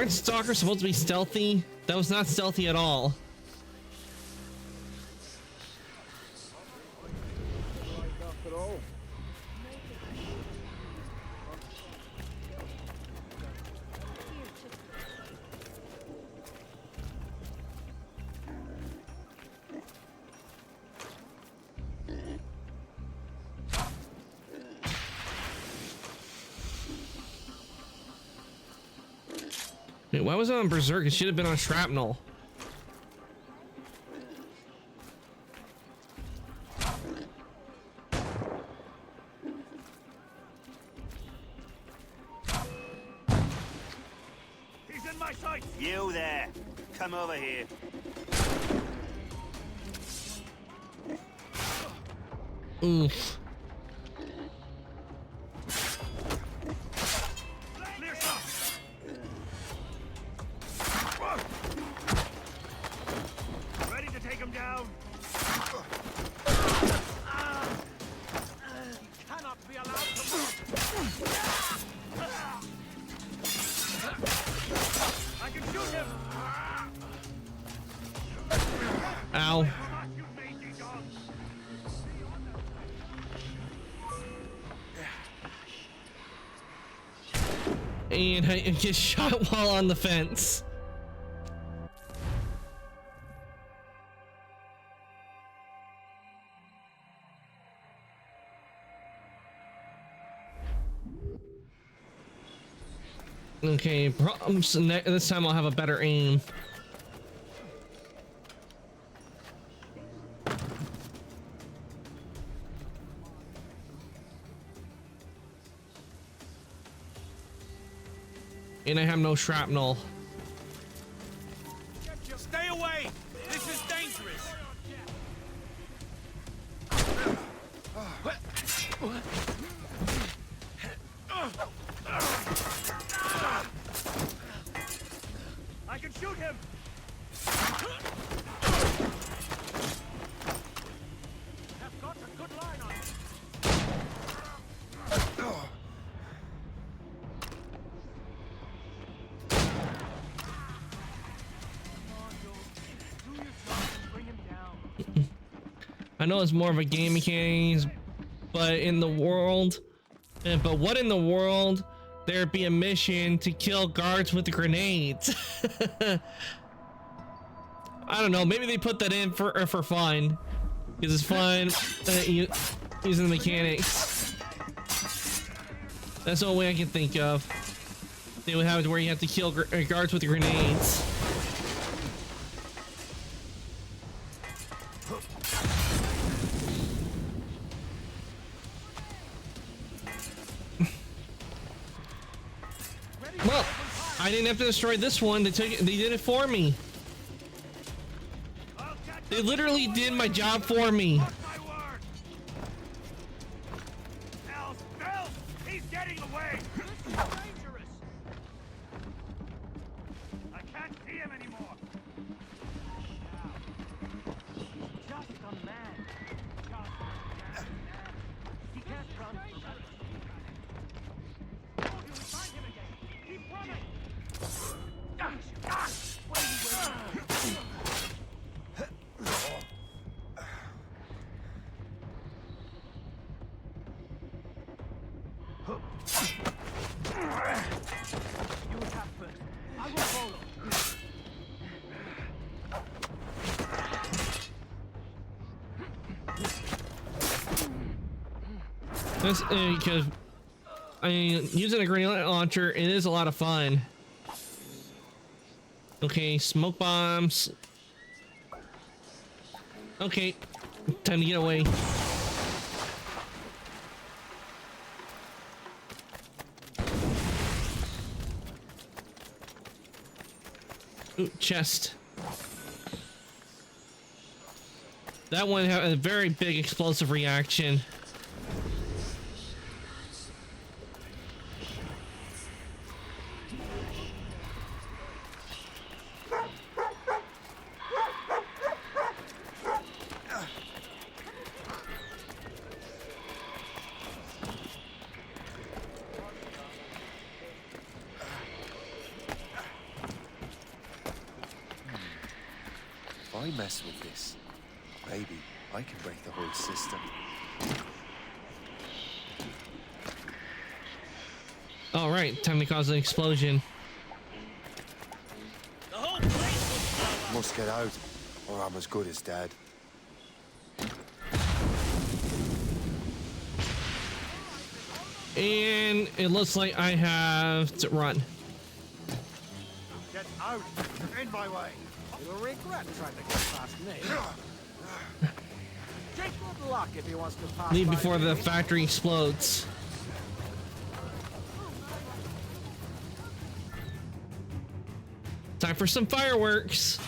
Aren't stalkers supposed to be stealthy? That was not stealthy at all. Wait, why was it on Berserk? It should have been on Shrapnel. He's in my sight. You there. Come over here. Oof. Clear shot. Ready to take him down. He cannot be allowed to move. I can shoot him. Ow. And I get shot while on the fence. Okay, this time I'll have a better aim. And I have no shrapnel. Stay away. This is dangerous. I can shoot him. I've got a good line on him. I know it's more of a game mechanics, but in the world, but what in the world? There'd be a mission to kill guards with grenades. I don't know. Maybe they put that in for fun, because it's fun using the mechanics. That's the only way I can think of. They would have it where you have to kill guards with grenades. Well, I didn't have to destroy this one. They did it for me. They literally did my job for me. He's getting away. This is dangerous. I can't see him anymore. Just a man. He can't run forever. Oh, he will find him again. Keep running. You attack first. I will follow. This because I mean, using a grenade launcher, it is a lot of fun. Okay, smoke bombs. Okay, time to get away. Ooh, chest. That one had a very big explosive reaction. mess with this, maybe I can break the whole system. All right, time to cause an explosion. Must get out, or I'm as good as dead. And it looks like I have to run. Get out! You're in my way! You'll regret trying to get past me. Take good luck if he wants to pass Leave by before me. the factory explodes. Time for some fireworks.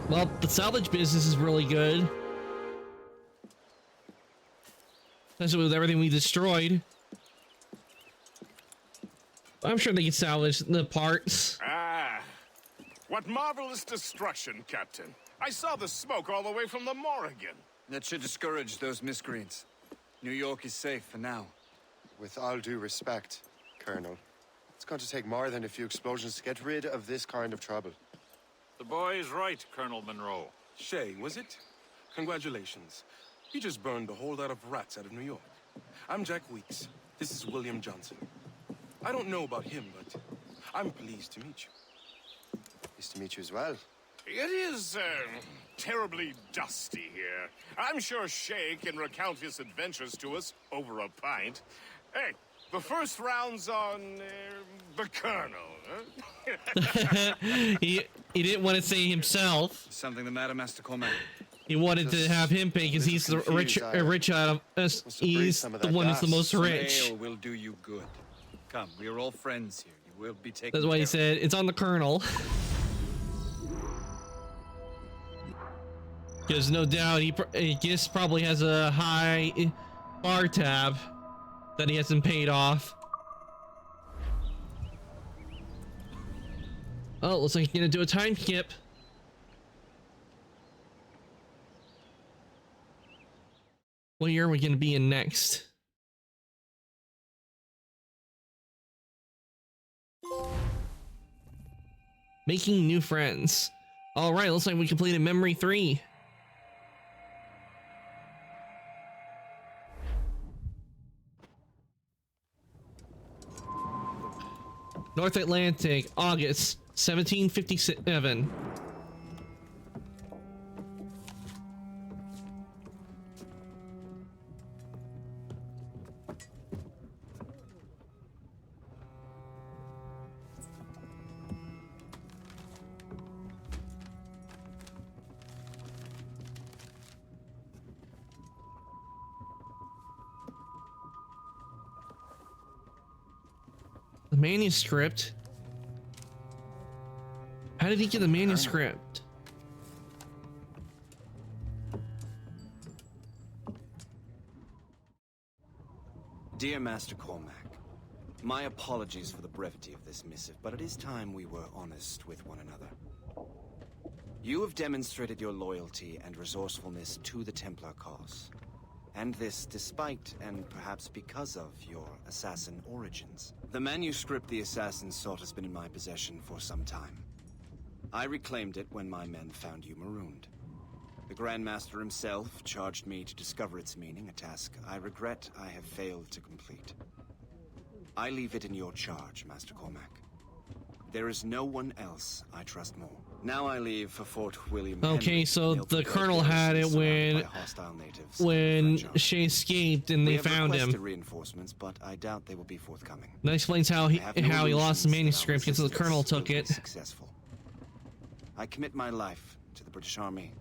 Well, the salvage business is really good. Especially with everything we destroyed. I'm sure they can salvage the parts. Ah, what marvelous destruction, Captain. I saw the smoke all the way from the Morrigan. That should discourage those miscreants. New York is safe for now. With all due respect, Colonel, it's going to take more than a few explosions to get rid of this kind of trouble. The boy is right, Colonel Monroe. Shay, was it? Congratulations. You just burned a whole lot of rats out of New York. I'm Jack Weeks. This is William Johnson. I don't know about him, but I'm pleased to meet you. Pleased to meet you as well. It is, terribly dusty here. I'm sure Shay can recount his adventures to us over a pint. Hey, the first round's on, the Colonel, huh? he didn't want to say himself. Something the matter, Master Cormac? He wanted to have him pay because he's the rich out of us. He's the one who's the most rich. Ale will do you good. Come, we are all friends here. You will be taken That's why he said it's on the Colonel. Because no doubt he just probably has a high bar tab that he hasn't paid off. Oh, looks like he's gonna do a time skip. What year are we gonna be in next? Making new friends. All right, looks like we completed Memory 3. North Atlantic, August 1757. The manuscript? How did he get the manuscript? Dear Master Cormac, my apologies for the brevity of this missive, but it is time we were honest with one another. You have demonstrated your loyalty and resourcefulness to the Templar cause. And this despite, and perhaps because of, your assassin origins. The manuscript the assassin sought has been in my possession for some time. I reclaimed it when my men found you marooned. The Grand Master himself charged me to discover its meaning, a task I regret I have failed to complete. I leave it in your charge, Master Cormac. There is no one else I trust more. Now I leave for Fort William Okay, Henry, so built the with Colonel garrisons had it surrounded when by hostile natives Shay escaped and they found We have requested him. reinforcements, but I doubt they will be forthcoming. That explains how he I have no lost the illusions that our manuscript because the resistance Colonel will took be it. Successful. I commit my life to the British Army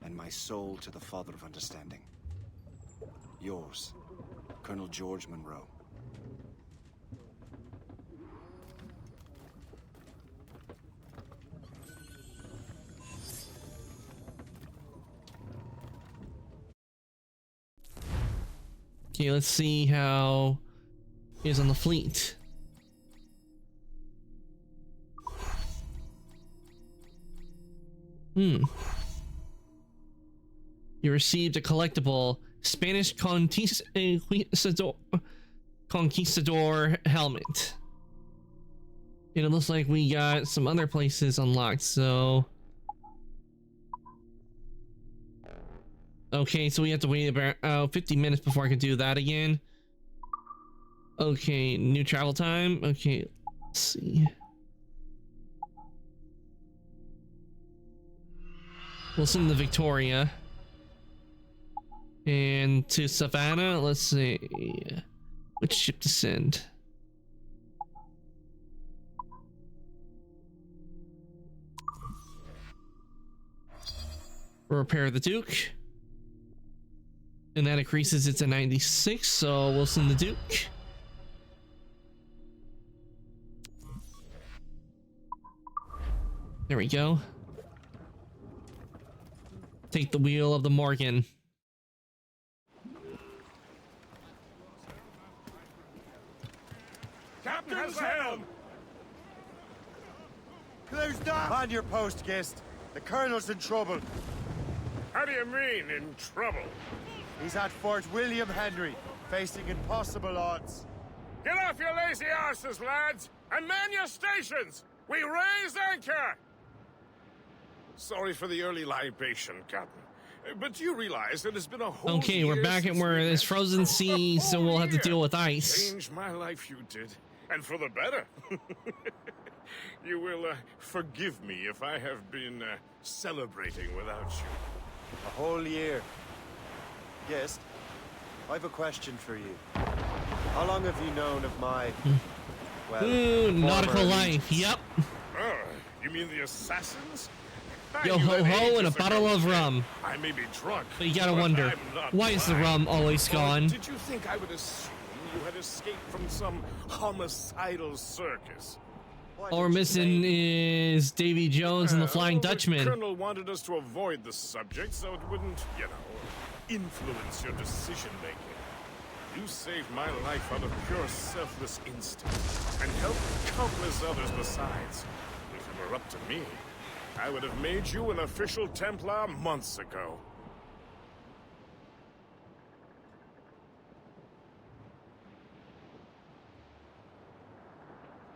and my soul to the Father of Understanding. Yours, Colonel George Monroe. Okay, let's see how he is on the fleet. You received a collectible Spanish conquistador helmet. And it looks like we got some other places unlocked, so... Okay, so we have to wait about 50 minutes before I can do that again. Okay, new travel time. Okay, let's see. We'll send to Victoria. And to Savannah, let's see. Which ship to send? Repair the Duke. And that increases it to 96, so we'll send the Duke. There we go. Take the wheel of the Morgan. Captain's helm! Close down! On your post, Gist. The Colonel's in trouble. How do you mean, in trouble? He's at Fort William Henry, facing impossible odds. Get off your lazy arses, lads, and man your stations! We raise anchor! Sorry for the early libation, Captain. But you realize it has been a whole Okay, we're back at where there's frozen sea, so we'll have to deal with ice. Changed my life, you did. And for the better. You will forgive me if I have been celebrating without you. A whole year. Gist, I've a question for you. How long have you known of my... well... Ooh, nautical life, yep. Oh, you mean the assassins? Yo ho ho and a bottle of rum. I may be drunk, but you gotta wonder, why is the rum always gone? Did you think I would assume you had escaped from some homicidal circus? All we're missing is Davy Jones and the Flying Dutchman. The Colonel wanted us to avoid the subject so it wouldn't, you know, influence your decision-making. You saved my life out of pure selfless instinct, and helped countless others besides. If it were up to me, I would have made you an official Templar months ago.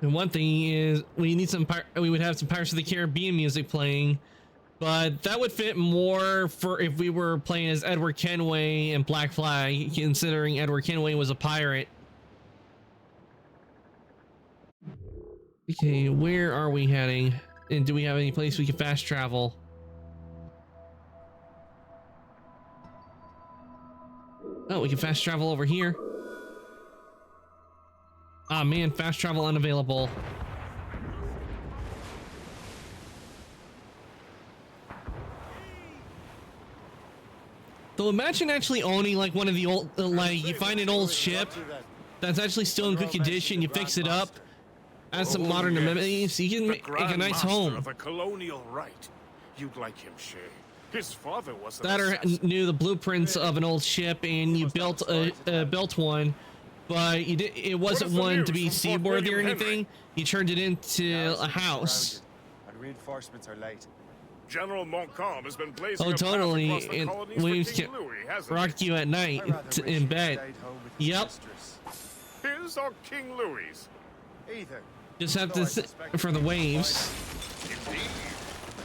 And one thing is, we need we would have some Pirates of the Caribbean music playing, but that would fit more for if we were playing as Edward Kenway and Black Flag, considering Edward Kenway was a pirate. Okay, where are we heading? And do we have any place we can fast travel? Oh, we can fast travel over here. Ah man, fast travel unavailable. Though imagine actually owning like one of the old, like you find an old ship that's actually still in good condition, you fix it up, add some modern amenities, you can make a nice home. Of a colonial right. You'd like him, Shay. His father was that or knew the blueprints of an old ship and you built one, but you did, it wasn't one to be seaworthy or anything. You turned it into a house. And reinforcements are late. General Montcalm has been blazing. Oh, totally. And Williams can rock you at night in bed. Yep. His or King Louis? Either. Just have to sit for the waves. Indeed.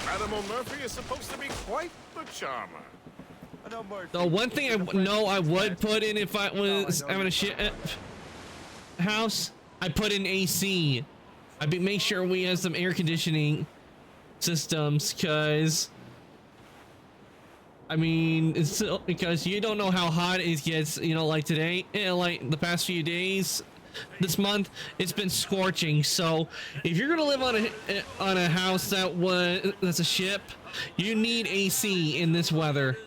Madame O'Murphy is supposed to be quite the charmer. The one thing I know I would put in if I was having a shit house, I put in AC. I'd make sure we have some air conditioning systems, because I mean, it's still, because you don't know how hot it gets, you know, like today, like the past few days, this month, it's been scorching. So if you're gonna live on a house that's a ship, you need AC in this weather,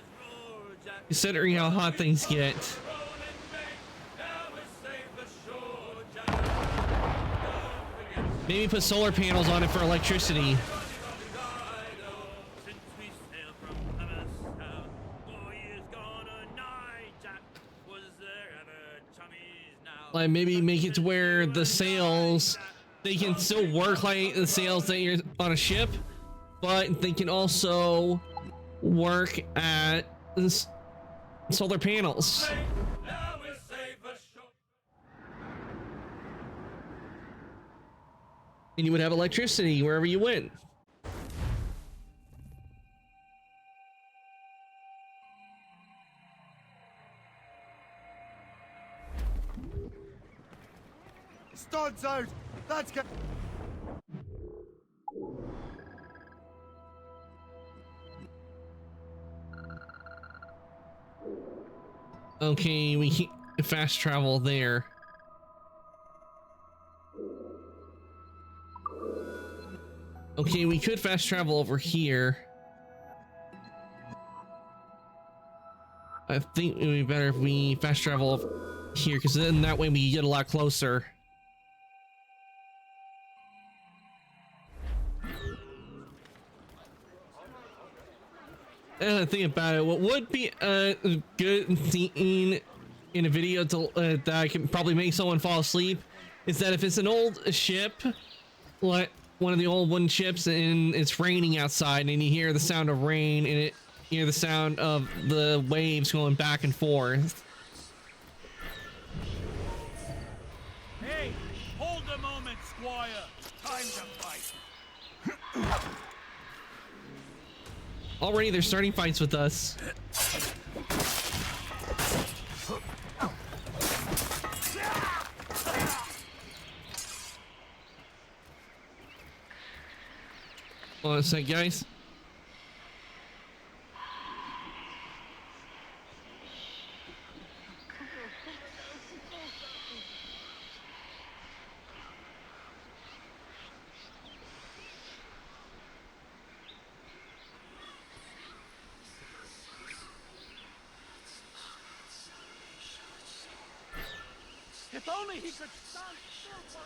considering how hot things get. Maybe put solar panels on it for electricity. Like maybe make it to where the sails, they can still work like the sails that you're on a ship, but they can also work at solar panels. And you would have electricity wherever you went. Studs out! That's good. Okay, we can fast travel there. Okay, we could fast travel over here. I think it would be better if we fast travel over here, because then that way we get a lot closer. Think about it. What would be a good scene in a video to, that can probably make someone fall asleep is that if it's an old ship, like one of the old wooden ships, and it's raining outside, and you hear the sound of rain, and you hear the sound of the waves going back and forth. Hey, hold a moment, Squire. Time to fight. Already they're starting fights with us. Hold on a sec, guys. If only he could stand still for a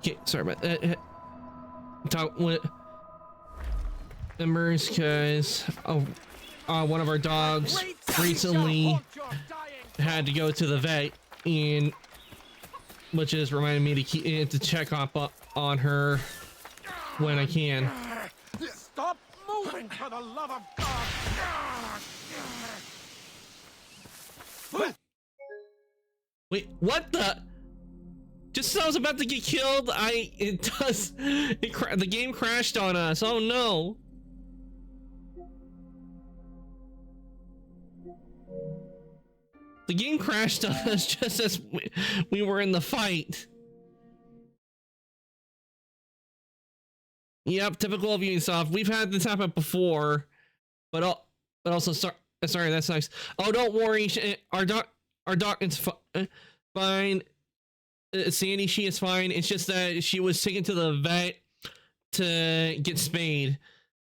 Okay, sorry about that. Talk with members because one of our dogs recently had to go to the vet, and which is reminding me to check up on her when I can. Stop moving, for the love of God! Wait, what the? Just as I was about to get killed, the game crashed on us. Oh no. The game crashed on us just as we were in the fight. Yep, typical of Ubisoft. We've had this happen before, but also sorry, that sucks. Oh, don't worry, our doc is fine. Sandy, she is fine. It's just that she was taken to the vet to get spayed,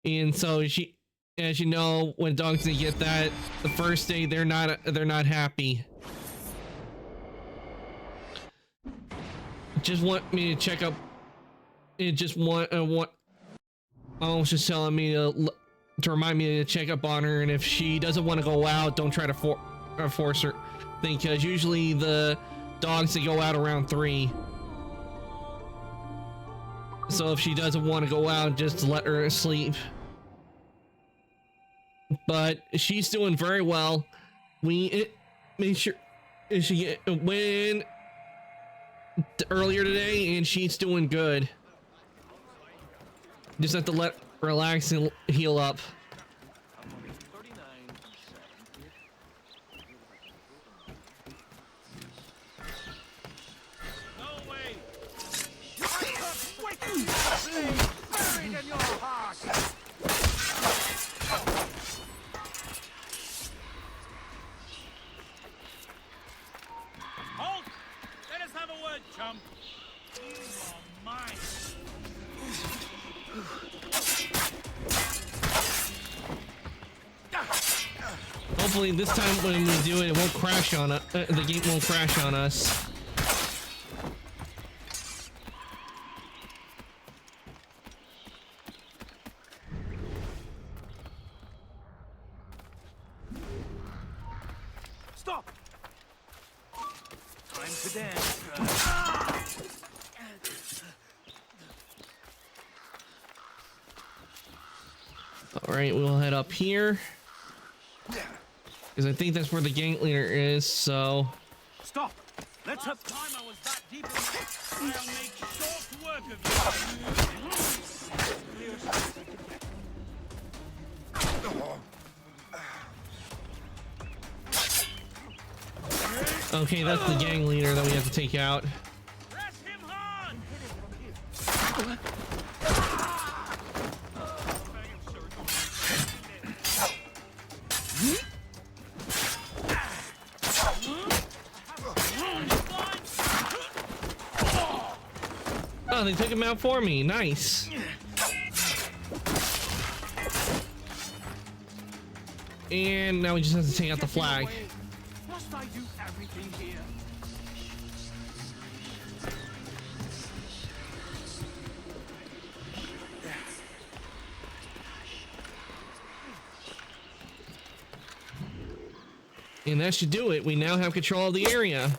and so she, as you know, when dogs get that the first day, they're not happy. Just want me to check up. It just want. Oh, was just telling me to remind me to check up on her, and if she doesn't want to go out, don't try to force her. Because usually the dogs that go out around 3. So if she doesn't want to go out, just let her sleep. But she's doing very well. We made sure she went earlier today, and she's doing good. Just have to let her relax and heal up. Buried in your heart! Halt! Let us have a word, chump. You are mine. Hopefully this time when we do it, it won't crash on us. The game won't crash on us. Stop! Time to dance. All right, we'll head up here because I think that's where the gang leader is. So Stop! Let's have time. I was that deep in the... I'll make short work of you. okay, that's the gang leader that we have to take out. Press him hard! Oh, they took him out for me. Nice. And now we just have to take out the flag. Must I do everything here? And that should do it. We now have control of the area.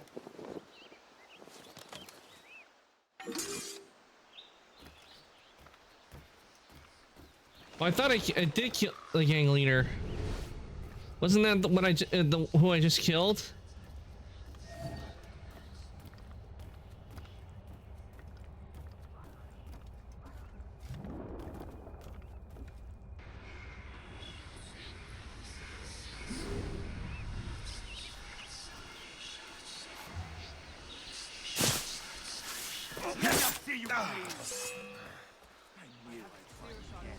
Well, I thought I did kill the gang leader. Wasn't that what who I just killed?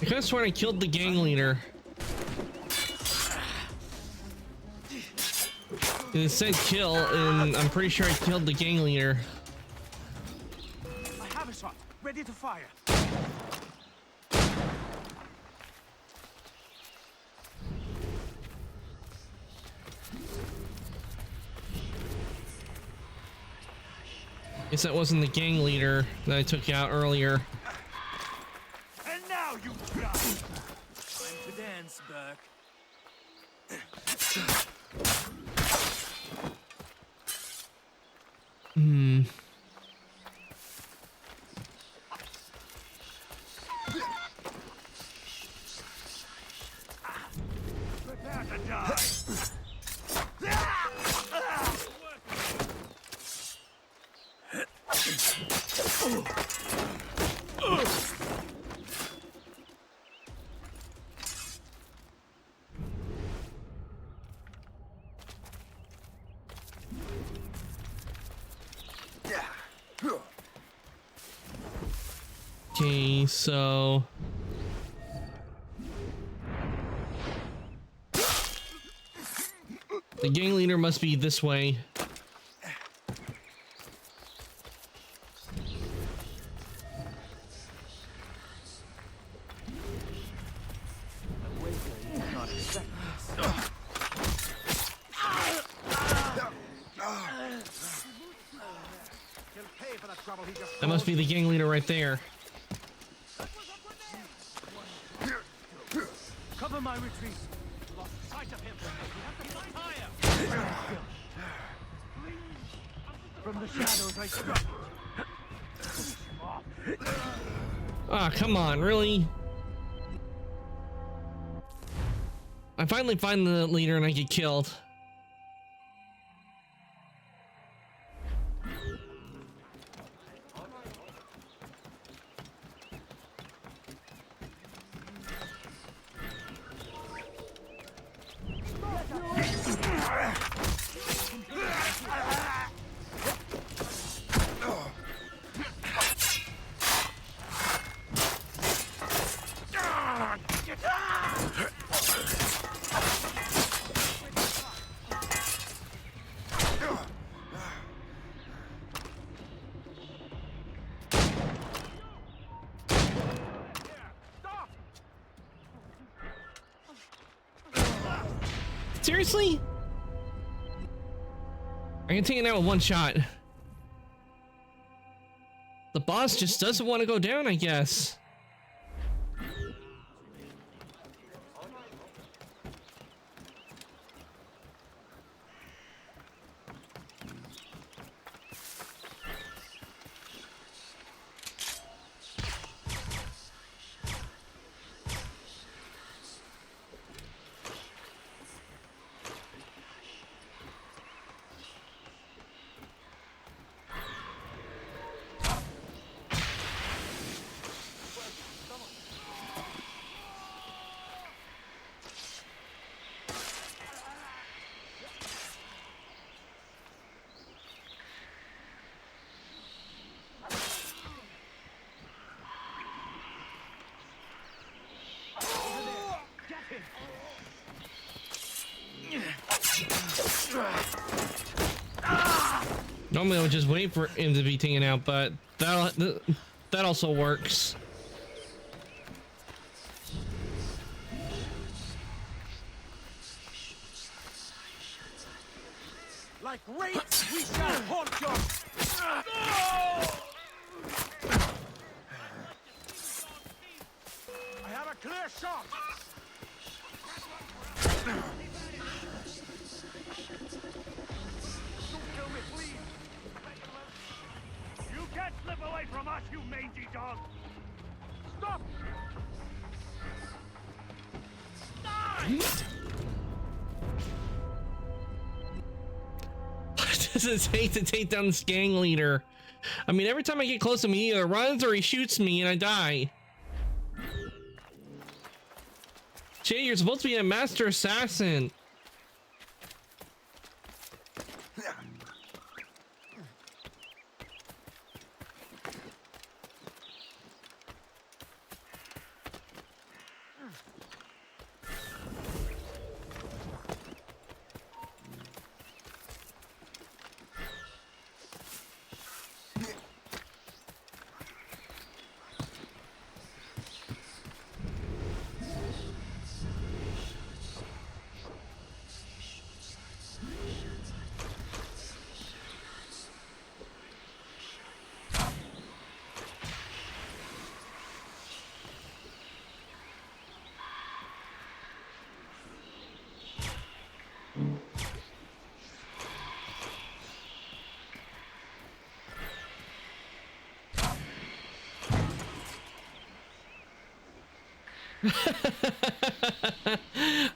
I could have sworn I killed the gang leader. It said kill, and I'm pretty sure I killed the gang leader. I have a shot. Ready to fire. Guess that wasn't the gang leader that I took out earlier. And now you die. Time to dance, Burke. Hmm. Prepare to die. Okay, so the gang leader must be this way. That must be the gang leader right there. Cover my retreat. Lost sight of him. We have to fight higher. From the shadows I struck. Ah, come on, really? I finally find the leader and I get killed. Seriously? I can take it out with one shot. The boss just doesn't want to go down, I guess. Normally I would just wait for him to be taken out, but that also works. Like rapes, we shall haunt you! I have a clear shot! Don't kill me, please! You can't slip away from us, you mangy dog! Stop! Die! Does it take to take down this gang leader? I mean, every time I get close to me, he either runs or he shoots me and I die. Jay, you're supposed to be a master assassin.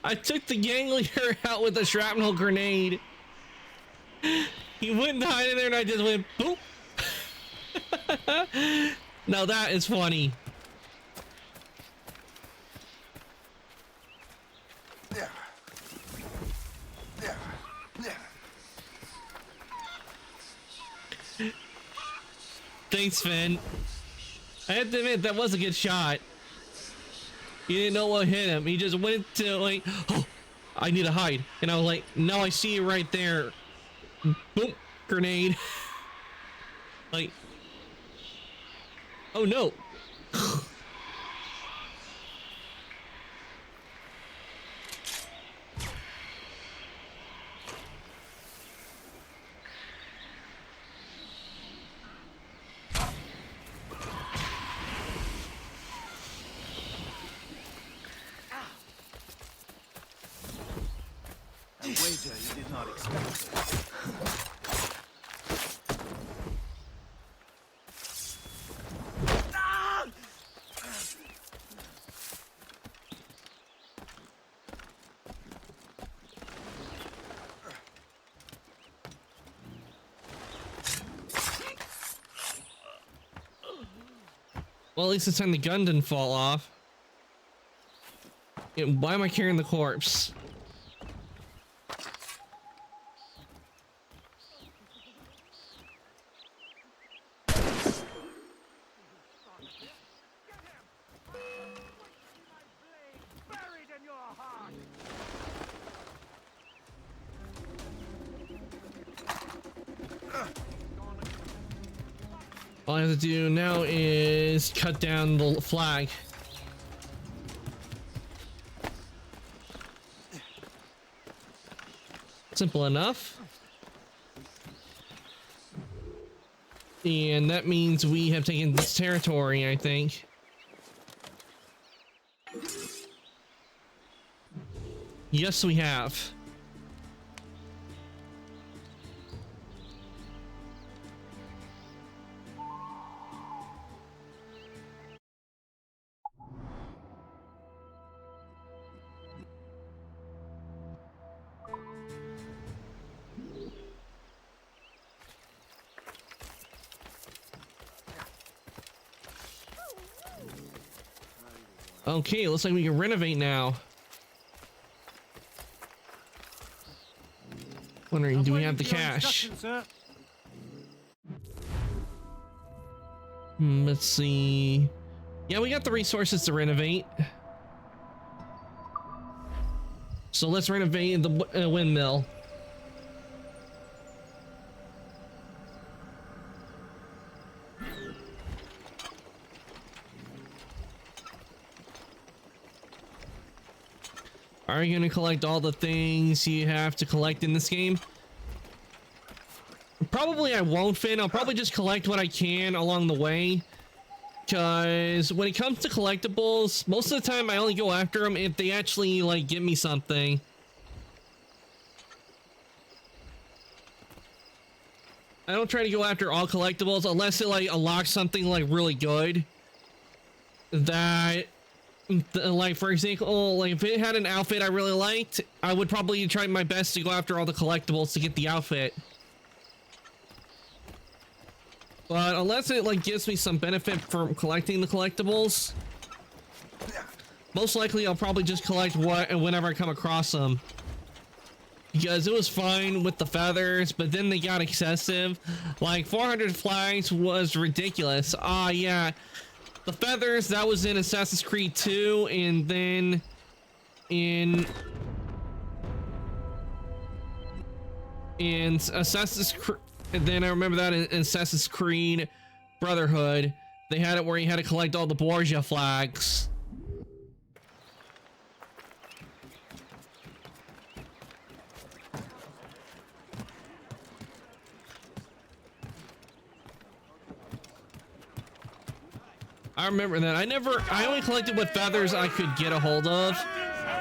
I took the gang leader out with a shrapnel grenade. He wouldn't hide in there and I just went boop. Now that is funny. Thanks, Finn. I have to admit, that was a good shot. He didn't know what hit him. He just went to like, oh, I need to hide. And I was like, no, I see you right there. Boom, grenade. Like, oh no. A wager you did not expect. Well, at least this time the gun didn't fall off. Yeah, why am I carrying the corpse? All I have to do now is cut down the flag. Simple enough. And that means we have taken this territory, I think. Yes, we have. Okay, looks like we can renovate now. Wondering, do we have the cash? Let's see. Yeah, we got the resources to renovate. So let's renovate the windmill. Are you gonna collect all the things you have to collect in this game? Probably I won't, Finn. I'll probably just collect what I can along the way. Because when it comes to collectibles, most of the time I only go after them if they actually, like, give me something. I don't try to go after all collectibles unless it, like, unlocks something, like, really good. That, like, for example, like, if it had an outfit I really liked, I would probably try my best to go after all the collectibles to get the outfit. But unless it, like, gives me some benefit from collecting the collectibles, most likely I'll probably just collect whenever I come across them. Because it was fine with the feathers, but then they got excessive. Like, 400 flags was ridiculous. Yeah. The feathers, that was in Assassin's Creed 2, and then in Assassin's Creed... And then I remember that in Assassin's Creed Brotherhood, they had it where you had to collect all the Borgia flags. I remember that. I only collected what feathers I could get a hold of,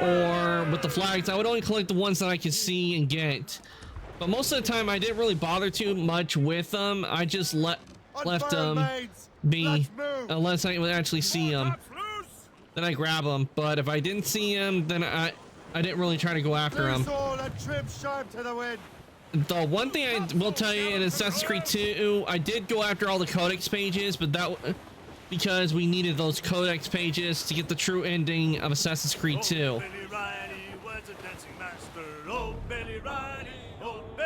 or with the flags, I would only collect the ones that I could see and get. But most of the time, I didn't really bother too much with them. I just left them be, unless I would actually see them. Then I grab them. But if I didn't see them, then I didn't really try to go after them. The one thing I will tell you in Assassin's Creed 2, I did go after all the codex pages, but that because we needed those codex pages to get the true ending of Assassin's Creed 2.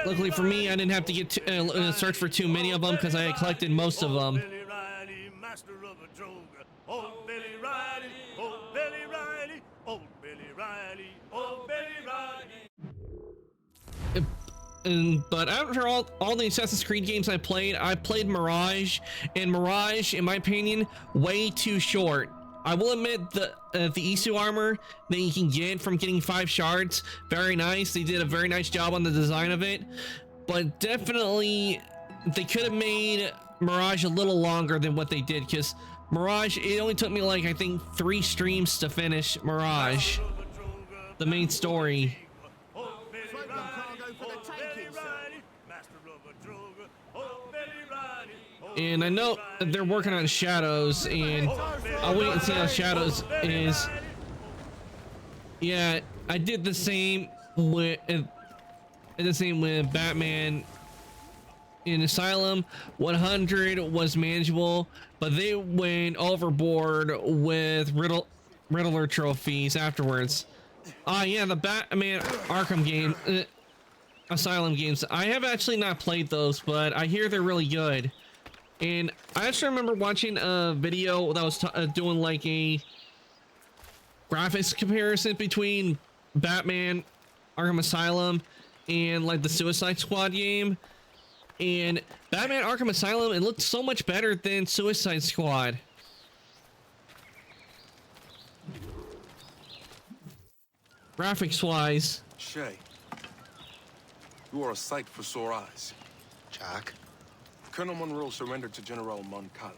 Luckily for me, I didn't have to get search for too many of them because I had collected most of them. But after all the Assassin's Creed games I played Mirage, and Mirage, in my opinion, way too short. I will admit the Isu armor that you can get from getting 5 shards, very nice. They did a very nice job on the design of it, but definitely they could have made Mirage a little longer than what they did, because Mirage, it only took me like, I think 3 streams to finish Mirage, the main story. And I know they're working on Shadows, and I'll wait and see how Shadows is. Yeah, I did the same with Batman in Asylum. 100 was manageable, but they went overboard with Riddler trophies afterwards. Yeah, the Batman Arkham game, Asylum games. I have actually not played those, but I hear they're really good. And I actually remember watching a video that was doing like a graphics comparison between Batman Arkham Asylum and like the Suicide Squad game. And Batman Arkham Asylum, it looked so much better than Suicide Squad. Graphics wise. Shay, you are a sight for sore eyes. Jack? Colonel Monroe surrendered to General Montcalm.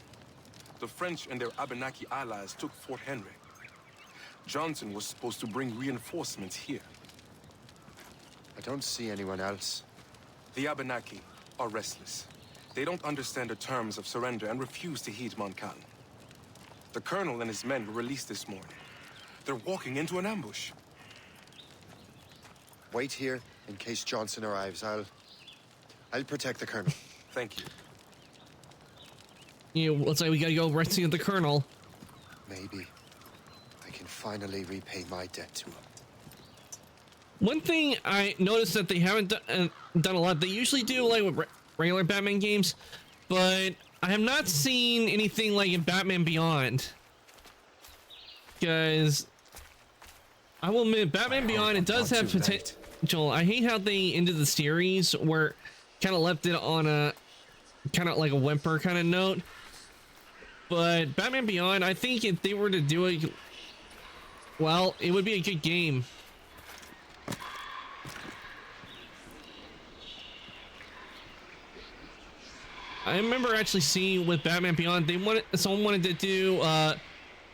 The French and their Abenaki allies took Fort Henry. Johnson was supposed to bring reinforcements here. I don't see anyone else. The Abenaki are restless. They don't understand the terms of surrender and refuse to heed Montcalm. The Colonel and his men were released this morning. They're walking into an ambush. Wait here in case Johnson arrives. I'll protect the Colonel. Thank you. Yeah, looks like we gotta go rescue the Colonel. Maybe I can finally repay my debt to him. One thing I noticed that they haven't done a lot, they usually do like with regular Batman games, but I have not seen anything like in Batman Beyond. Because I will admit, Batman Beyond, it does have potential. I hate how they ended the series where kind of left it on a kind of like a whimper kind of note. But Batman Beyond, I think if they were to do it well, it would be a good game. I remember actually seeing with Batman Beyond, someone wanted to do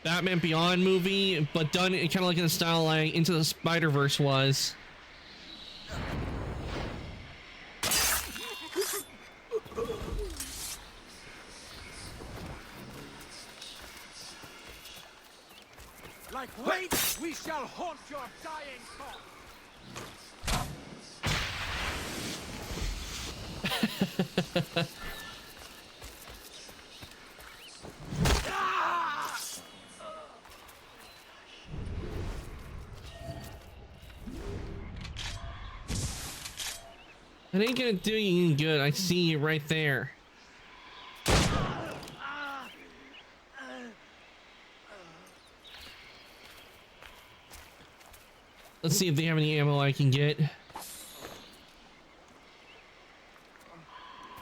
Batman Beyond movie, but done kind of like in the style like Into the Spider-Verse was. Like weights, we shall haunt your dying thoughts. It ain't gonna do you any good. I see you right there. Let's see if they have any ammo I can get.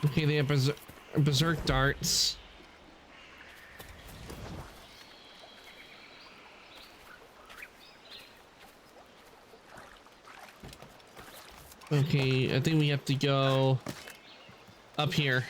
Okay, they have berserk darts. Okay, I think we have to go up here.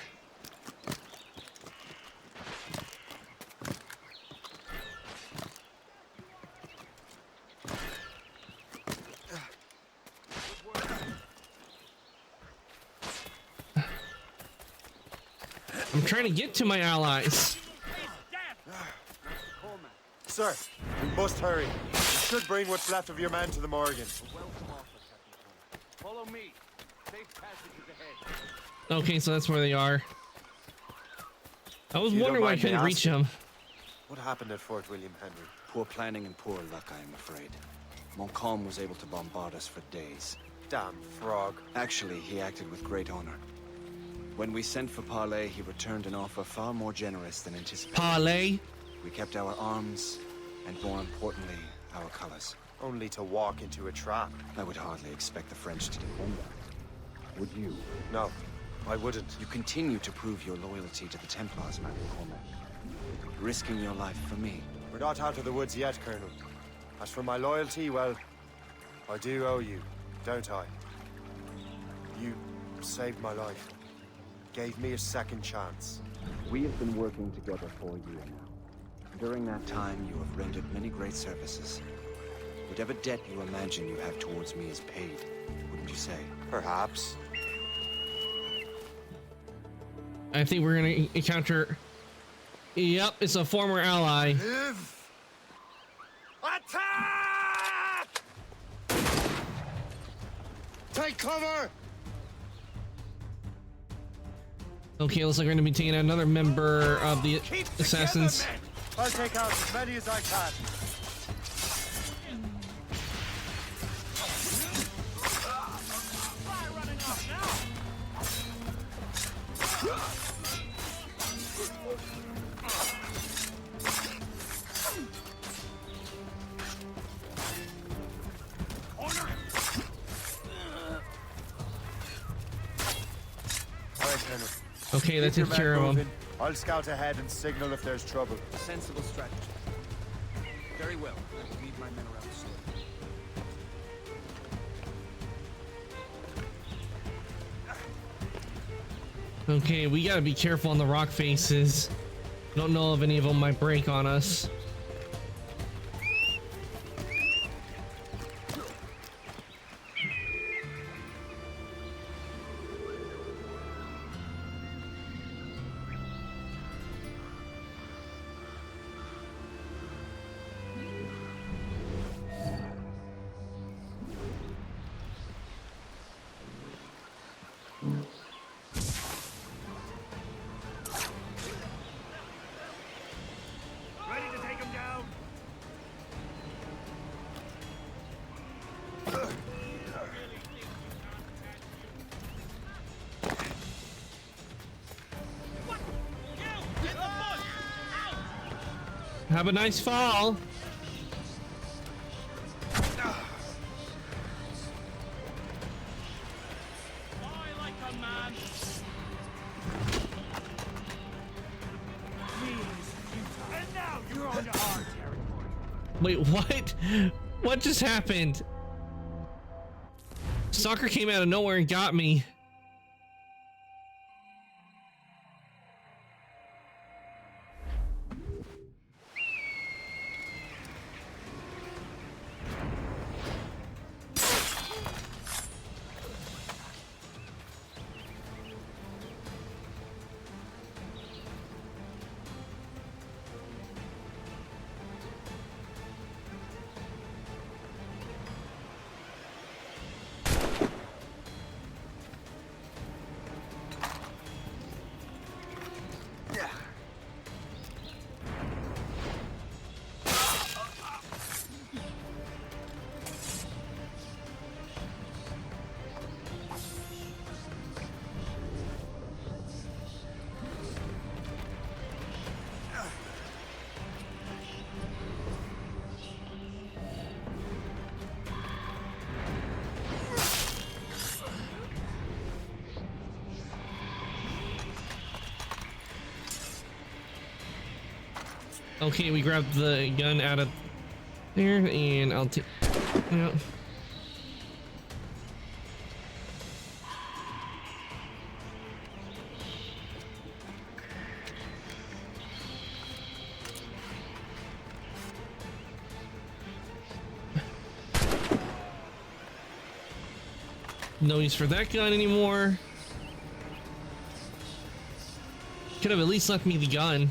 I'm trying to get to my allies. Sir, we must hurry. You should bring what's left of your men to the Morgan. Follow me. Safe passages ahead. Okay, so that's where they are. I was wondering why I couldn't reach them. What happened at Fort William Henry? Poor planning and poor luck, I am afraid. Montcalm was able to bombard us for days. Damn frog. Actually, he acted with great honor. When we sent for Parley, he returned an offer far more generous than anticipated. Parley? We kept our arms, and more importantly, our colors. Only to walk into a trap. I would hardly expect the French to defend that. Would you? No, I wouldn't. You continue to prove your loyalty to the Templars, Madame Cormac. Risking your life for me. We're not out of the woods yet, Colonel. As for my loyalty, well, I do owe you, don't I? You saved my life. Gave me a second chance. We have been working together for a year now. During that time, you have rendered many great services. Whatever debt you imagine you have towards me is paid, wouldn't you say? Perhaps. I think we're gonna encounter... Yep, it's a former ally. Live! Attack! Take cover! Okay, looks like we're gonna be taking out another member of the assassins. I'll take out as many as I can. Okay, that takes care of him. I'll scout ahead and signal if there's trouble. A sensible strategy. Very well. I will lead my men around the slope. Okay, we gotta be careful on the rock faces. Don't know if any of them might break on us. Have a nice fall. Wait, what? What just happened? Stalker came out of nowhere and got me. Okay, we grabbed the gun out of there, and I'll take. Yeah. No use for that gun anymore. Could have at least left me the gun.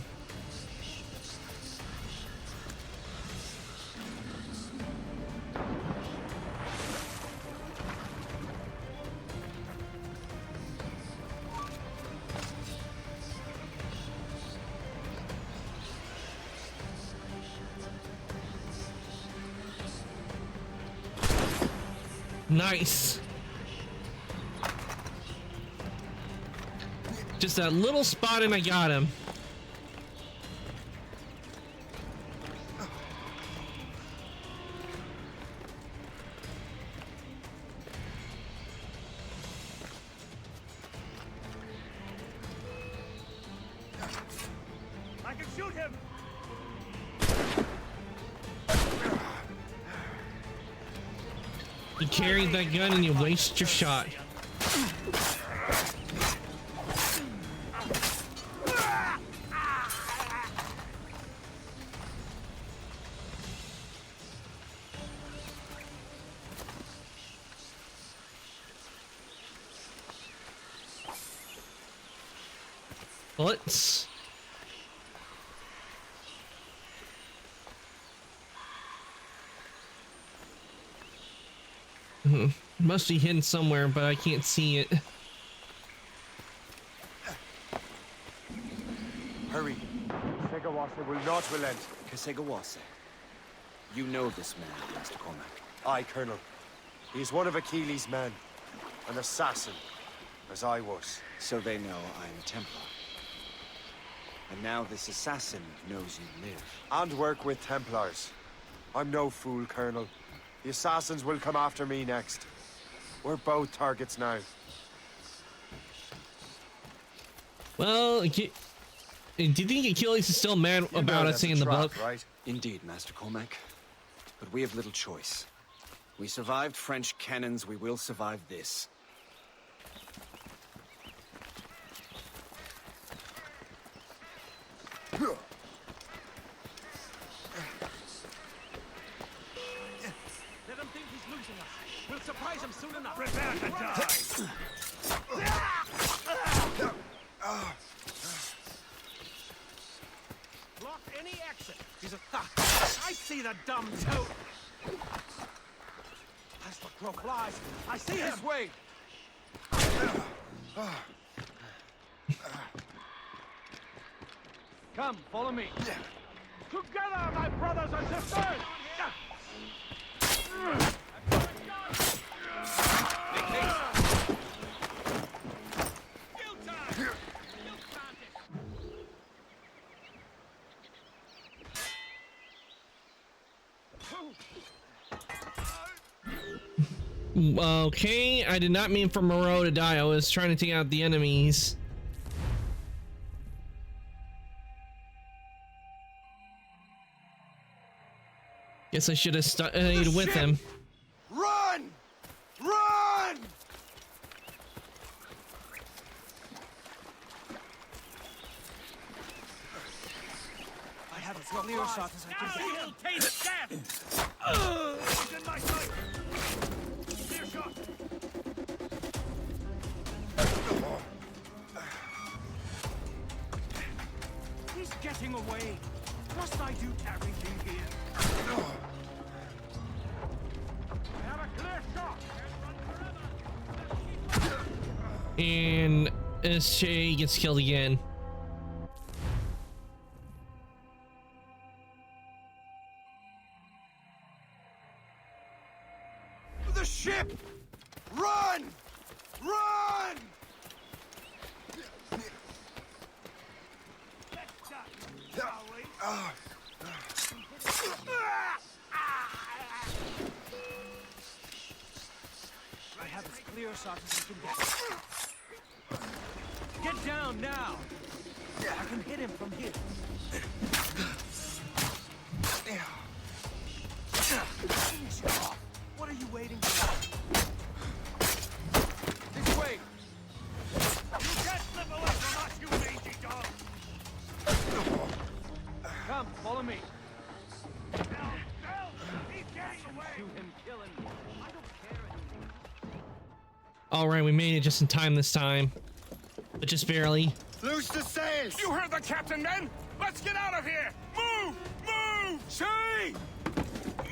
Nice. Just that little spot and I got him. I can shoot him. You carried that gun and you waste your shot. Bullets. Must be hidden somewhere, but I can't see it. Hurry. Kesegawase will not relent. Kesegawase. You know this man, Master Cormac. Aye, Colonel. He is one of Achilles' men. An assassin, as I was. So they know I am a Templar. And now this assassin knows you live. And work with Templars. I'm no fool, Colonel. The assassins will come after me next. We're both targets now. Well, do you think Achilles is still mad about us in the book? Right? Indeed, Master Cormac. But we have little choice. We survived French cannons, we will survive this. Let him think he's losing us. We'll surprise him soon enough. Prepare to die. Block any exit. He's a thug. I see the dumb toad. As the crow flies, I see him. This way. Come, follow me. Together, my brothers and sisters! Okay, I did not mean for Moreau to die. I was trying to take out the enemies. Guess I should have stayed with him. Run! Run! I have as clear a shot as I can get. He'll taste death! He's in my sight! Clear shot! He's getting away! Must I do everything here? I have a clear shot! And SJ gets killed again. The ship! Run! Run! I have as clear a shot as I can get. Get down now! I can hit him from here. Finish it off. What are you waiting for? This way. You can't slip away from us, you mangy dog. Come, follow me. He's getting away. Shoot him, kill him. I don't care anymore. All right, we made it just in time this time, but just barely. Loose the sails! You heard the captain, men! Let's get out of here! Move! Move! See!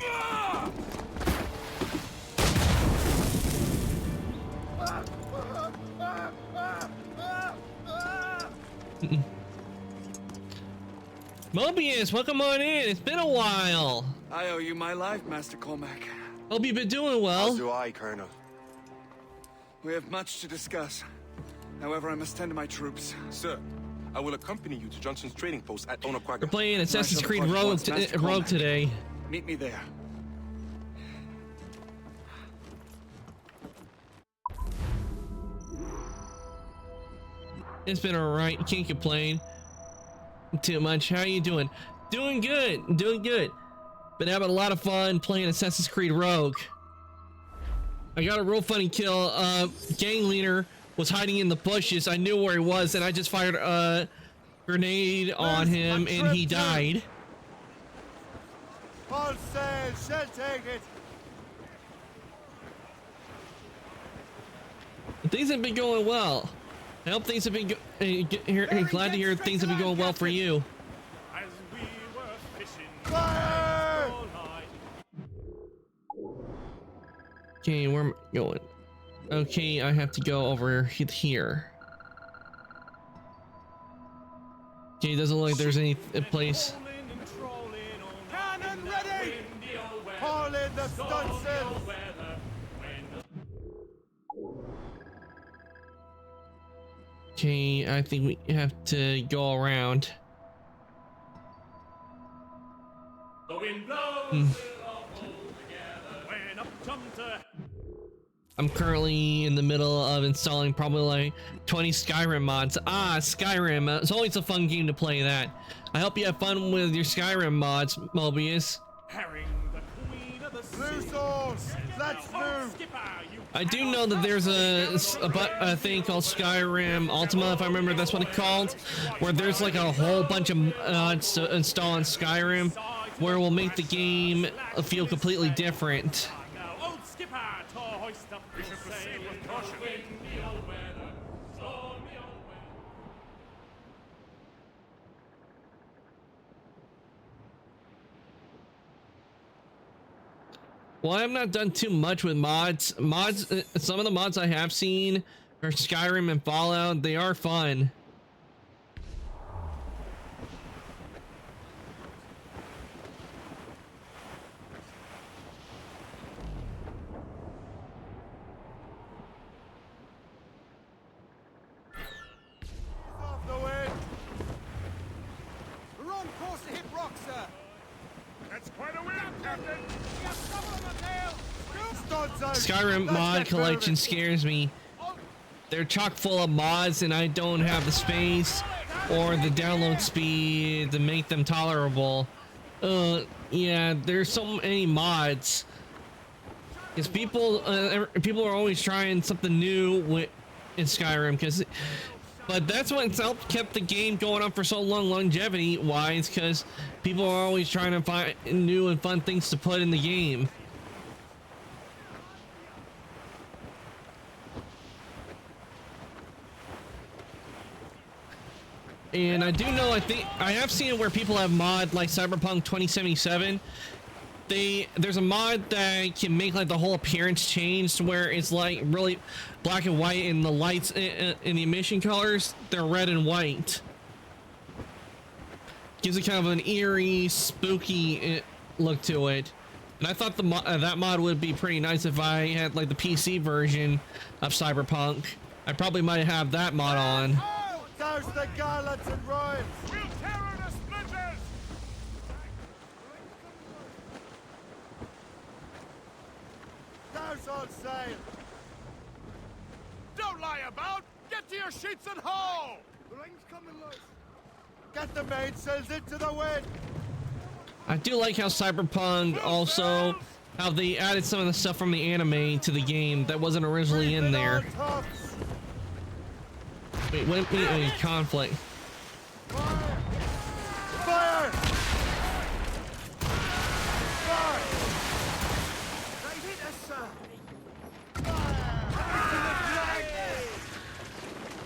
Ah! Mobius, welcome on in. It's been a while. I owe you my life, Master Cormac. Hope you've been doing well. As do I, Colonel. We have much to discuss. However, I must tend to my troops. Sir, I will accompany you to Johnson's trading post at Onaquaga. We're playing Assassin's Creed Rogue today. Meet me there. It's been alright. You can't complain too much. How you doing? Doing good. Doing good. Been having a lot of fun playing Assassin's Creed Rogue. I got a real funny kill. Gang leader was hiding in the bushes. I knew where he was, and I just fired a grenade on him, and he died. All sail, shall take it. Things have been going well. I hope things have been glad to hear things have been going well for you. As we were fishing. Fire! Okay, where am I going? Okay, I have to go over here. Okay, it doesn't look like there's any place. Cannon ready! Haul in the stunsails! Okay, I think we have to go around. The wind blows. I'm currently in the middle of installing probably like 20 Skyrim mods. Skyrim. It's always a fun game to play that. I hope you have fun with your Skyrim mods, Mobius. Loose oars! Let's move! I do know that there's a thing called Skyrim Ultima, if I remember that's what it's called, where there's like a whole bunch of mods to install on Skyrim, where we'll make the game feel completely different. Well, I've not done too much with mods. Some of the mods I have seen for Skyrim and Fallout, they are fun. Off the wind! We're on course to hit rock, sir. That's quite a wind, Captain. We have trouble on the tail. Skyrim mod collection scares me. They're chock full of mods and I don't have the space or the download speed to make them tolerable. Yeah, there's so many mods. Because people are always trying something new in Skyrim, but that's what's helped kept the game going on for so long, longevity wise, because people are always trying to find new and fun things to put in the game. And I do know, I think I have seen it where people have mod like Cyberpunk 2077. There's a mod that can make like the whole appearance change to where it's like really black and white, and the lights in the emission colors, they're red and white. Gives it kind of an eerie, spooky look to it. And I thought that mod would be pretty nice if I had like the PC version of Cyberpunk. I probably might have that mod on. Douse the gallants and royals! We'll tear her to splinters! Douse all sail! Don't lie about! Get to your sheets and haul! The ring's coming loose! Get the mainsails into the wind! I do like how Cyberpunk also, how they added some of the stuff from the anime to the game that wasn't originally in there. Wait, what conflict? Fire! Fire! They hit us, sir!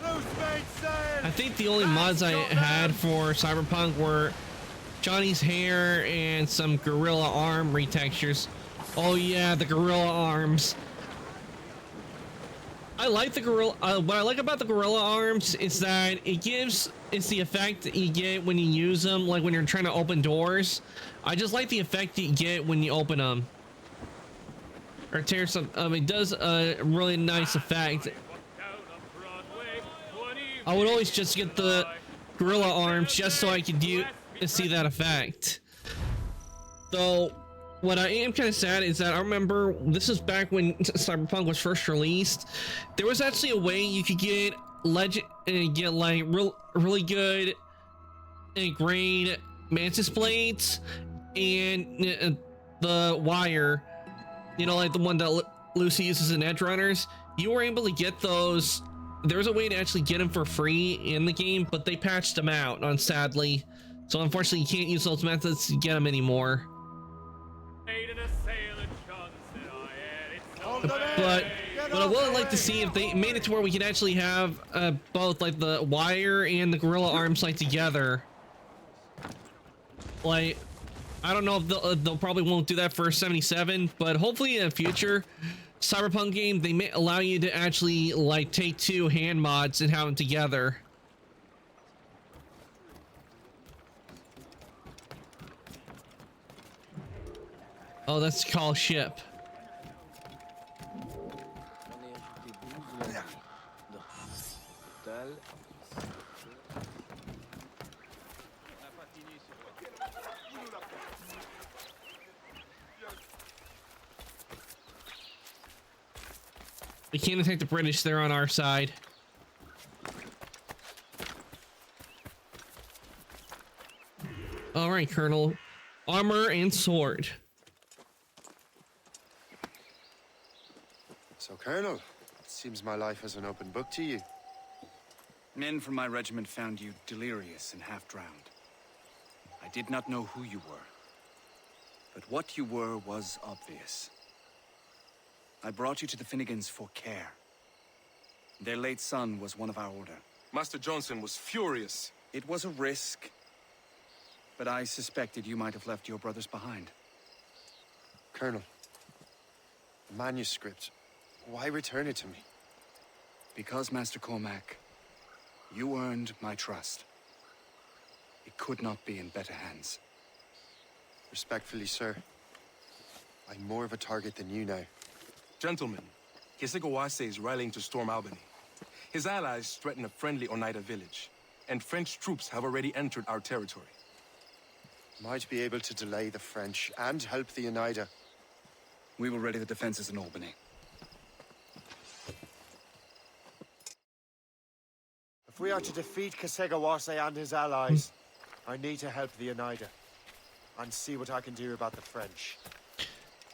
Loose mainsail! I think the only mods I had for Cyberpunk were Johnny's hair and some gorilla arm retextures. Oh yeah, the gorilla arms. I like the gorilla. What I like about the gorilla arms is that it's the effect that you get when you use them, like when you're trying to open doors. I just like the effect you get when you open them or tear some. It does a really nice effect. I would always just get the gorilla arms just so I could see that effect. Though, what I am kind of sad is that I remember this is back when Cyberpunk was first released. There was actually a way you could get like really good grained mantis blades and the wire. You know, like the one that Lucy uses in Edge Runners. You were able to get those. There was a way to actually get them for free in the game, but they patched them out, sadly. So unfortunately, you can't use those methods to get them anymore. But I would like to see if they made it to where we could actually have both, like the wire and the gorilla arms, like together. Like, I don't know if they'll probably won't do that for 77, but hopefully in a future Cyberpunk game they may allow you to actually like take two hand mods and have them together. Oh, that's called ship. We can't attack the British, they're on our side. Alright, Colonel. Armor and sword. So, Colonel, it seems my life is an open book to you. Men from my regiment found you delirious and half-drowned. I did not know who you were, but what you were was obvious. I brought you to the Finnegans for care. Their late son was one of our order. Master Johnson was furious. It was a risk, but I suspected you might have left your brothers behind. Colonel, the manuscript, why return it to me? Because, Master Cormac, you earned my trust. It could not be in better hands. Respectfully, sir, I'm more of a target than you now. Gentlemen, Kesegawase is rallying to storm Albany. His allies threaten a friendly Oneida village, and French troops have already entered our territory. Might be able to delay the French and help the Oneida. We will ready the defenses in Albany. If we are to defeat Kesegawase and his allies, I need to help the Oneida and see what I can do about the French.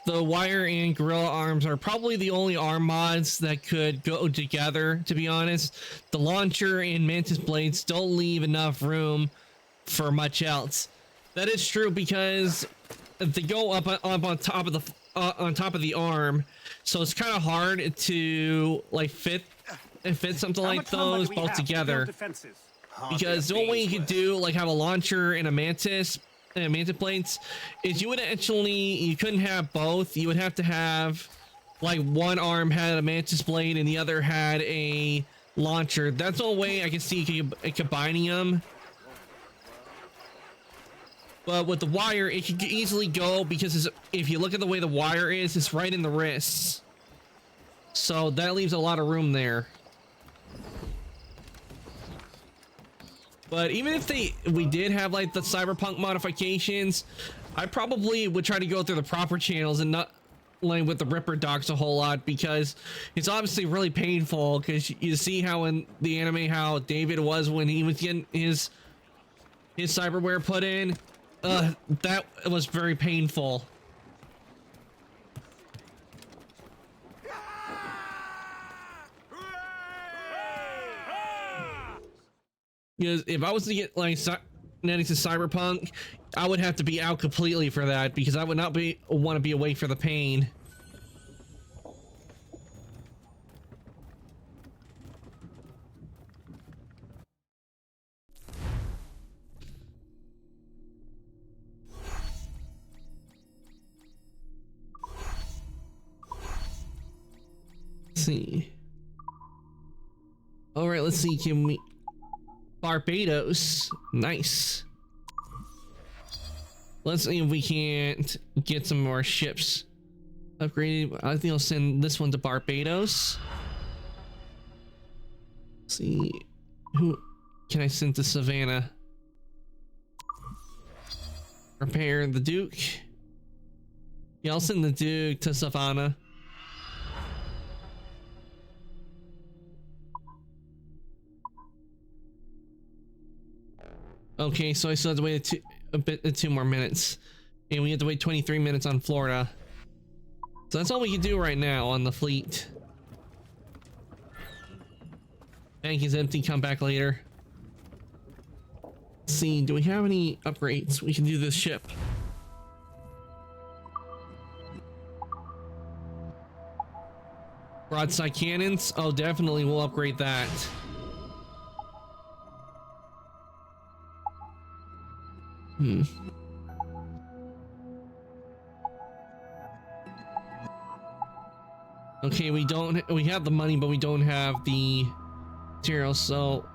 The wire and gorilla arms are probably the only arm mods that could go together, to be honest. The launcher and mantis blades don't leave enough room for much else. That is true because they go up on top of the arm, so it's kind of hard to like fit something like those both together. Because the only way you could do like have a launcher and a mantis plates is you couldn't have both. You would have to have like one arm had a mantis blade and the other had a launcher. That's the only way I can see combining them. But with the wire, it could easily go because if you look at the way the wire is, it's right in the wrists. So that leaves a lot of room there. But even if we did have like the Cyberpunk modifications, I probably would try to go through the proper channels and not like with the Ripper docs a whole lot, because it's obviously really painful because you see how in the anime how David was when he was getting his cyberware put in. That was very painful. Because if I was to get like Nanix to Cyberpunk, I would have to be out completely for that because I would not want to be awake for the pain. Let's see. All right, let's see. Can we? Barbados, nice. Let's see if we can't get some more ships upgraded. I think I'll send this one to Barbados. Let's see, who can I send to Savannah? Repair the Duke. Yeah, I'll send the Duke to Savannah. Okay, so I still have to wait two more minutes, and we have to wait 23 minutes on Florida. So that's all we can do right now on the fleet. Bank is empty. Come back later. Let's see, do we have any upgrades? We can do this ship. Broadside cannons. Oh, definitely, we'll upgrade that. Okay, we have the money, but we don't have the materials, so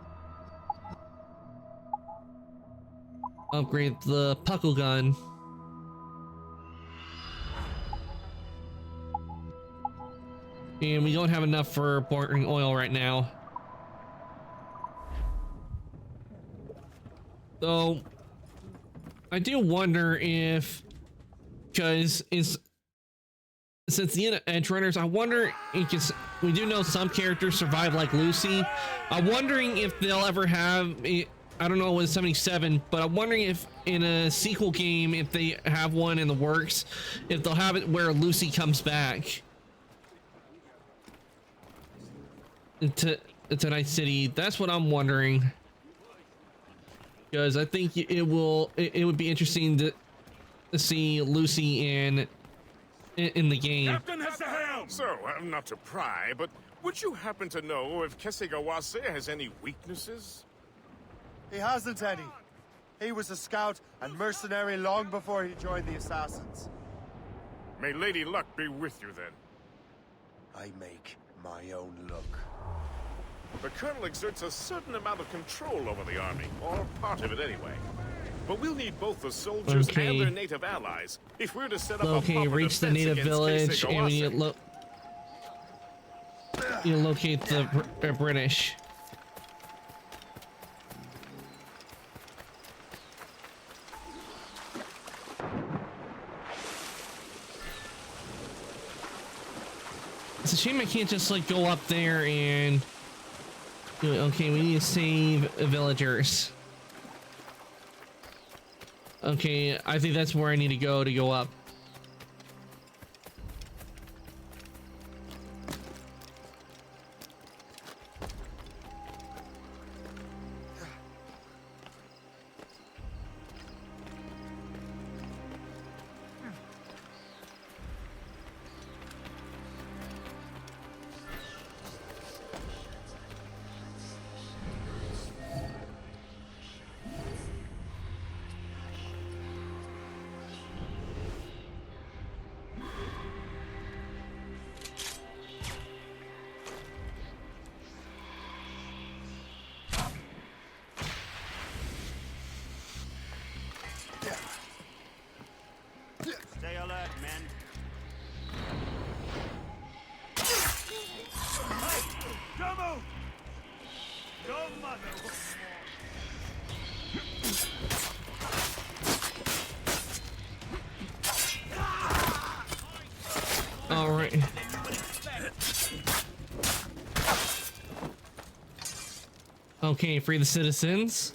upgrade the puckle gun. And we don't have enough for burning oil right now. So I do wonder if, because since the Edge Runners, I wonder because we do know some characters survive like Lucy. I'm wondering if they'll ever have, I don't know, with 77, but I'm wondering if in a sequel game, if they have one in the works, if they'll have it where Lucy comes back to Night City. That's what I'm wondering. Because I think it would be interesting to see Lucy in the game. Captain has the helm! So, not to pry, but would you happen to know if Kesigawase has any weaknesses? He hasn't any. He was a scout and mercenary long before he joined the Assassins. May Lady Luck be with you then. I make my own luck. The Colonel exerts a certain amount of control over the army, or part of it anyway. But we'll need both the soldiers and their native allies if we're to set up a proper reach the native village, and we need to locate the British. It's a shame I can't just like go up there and do it. Okay, we need to save villagers. Okay, I think that's where I need to go up. Stay alert, men. Don't move! Don't mother! All right. Okay, free the citizens.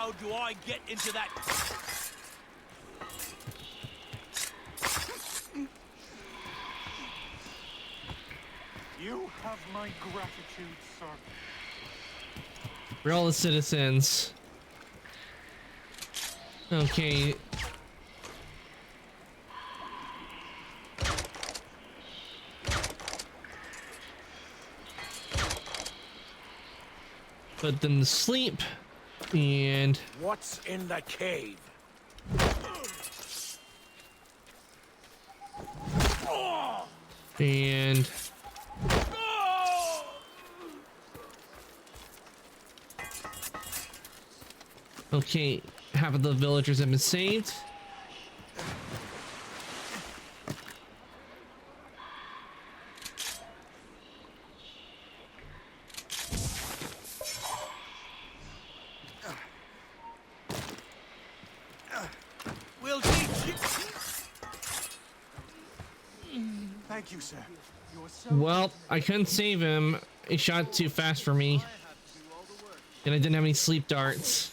how do I get into that? You have my gratitude, sir. For all the citizens. Okay. Put them to sleep. And What's in the cave? and okay, half of the villagers have been saved. We'll teach you. Thank you, sir. You're so Well, I couldn't save him. He shot too fast for me. And I didn't have any sleep darts.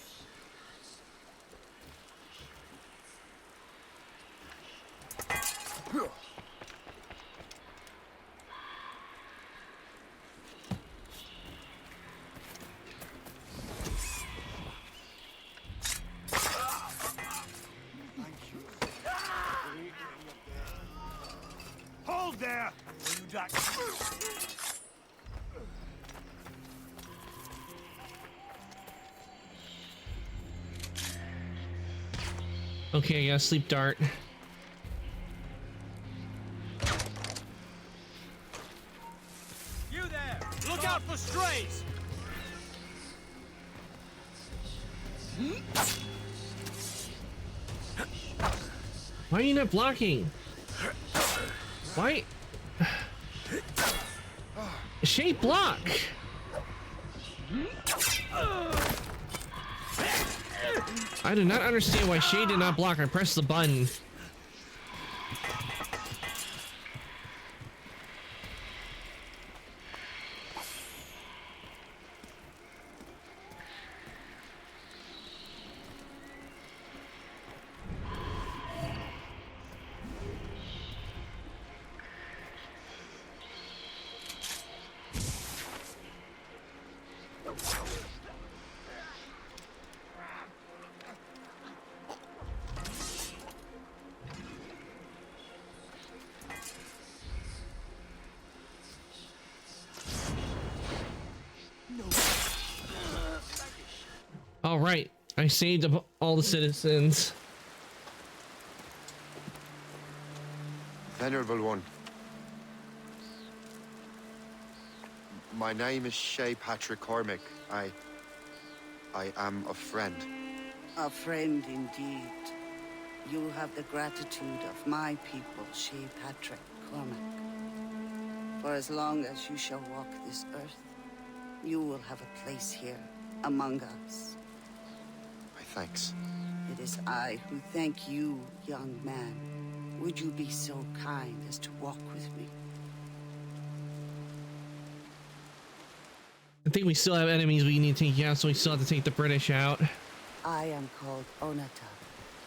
Hold there, or you die. Okay, I got a sleep dart. You there! Look out for strays! Why are you not blocking? Why? Shape block. I do not understand why Shay did not block. I pressed the button. All right, I saved up all the citizens. Venerable one. My name is Shay Patrick Cormac. I am a friend. A friend indeed. You have the gratitude of my people, Shay Patrick Cormac. For as long as you shall walk this earth, you will have a place here among us. My thanks. It is I who thank you, young man. Would you be so kind as to walk with me? I think we still have enemies we need to take out, so we still have to take the British out. I am called Onata.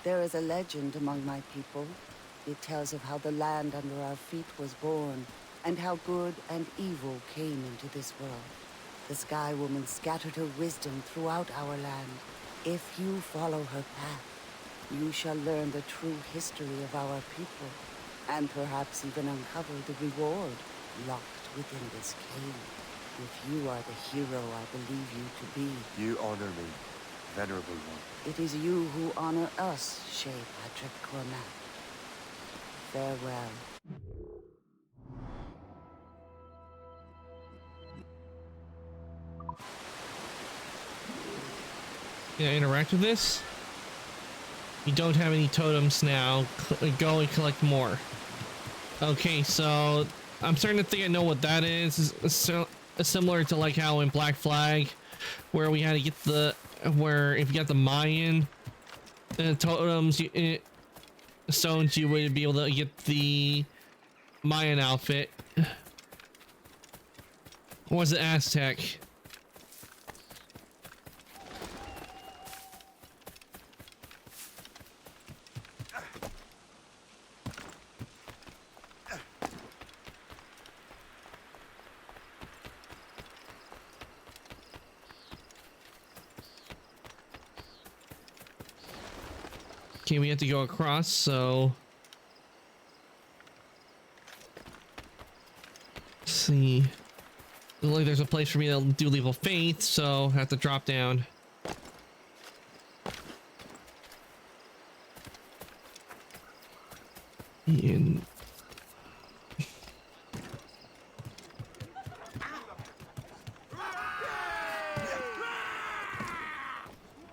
There is a legend among my people. It tells of how the land under our feet was born, and how good and evil came into this world. The Sky Woman scattered her wisdom throughout our land. If you follow her path, you shall learn the true history of our people, and perhaps even uncover the reward locked within this cave. If you are the hero I believe you to be. You honor me, venerable one. It is you who honor us, Shay Patrick Cormac. Farewell. Can I interact with this? You don't have any totems now. Go and collect more. Okay, so I'm starting to think I know what that is. So similar to like how in Black Flag, where we had to get the if you got the Mayan totems, stones, you would be able to get the Mayan outfit. Or was it Aztec? Okay, we have to go across, so let's see. Looks like there's a place for me to do Leap of Faith, so I have to drop down. And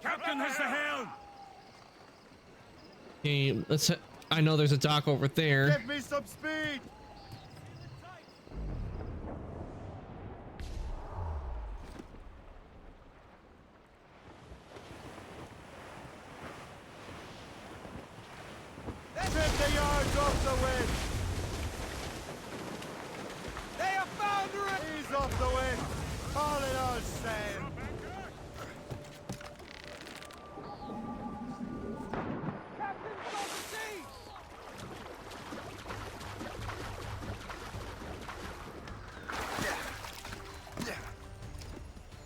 Captain has the helm. okay, let's. I know there's a dock over there. Give me some speed! Trim the yards off the wind! They have foundering! Ease off the wind! All in all sail!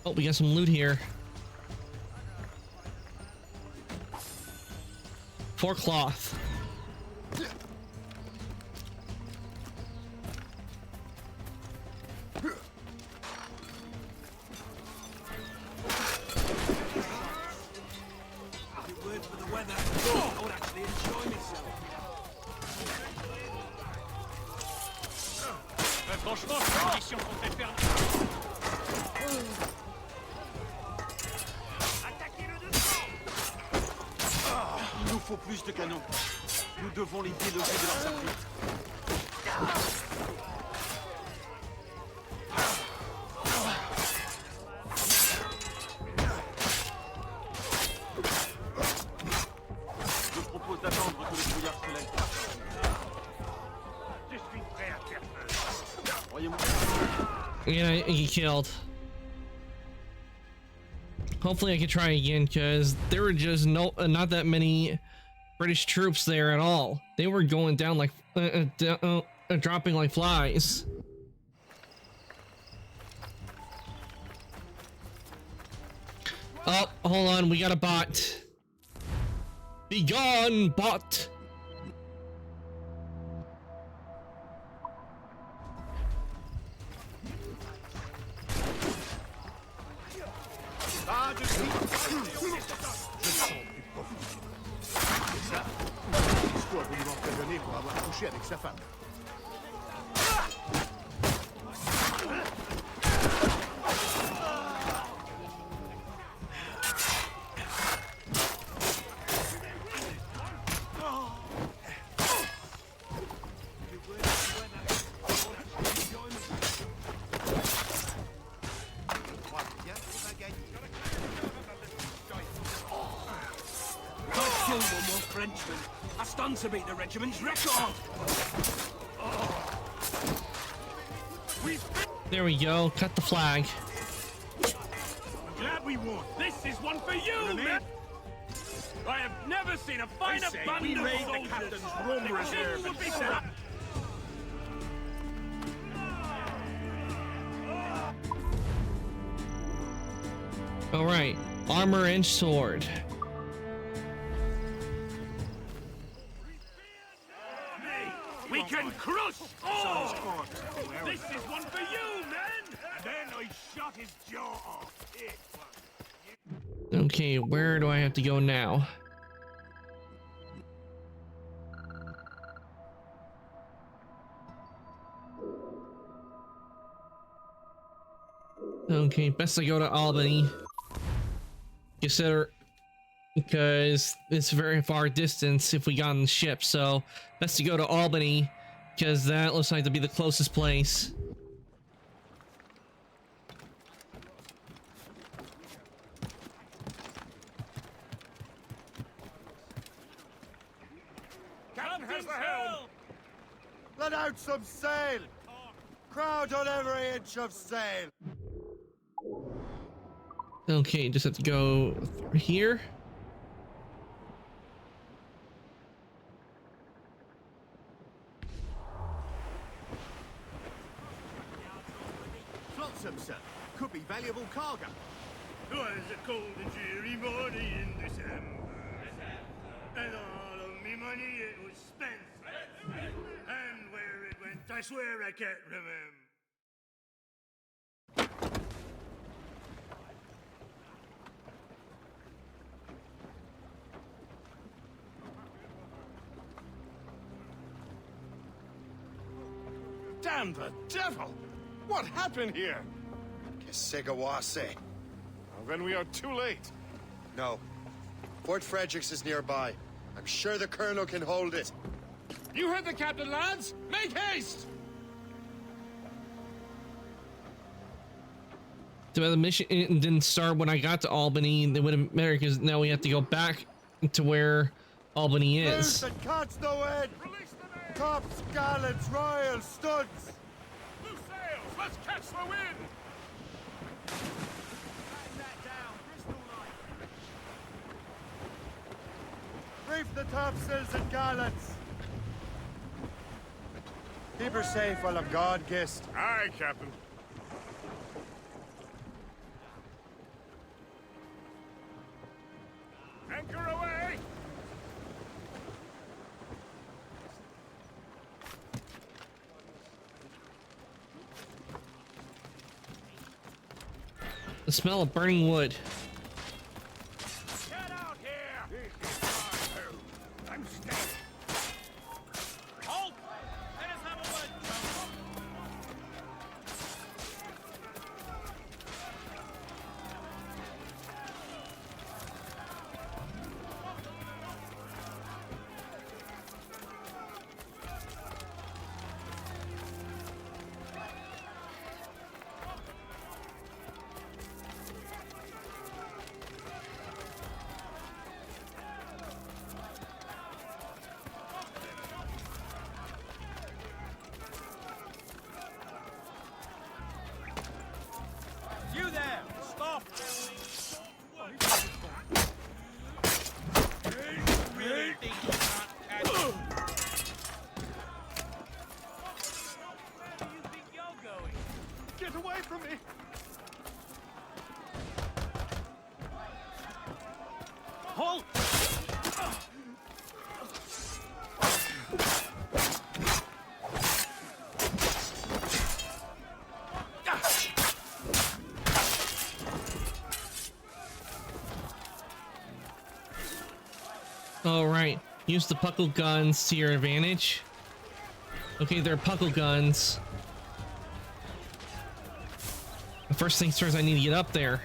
Oh, we got some loot here. 4 cloth. Word for the weather. I would actually enjoy myself. Franchement, ces conditions sont fait perdre. Il nous faut plus de canons. Nous devons les déloger de leurs abrites. Je propose d'attendre que le brouillard se lève. Je suis prêt à faire feu. Voyez-moi. Yeah, he killed. Hopefully I can try again, because there were just not that many British troops there at all. They were going down like dropping like flies. Oh, hold on, we got a bot. Be gone, bot. Ah, je suis... Je ne sens plus profiter. C'est ça. L'histoire voulu m'emprisonner pour avoir couché avec sa femme. Frenchmen. A stun to beat the regiment's record. There we go. Cut the flag. Glad we won. This is one for you, man. I have never seen a finer band of soldiers. The captain's Rome reserve would be set up. All right, armor and sword. We can crush all! This is one for you, men! And then I shot his jaw off. Okay, where do I have to go now? Okay, best I go to Albany. Consider, because it's very far distance if we got on the ship, so best to go to Albany because that looks like to be the closest place. Captain has the helm! Let out some sail! Crowd on every inch of sail! Okay, just have to go through here. Flotsam, sir. Could be valuable cargo. Was a cold and dreary morning in December. And all of me money it was spent. And where it went, I swear I can't remember. Damn the devil! What happened here? Kesigawase. Well, then we are too late. No. Fort Fredericks is nearby. I'm sure the Colonel can hold it. You heard the captain, lads! Make haste! So the mission didn't start when I got to Albany. They would have mattered because now we have to go back to where Albany is. And catch no end! Tops, gallants, royal studs! Loose sails! Let's catch the wind! Reef the topsails and gallants! Keep her safe while I'm gone, Gist. Aye, Captain. Anchor away! The smell of burning wood. Get out here! I'm staying. Halt! Let us have a word, You there! Stop! Really think you can't catch me? Where do you think you're going? Get away from me! Halt! All right, use the puckle guns to your advantage. Okay, they're puckle guns. The first things first, I need to get up there.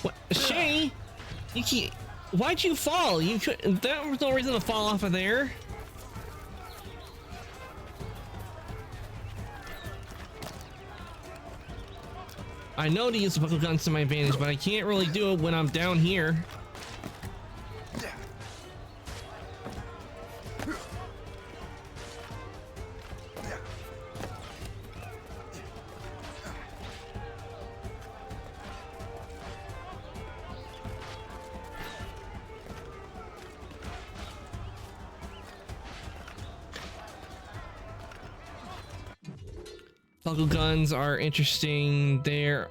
What, Shay? You can't. Why'd you fall? You could. That was no reason to fall off of there. I know to use the buckle guns to my advantage, but I can't really do it when I'm down here. Buckle guns are interesting. There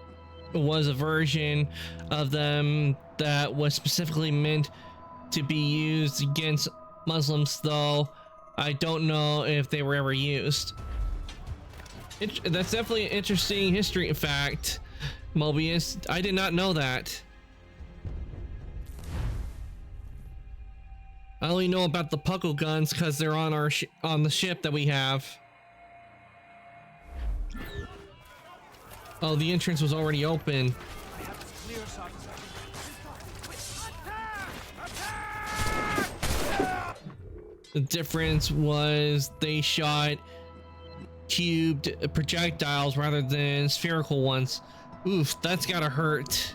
was a version of them that was specifically meant to be used against Muslims, though I don't know if they were ever used. That's definitely an interesting history fact, Mobius. I did not know that. I only know about the puckle guns because they're on our on the ship that we have. Oh, the entrance was already open. The difference was they shot cubed projectiles rather than spherical ones. Oof, that's gotta hurt.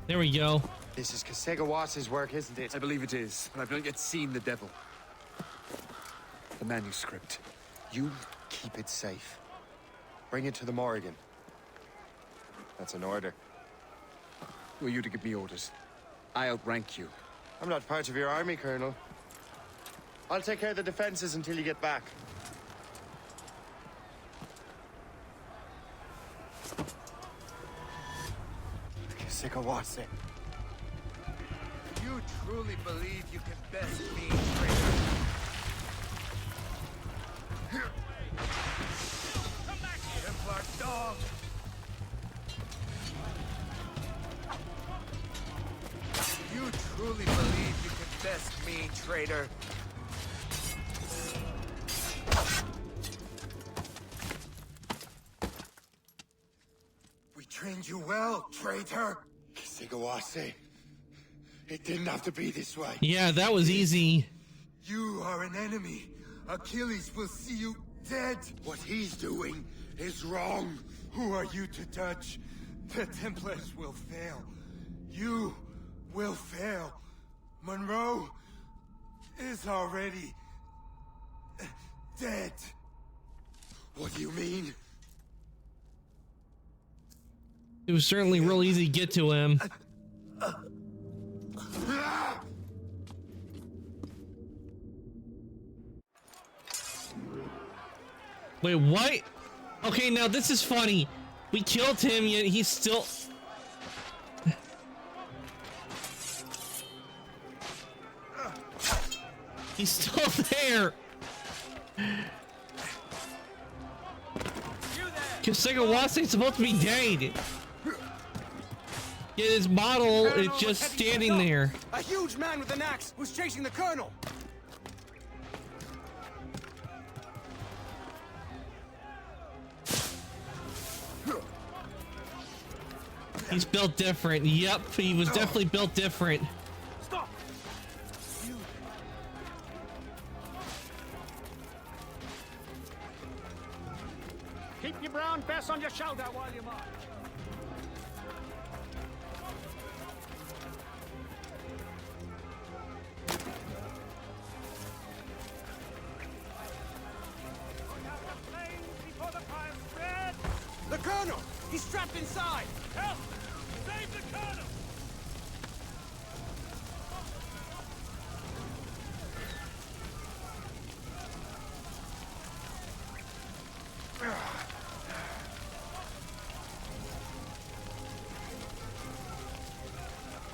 There we go. This is Kasegawas's work, isn't it? I believe it is, but I've not yet seen the devil. The manuscript. You keep it safe. Bring it to the Morrigan. That's an order. Who are you to give me orders? I outrank you. I'm not part of your army, Colonel. I'll take care of the defenses until you get back. Kasegawase. You truly believe you can best me, traitor? Come back here, Templar dog! You truly believe you can best me, traitor? We trained you well, traitor! Kasegawase. It didn't have to be this way. Yeah, that was easy. You are an enemy. Achilles will see you dead. What he's doing is wrong. Who are you to judge? The Templars will fail. You will fail. Monroe is already dead. What do you mean? It was certainly real easy to get to him. Wait, what? Okay, now this is funny. We killed him, yet he's still... He's still there! Kasegawase's supposed to be dead! Yet his model is just standing there. A huge man with an axe was chasing the colonel. He's built different. Yep, he was definitely built different. Stop! Keep your brown fess on your shoulder while you march. The colonel! He's trapped inside! Help! Save the colonel!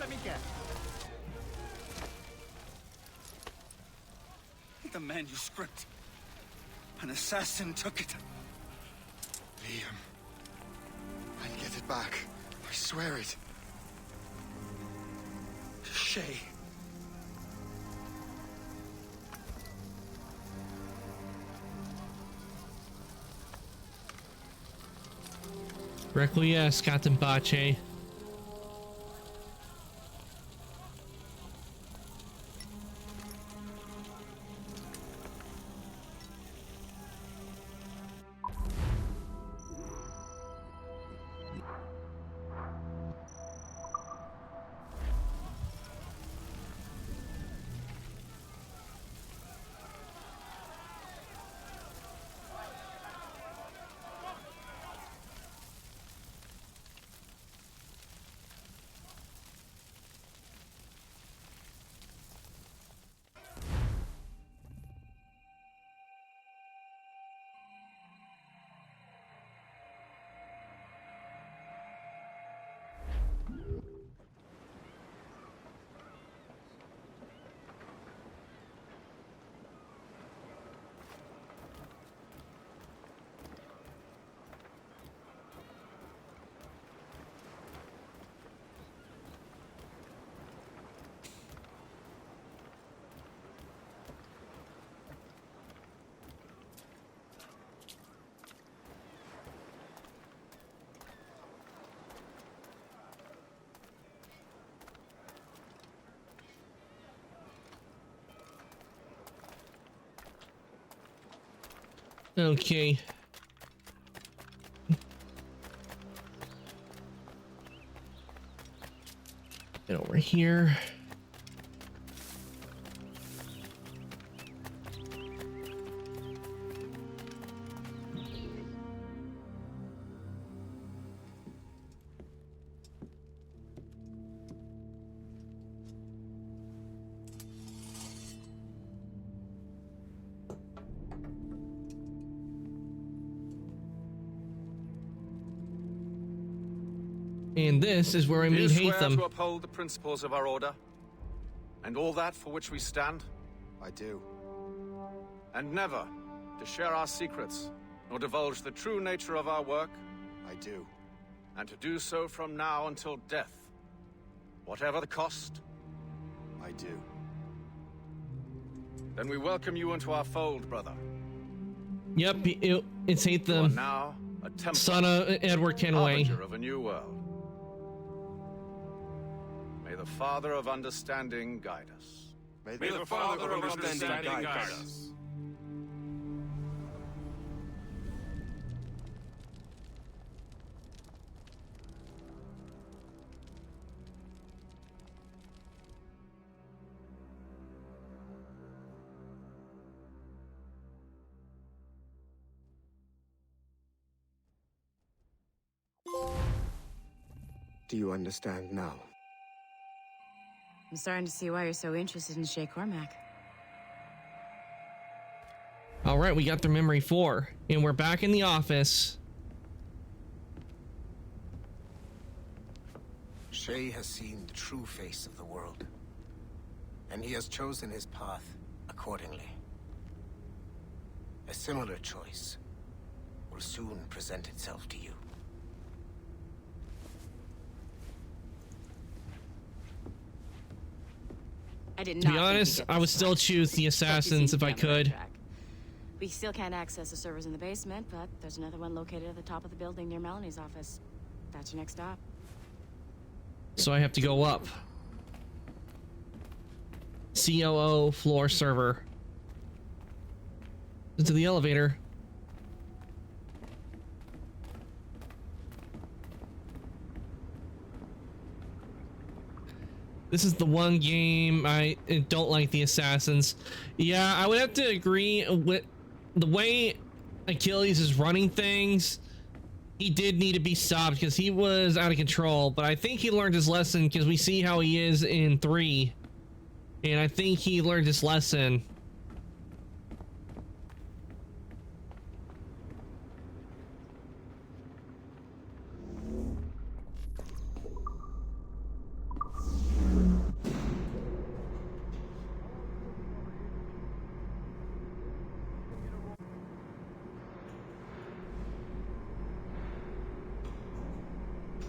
Let me guess. The manuscript. An assassin took it. Liam. I'll get it back. I swear it. Shay. Requiesce, Captain Bache. Okay. over here. And this is where I Do you meet swear Hatham. to uphold the principles of our order? And all that for which we stand? I do. And never to share our secrets, nor divulge the true nature of our work? I do. And to do so from now until death, whatever the cost? I do. Then we welcome you into our fold, brother. Yep, it's You are Hatham, now a Templar, son of Edward Kenway. harbinger of a new world. May the Father of Understanding guide us. May the Father of Understanding guide us. Do you understand now? I'm starting to see why you're so interested in Shay Cormac. All right, we got the memory 4, and we're back in the office. Shay has seen the true face of the world, and he has chosen his path accordingly. A similar choice will soon present itself to you. I did To not be think honest, you'd get I would this still far. choose the assassins if I But you seem to be on the could. right track. We still can't access the servers in the basement, but there's another one located at the top of the building near Melanie's office. That's your next stop. So I have to go up. COO floor server. Into the elevator. This is the one game I don't like the assassins. Yeah, I would have to agree with the way Achilles is running things. He did need to be stopped because he was out of control, but I think he learned his lesson because we see how he is in 3. And I think he learned his lesson.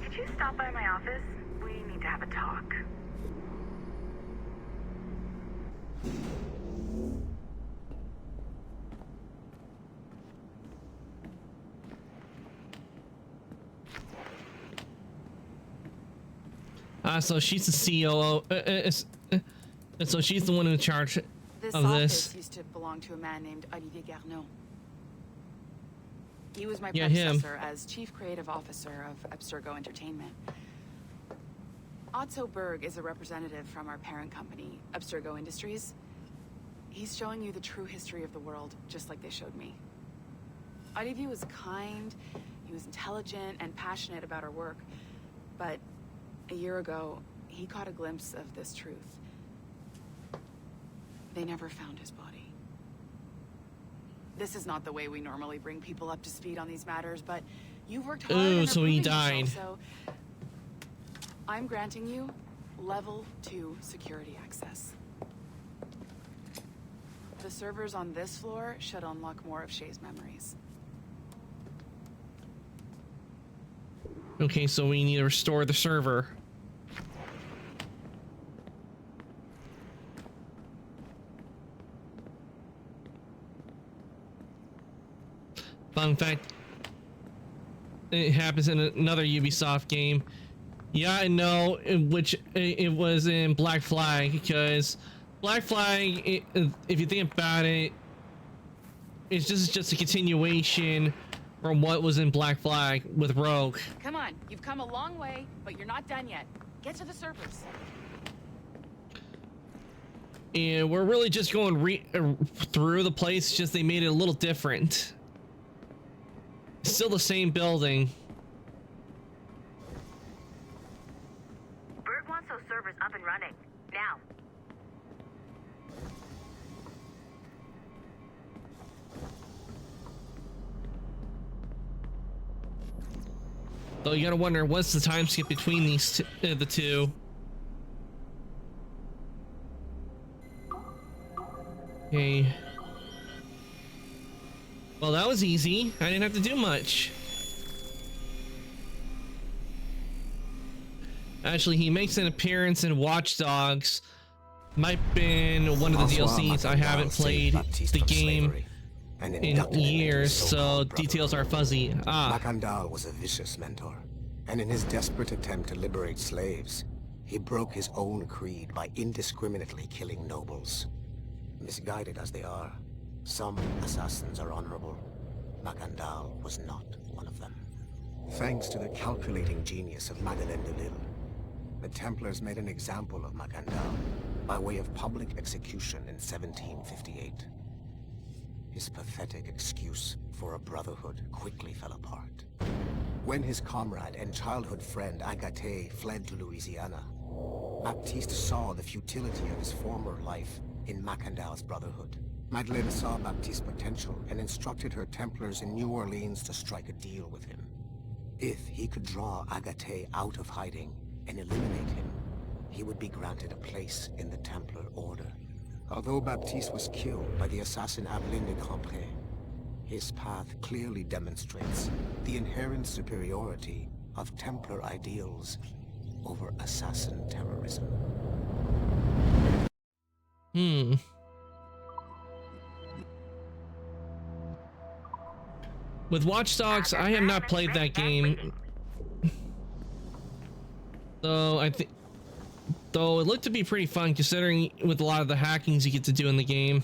Could you stop by my office? We need to have a talk. So she's the COO. So she's the one in charge This of office this. used to belong to a man named Olivier Garneau. He was my Yeah, him. predecessor as Chief Creative Officer of Abstergo Entertainment. Otto Berg is a representative from our parent company, Abstergo Industries. He's showing you the true history of the world, just like they showed me. Olivier was kind, he was intelligent and passionate about our work, but a year ago, he caught a glimpse of this truth. They never found his body. This is not the way we normally bring people up to speed on these matters, but you've worked hard Ooh, and are so he proving died. yourself, so I'm granting you level 2 security access. The servers on this floor should unlock more of Shay's memories. Okay, so we need to restore the server. Fun fact, it happens in another Ubisoft game. Yeah, I know, which it was in Black Flag, because Black Flag, if you think about it, it's just a continuation from what was in Black Flag with Rogue. Come on, you've come a long way, but you're not done yet. Get to the servers. And we're really just going through the place, just they made it a little different. Still the same building. Berg wants those servers up and running. Now. Though you gotta wonder, what's the time skip between these the two? Okay. Well, that was easy. I didn't have to do much. Actually, he makes an appearance in Watch Dogs. Might have been one of the DLCs. I haven't played the game in years, so details are fuzzy. Macandal was a vicious mentor, and in his desperate attempt to liberate slaves, he broke his own creed by indiscriminately killing nobles. Misguided as they are, some assassins are honorable. Macandal was not one of them. Thanks to the calculating genius of Madeleine de Lille, the Templars made an example of Macandal by way of public execution in 1758. His pathetic excuse for a brotherhood quickly fell apart. When his comrade and childhood friend Agathe fled to Louisiana, Baptiste saw the futility of his former life in Macandal's brotherhood. Madeleine saw Baptiste's potential and instructed her Templars in New Orleans to strike a deal with him. If he could draw Agathe out of hiding and eliminate him, he would be granted a place in the Templar Order. Although Baptiste was killed by the assassin Aveline de Grandpré, his path clearly demonstrates the inherent superiority of Templar ideals over assassin terrorism. With Watch Dogs, I have not played that game. Though it looked to be pretty fun considering with a lot of the hackings you get to do in the game.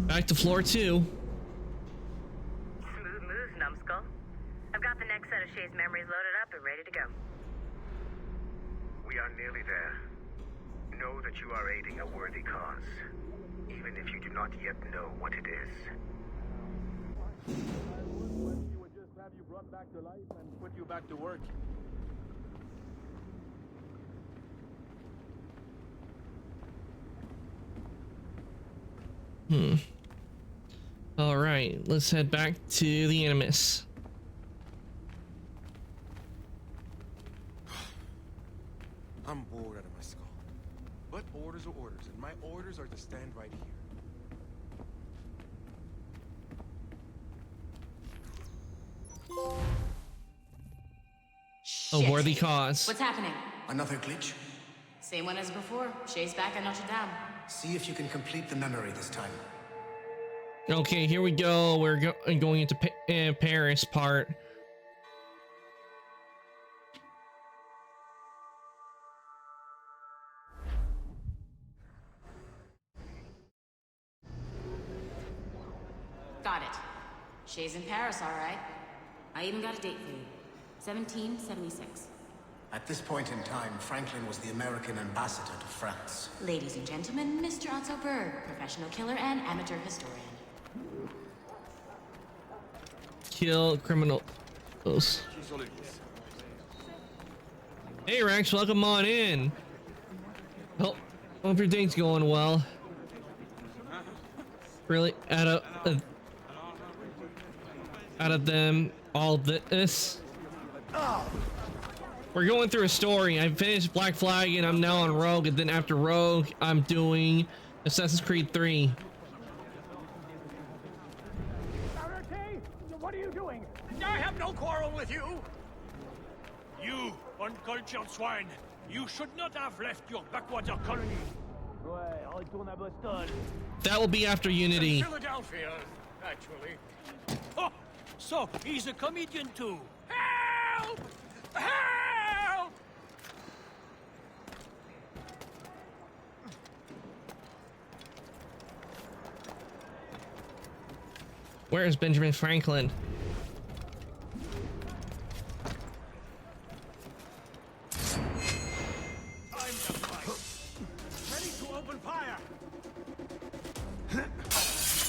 Back to floor 2. Smooth moves, numbskull. I've got the next set of Shay's memories loaded up and ready to go. We are nearly there. Know that you are aiding a worthy cause, even if you do not yet know what it is. You would just have you brought back to life and put you back to work. All right, let's head back to the Animus. I'm bored out of my skull. But orders are orders, and my orders are to stand right here. A worthy cause. What's happening? Another glitch? Same one as before. Shay's back at Notre Dame. See if you can complete the memory this time. Okay, here we go. We're going into Paris part. Got it. Shay's in Paris, all right. I even got a date for you. 1776. At this point in time, Franklin was the American ambassador to France. Ladies and gentlemen, Mr. Otto Berg, professional killer and amateur historian. Kill criminals. Hey Rex, welcome on in. Hope your date's going well. Really, out of them all this. We're going through a story. I finished Black Flag and I'm now on Rogue, and then after Rogue, I'm doing Assassin's Creed 3. What are you doing? I have no quarrel with you. You, uncultured swine. You should not have left your backwater colony. Ouais, retourne à Boston. That will be after Unity. Philadelphia, actually. Oh, so he's a comedian too. Help! Help! Where is Benjamin Franklin? Ready to open fire.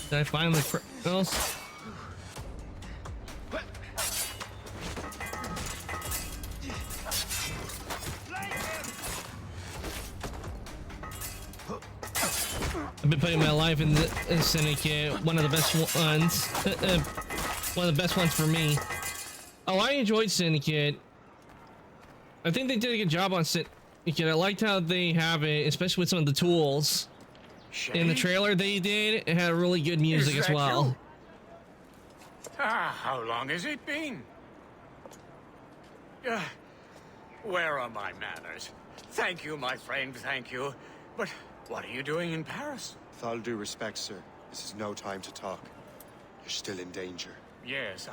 Did I find the criminals? I've been putting my life in the Syndicate, one of the best ones. One of the best ones for me. Oh, I enjoyed Syndicate. I think they did a good job on Syndicate. I liked how they have it, especially with some of the tools. In the trailer they did, it had really good music as well. How long has it been? Where are my manners? Thank you, my friend, thank you. But what are you doing in Paris? With all due respect, sir, this is no time to talk. You're still in danger. Yes,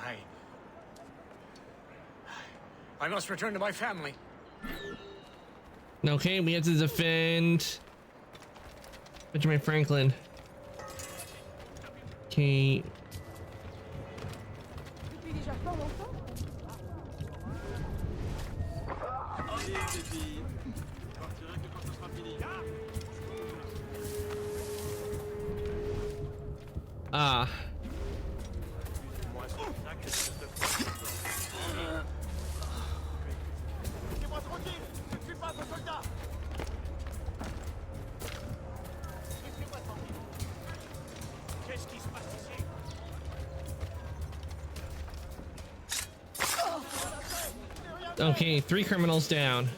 I must return to my family. Okay, we have to defend Benjamin Franklin. Okay. Ah. Laissez-moi tranquille. Je ne suis pas un soldat. Laissez-moi tranquille. Qu'est-ce qui se passe ici? Okay, 3 criminals down.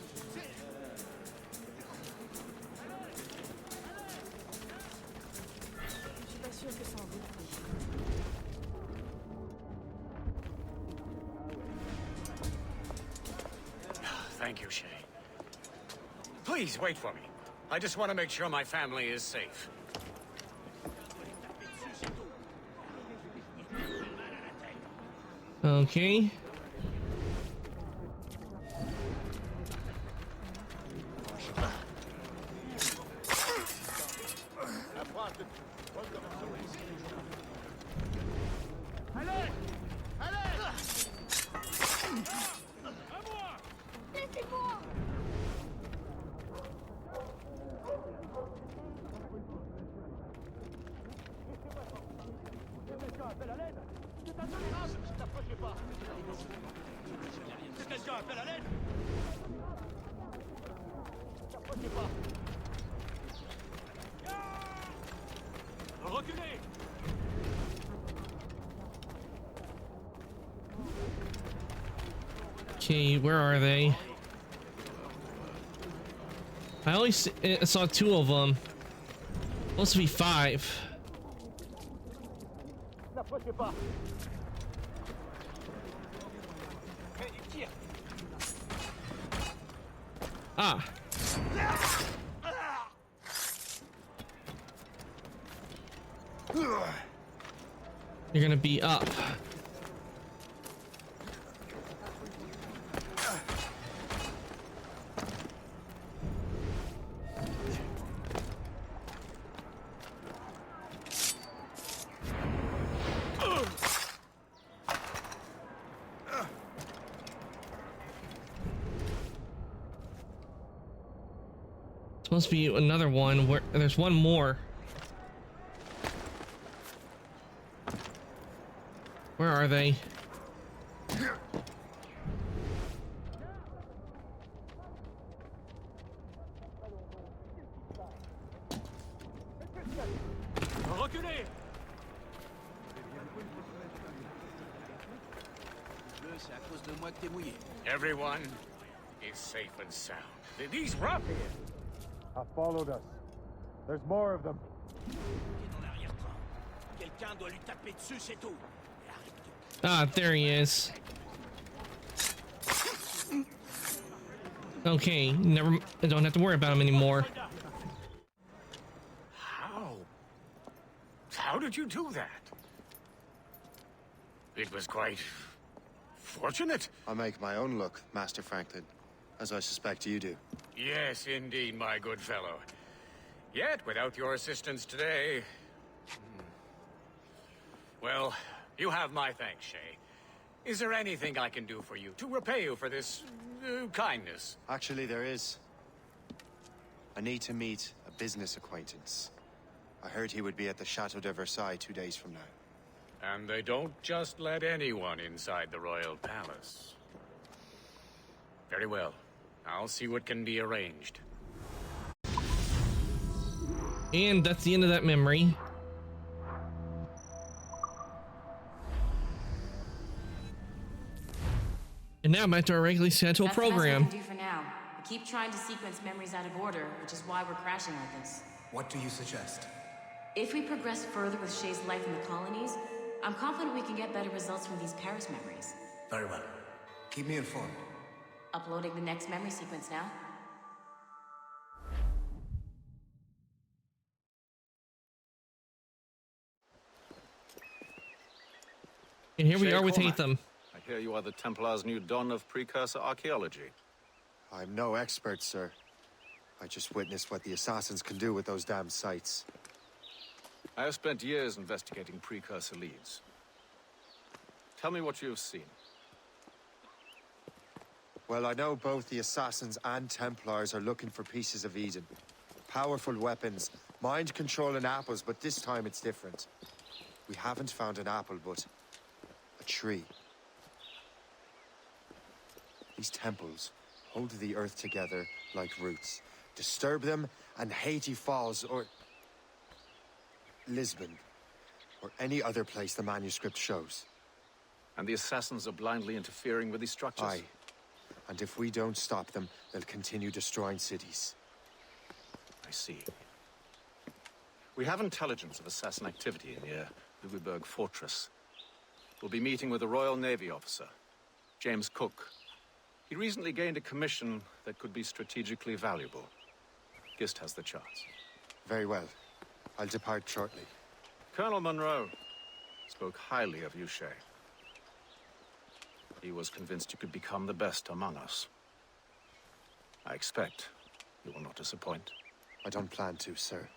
Thank you, Shay. Please wait for me. I just want to make sure my family is safe. Okay. Allez! Allez! À moi! Laissez-moi! Quelqu'un appelle à l'aide? C'est intolérable! N'approchez pas! Quelqu'un appelle à l'aide? N'approchez pas! Reculez! Okay, where are they? I only saw 2 of them. Supposed to be 5. N'approchez pas! Hey, tire! Ah. You're gonna be up. Supposed to be another one where there's one more. Where are they? Reculez! C'est à cause de moi que t'es mouillé. Everyone is safe and sound. These ruffians have followed us. There's more of them. Dans l'arrière-train. Quelqu'un doit lui taper dessus, c'est tout. Ah, there he is. Okay, never. I don't have to worry about him anymore. How did you do that? It was quite fortunate. I make my own luck, Master Franklin, as I suspect you do. Yes, indeed, my good fellow. Yet, without your assistance today... Well, You have my thanks, Shay. Is there anything I can do for you to repay you for this kindness? Actually, there is. I need to meet a business acquaintance. I heard he would be at the Chateau de Versailles 2 days from now. And they don't just let anyone inside the royal palace. Very well. I'll see what can be arranged. And that's the end of that memory. And now back to our regularly scheduled program. That's the best we can do for now. We keep trying to sequence memories out of order, which is why we're crashing like this. What do you suggest? If we progress further with Shay's life in the colonies, I'm confident we can get better results from these Paris memories. Very well. Keep me informed. Uploading the next memory sequence now. And here we Shay are with Cormac, Hatham. I hear you are the Templar's new don of precursor archaeology. I'm no expert, sir. I just witnessed what the assassins can do with those damn sites. I have spent years investigating precursor leads. Tell me what you have seen. Well, I know both the assassins and Templars are looking for pieces of Eden. Powerful weapons, mind control and apples, but this time it's different. We haven't found an apple, but a tree. These temples hold the earth together like roots. Disturb them and Haiti falls, or Lisbon, or any other place the manuscript shows. And the assassins are blindly interfering with these structures? Aye. And if we don't stop them, they'll continue destroying cities. I see. We have intelligence of assassin activity near Louisburg Fortress. We'll be meeting with a Royal Navy officer, James Cook. He recently gained a commission that could be strategically valuable. Gist has the charts. Very well. I'll depart shortly. Colonel Monroe spoke highly of you, Shay. He was convinced you could become the best among us. I expect you will not disappoint. I don't plan to, sir.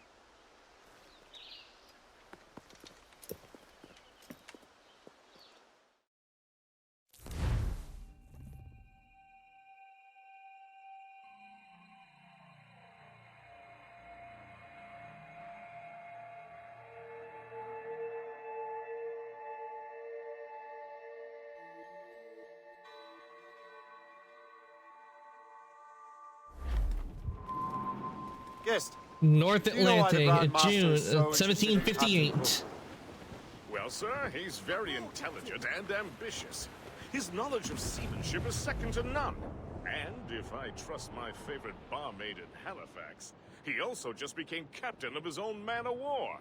Gist. North Atlantic, June 1758. Well, sir, he's very intelligent and ambitious. His knowledge of seamanship is second to none. And if I trust my favorite barmaid in Halifax, he also just became captain of his own man-of-war.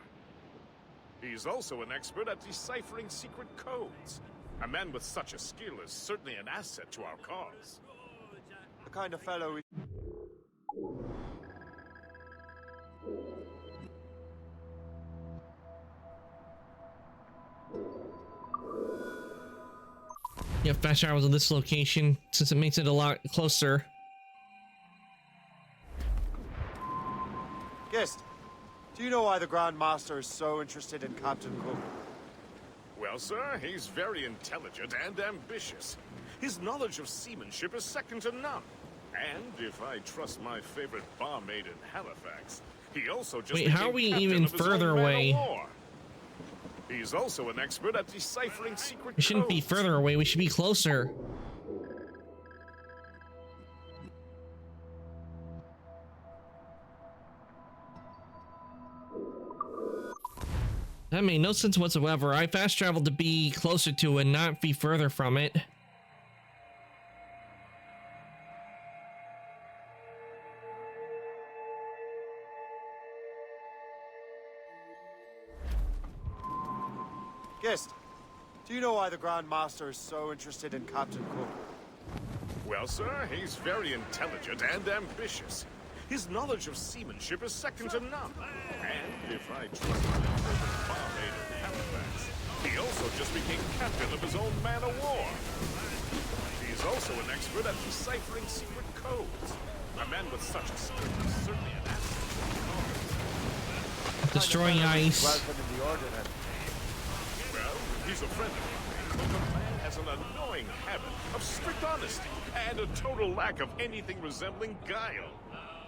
He's also an expert at deciphering secret codes. A man with such a skill is certainly an asset to our cause. The kind of fellow we... Yeah, fast travels in this location since it makes it a lot closer. Gist, do you know why the Grand Master is so interested in Captain Cook? Well, sir, he's very intelligent and ambitious. His knowledge of seamanship is second to none. And if I trust my favorite barmaid in Halifax, he also just Wait, how are we even further away? He's also an expert at deciphering secret We shouldn't be further away, we should be closer. That made no sense whatsoever. I fast traveled to be closer to it, not be further from it. Gist, do you know why the Grand Master is so interested in Captain Cook? Well, sir, he's very intelligent and ambitious. His knowledge of seamanship is second to none. And if I trust my favorite barmaid in Halifax, he also just became captain of his own man-of-war. He's also an expert at deciphering secret codes. A man with such a skill is certainly an asset. Destroying ice. Welcome in the Order, then. Well, with He's a friend of mine, but the man has an annoying habit of strict honesty and a total lack of anything resembling guile.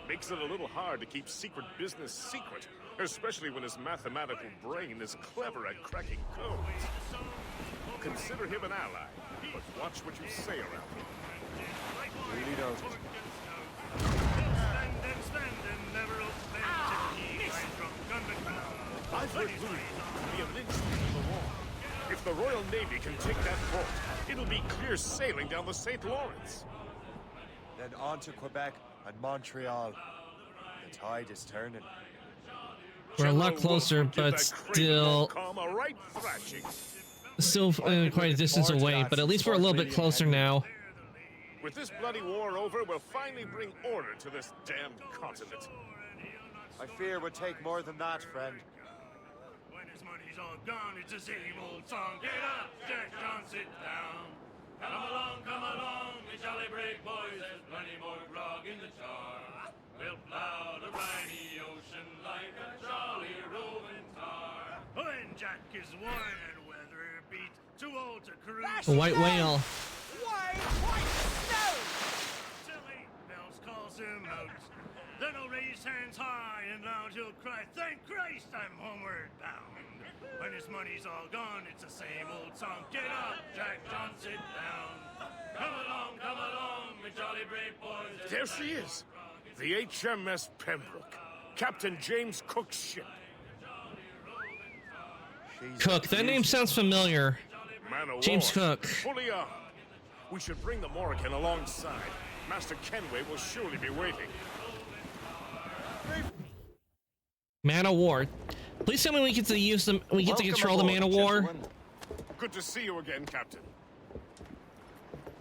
Makes it a little hard to keep secret business secret, especially when his mathematical brain is clever at cracking codes. Consider him an ally, but watch what you say around him. Really don't. I've heard Louis to be a linchpin of the war. If the Royal Navy can take that port, it'll be clear sailing down the St. Lawrence. Then on to Quebec and Montreal. The tide is turning. We're a lot closer, but still quite a distance away. But at least we're a little bit closer now. With this bloody war over, we'll finally bring order to this damned continent. I fear would take more than that, friend. When his money's all gone, it's the same old song. Get up, Jack John, sit down. Come along, we jolly brave boys. There's plenty more grog in the jar. We'll plow the briny ocean like a jolly roving tar. When Jack is worn and weather beat, too old to cruise. A white whale. White snow! Silly Bells calls him out. Then he'll raise hands high and loud he'll cry, thank Christ I'm homeward bound. When his money's all gone, it's the same old song. Get up, Jack John, sit down. Come along, we jolly brave boys. There she is, the HMS Pembroke, Captain James Cook's ship. Cook, that name sounds familiar. Man of James war, Cook. fully armed. We should bring the Morrigan alongside. Master Kenway will surely be waiting. Man of War. Please tell me we get to use them. We get to control the Man of War. Gentlemen. Good to see you again, Captain.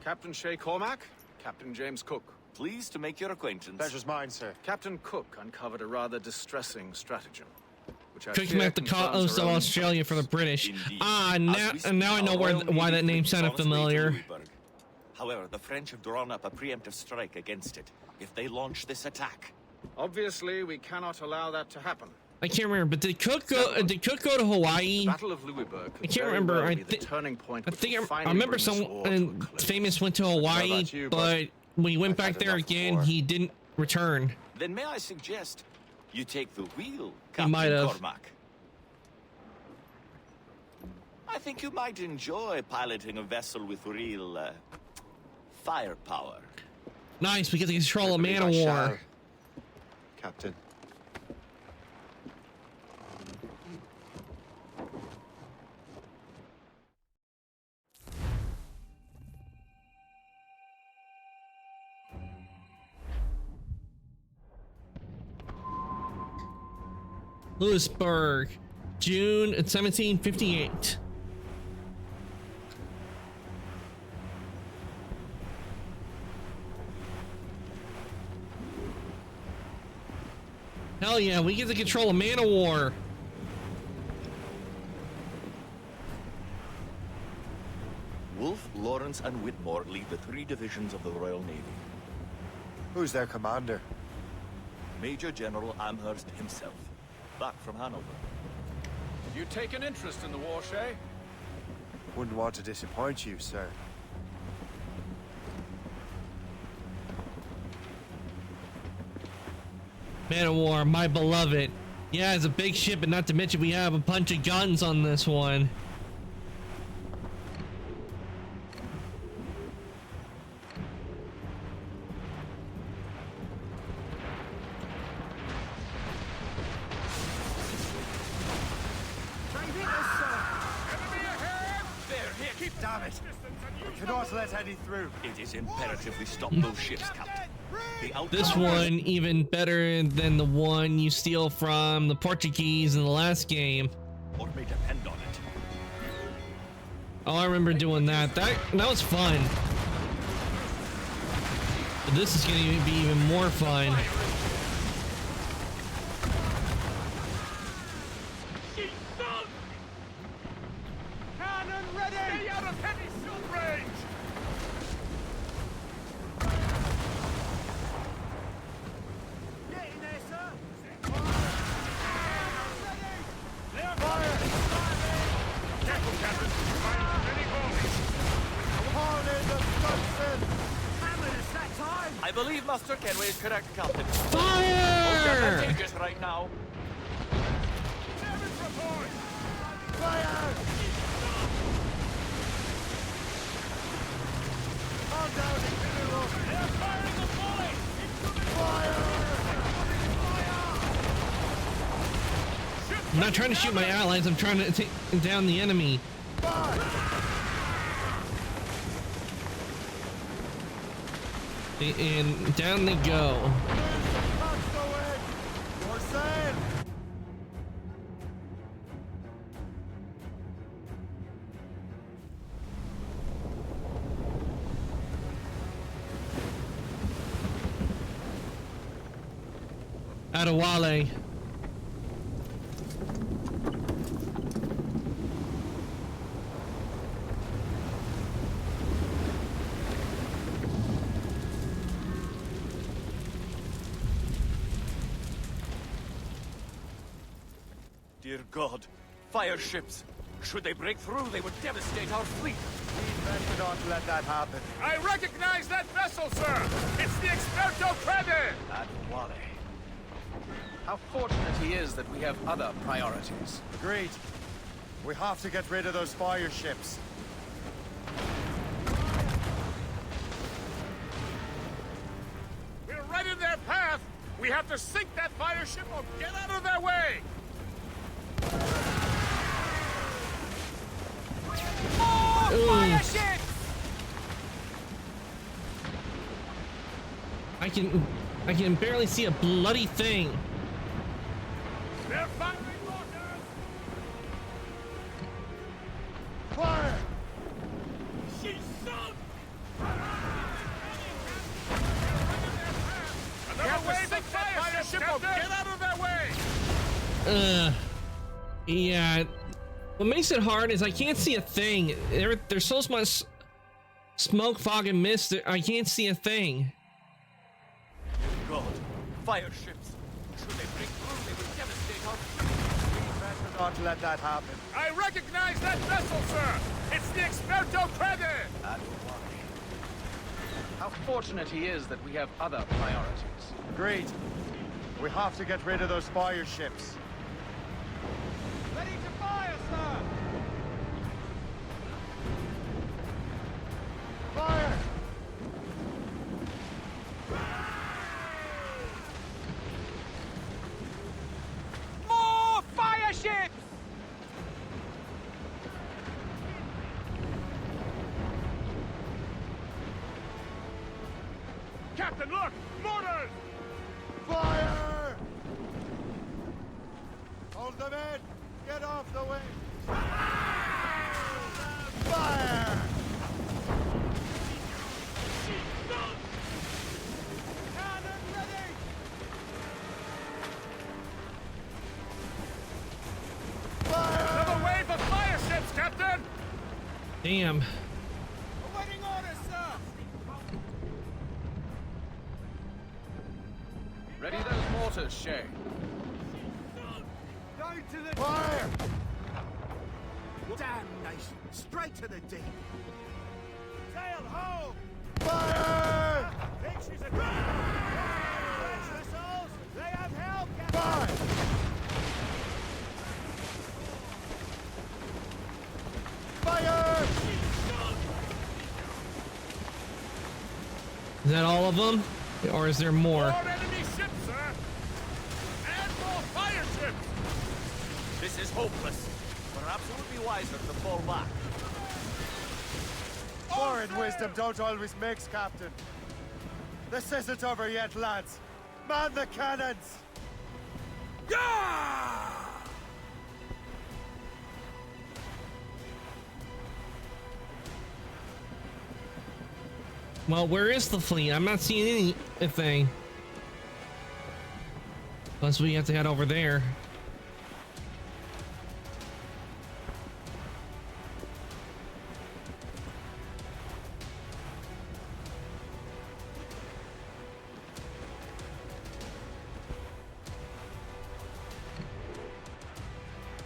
Captain Shay Cormac, Captain James Cook. Pleased to make your acquaintance. Pleasure's mine, sir. Captain Cook uncovered a rather distressing stratagem, which I Cook fear met the concerns coast of our own Australia for the British. Indeed. Now I know why that name sounded familiar. However, the French have drawn up a preemptive strike against it if they launch this attack. Obviously, we cannot allow that to happen. I can't remember, but did Cook go to Hawaii? Battle of Louisburg. I can't remember. I think I remember someone famous went to Hawaii, but when he went back there again, he didn't return. Then may I suggest you take the wheel, He might Captain have. Cormac? I think you might enjoy piloting a vessel with real firepower. Nice, we get to control a Man of War. Captain. Louisburg, June 1758. Hell yeah, we get to control a Man of War. Wolfe, Lawrence, and Whitmore lead the 3 divisions of the Royal Navy. Who's their commander? Major General Amherst himself, back from Hanover. You take an interest in the war, Shay? Wouldn't want to disappoint you, sir. Man of War, my beloved. Yeah, it's a big ship, but not to mention we have a bunch of guns on this one. Damn it! We cannot let any through. It is imperative we stop those ships, Captain. This one even better than the one you steal from the Portuguese in the last game. What may depend on it. Oh, I remember doing that. That was fun. But this is going to be even more fun. Cannon ready! Stay out of heavy shot range! Get in there, sir! Fire! careful, Captain. Find many bogies. Haul in the stunson! I believe Master Kenway is correct, Captain. Fire! Dangerous right now. Fire! Calm down, General! They're firing the boys! Fire! I'm not trying to shoot my allies, I'm trying to take down the enemy. And down they go. Adewale. Dear God, fire ships. Should they break through, they would devastate our fleet. We better not let that happen. I recognize that vessel, sir! It's the Experto Crede! Adewale. How fortunate he is that we have other priorities. Agreed. We have to get rid of those fire ships. We're right in their path! We have to sink that fire ship or get out of their way! Fire ships! I can barely see a bloody thing. They're firing mortars! Fire! She's sunk! Another wave of fire ship or get out of their way! Yeah. What makes it hard is I can't see a thing. There's so much smoke, fog, and mist that I can't see a thing. God, fire ships. Should they break through, they would devastate our fleet. We better not let that happen. I recognize that vessel, sir! It's the Experto Crede! Adewale. How fortunate he is that we have other priorities. Agreed. We have to get rid of those fire ships. Ready to fire, sir! Fire! More fire ships! Captain, look! Mortars! Fire! Hold them in! Get off the way! Fire! Cannon ready! Fire! Another wave of fire ships, Captain! Damn. Awaiting orders, sir! Ready those mortars, Shay. Down to the fire! Damnation! Straight to the deep! Sail ho! Fire! Pictures of vessels! They have help! Fire! Fire! Is that all of them? Or is there more? More enemy ships, sir! And more fire ships! This is hopeless. Perhaps it would be wiser to fall back. Foreign wisdom don't always mix, Captain. This isn't over yet, lads. Man the cannons! Yeah! Well, where is the fleet? I'm not seeing anything. Unless we have to head over there.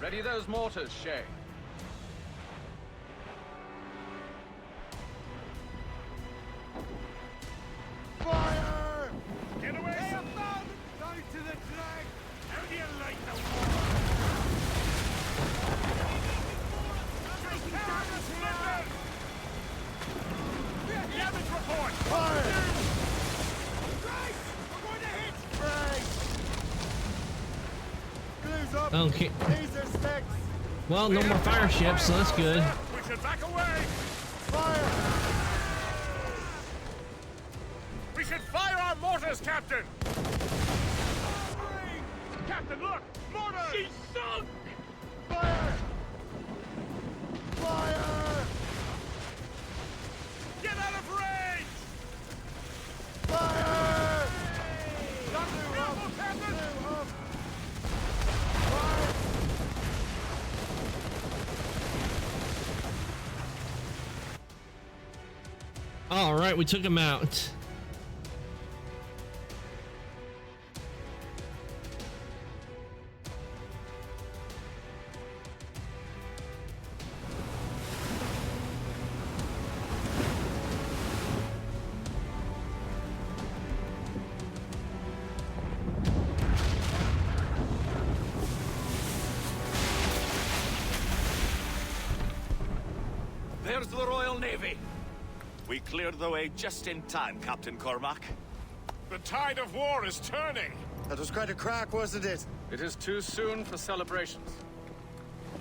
Ready those mortars, Shay. Okay. Well, no more fire ships, so that's good. We should back away! Fire! We should fire our mortars, Captain! Captain, look! Mortar! She's sunk! Fire! Fire! Get out of range! Fire! Careful, Captain! All right, we took him out. There's the Royal Navy. We cleared the way just in time, Captain Cormac. The tide of war is turning! That was quite a crack, wasn't it? It is too soon for celebrations.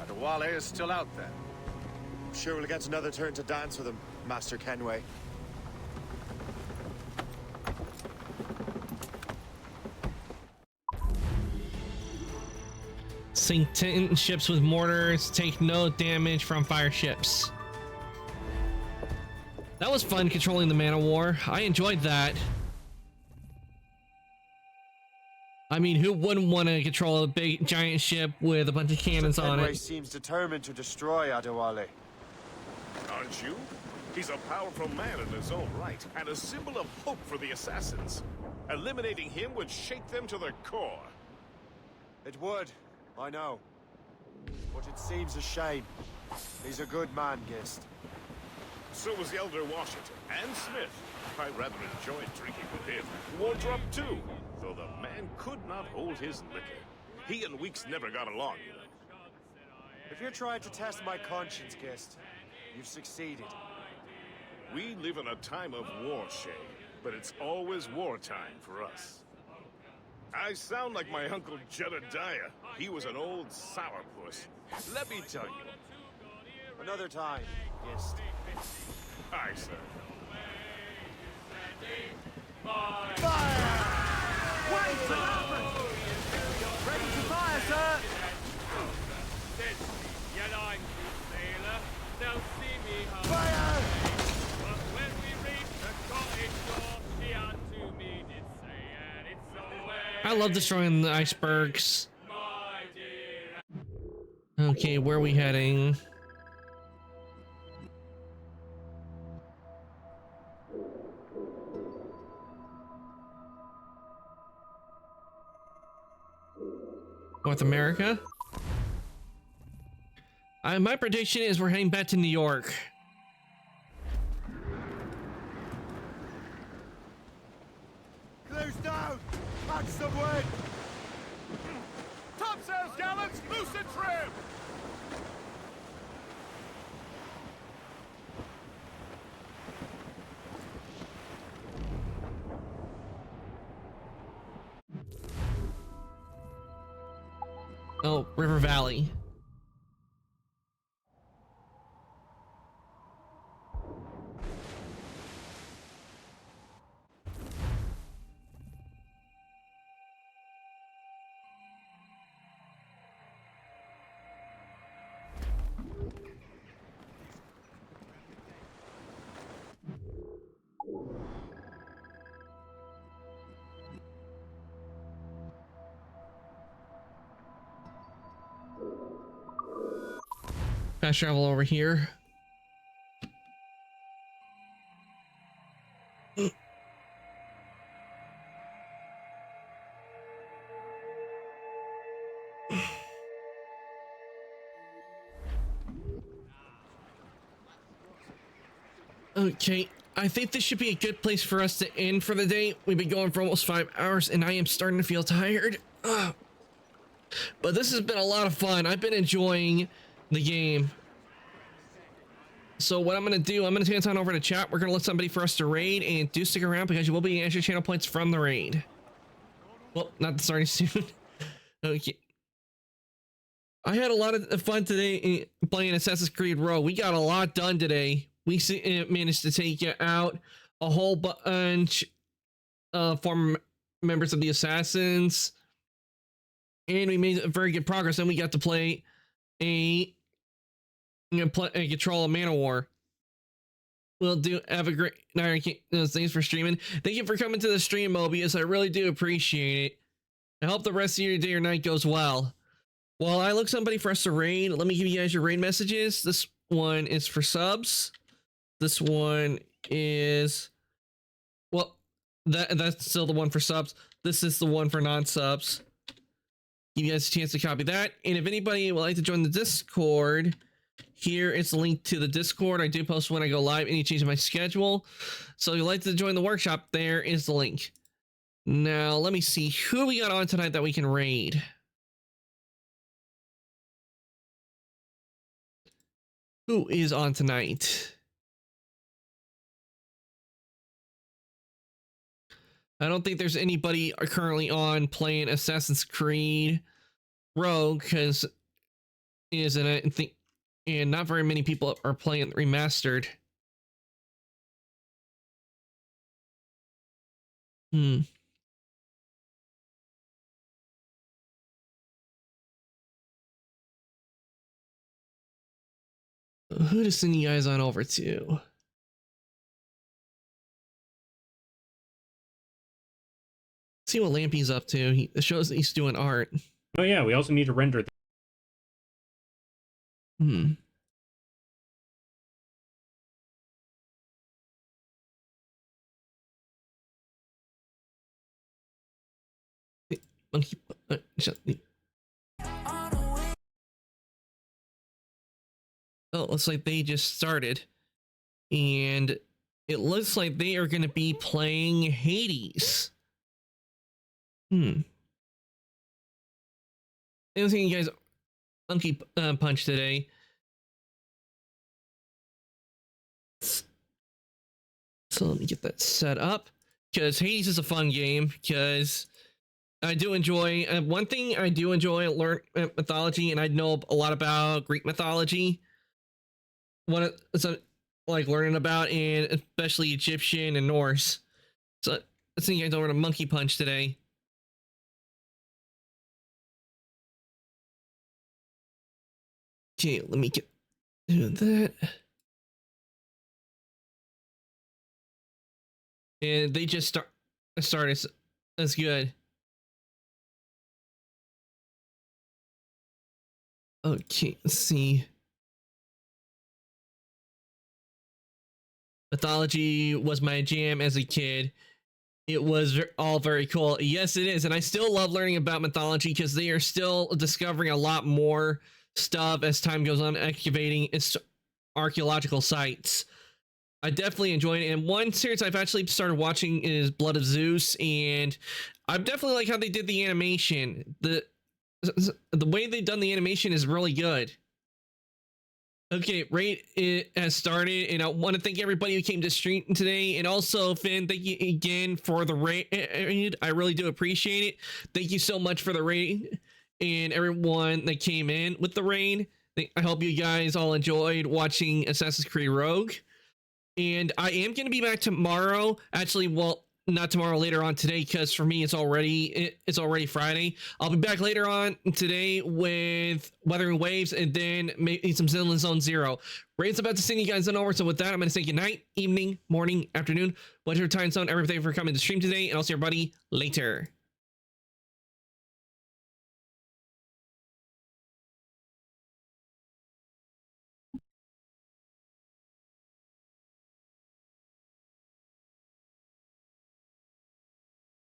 Adewale is still out there. I'm sure we'll get another turn to dance with him, Master Kenway. Sink 10 ships with mortars, take no damage from fire ships. That was fun controlling the Man of War. I enjoyed that. I mean, who wouldn't want to control a big giant ship with a bunch of cannons on Kenway it? seems determined to destroy Adewale. Aren't you? He's a powerful man in his own right, and a symbol of hope for the assassins. Eliminating him would shake them to their core. It would, I know. But it seems a shame. He's a good man, Gist. So was the Elder Washington, and Smith. I rather enjoyed drinking with him. Wardrop, too, though the man could not hold his liquor. He and Weeks never got along, you know. If you're trying to test my conscience, Gist, you've succeeded. We live in a time of war, Shay, but it's always wartime for us. I sound like my Uncle Jedediah. He was an old sourpuss. Let me tell you. Another time, Gist. Aye, sir. Fire! Wait for happen! Ready to fire, sir! You like me, sailor? Now see me how Fire! But when we reached the cottage door, she unto me did say, and it's away. I love destroying the icebergs. Okay, where are we heading? North America? My prediction is we're heading back to New York. Close down! Catch some wind! Topsails, gallants! Loose and trim! Oh, River Valley. Fast travel over here. Okay, I think this should be a good place for us to end for the day. We've been going for almost 5 hours and I am starting to feel tired. Ugh. But this has been a lot of fun. I've been enjoying the game. So what I'm going to do, I'm going to take on over to chat. We're going to let somebody for us to raid, and do stick around because you will be getting extra channel points from the raid. Well, not starting soon. Okay. I had a lot of fun today playing Assassin's Creed Rogue. We got a lot done today. We managed to take out a whole bunch of former members of the Assassins, and we made very good progress. And we got to play a control of Manowar. We'll have a great night. Thanks for streaming. Thank you for coming to the stream, Mobius. I really do appreciate it. I hope the rest of your day or night goes well. While I look somebody for us to raid, let me give you guys your raid messages. This one is for subs. This one is, well, that's still the one for subs. This is the one for non-subs. Give you guys a chance to copy that. And if anybody would like to join the Discord, here is a link to the Discord. I do post when I go live, any change in my schedule. So if you'd like to join the workshop, there is the link. Now, let me see who we got on tonight that we can raid. Who is on tonight? I don't think there's anybody currently on playing Assassin's Creed Rogue, because isn't it? And not very many people are playing remastered. Who to send you guys on over to? See what Lampy's up to. It shows that he's doing art. Oh yeah, we also need to render. Oh, it looks like they just started. And it looks like they are going to be playing Hades. I don't think you guys Monkey Punch today. So let me get that set up, because Hades is a fun game, because I do enjoy one thing I do enjoy learn mythology, and I know a lot about Greek mythology. Like learning about, and especially Egyptian and Norse. So let's see you guys over to Monkey Punch today. Okay, let me do that. And they just started. That's good. Okay, let's see. Mythology was my jam as a kid. It was all very cool. Yes, it is. And I still love learning about mythology, because they are still discovering a lot more stuff as time goes on, excavating its archaeological sites. I definitely enjoyed it. And one series I've actually started watching is Blood of Zeus, and I definitely like how they did the animation. The way they've done the animation is really good. Okay, raid has started, and I want to thank everybody who came to stream today, and also Finn, thank you again for the raid. I really do appreciate it. Thank you so much for the raid, and everyone that came in with the raid. I hope you guys all enjoyed watching Assassin's Creed Rogue, and I am going to be back tomorrow. Actually, well, not tomorrow, later on today, because for me it's already Friday. I'll be back later on today with Weathering Waves, and then maybe some Zinland Zone Zero. Raid's about to send you guys on over, so with that, I'm going to say good night, evening, morning, afternoon, whatever time zone, everybody for coming to stream today, and I'll see everybody later.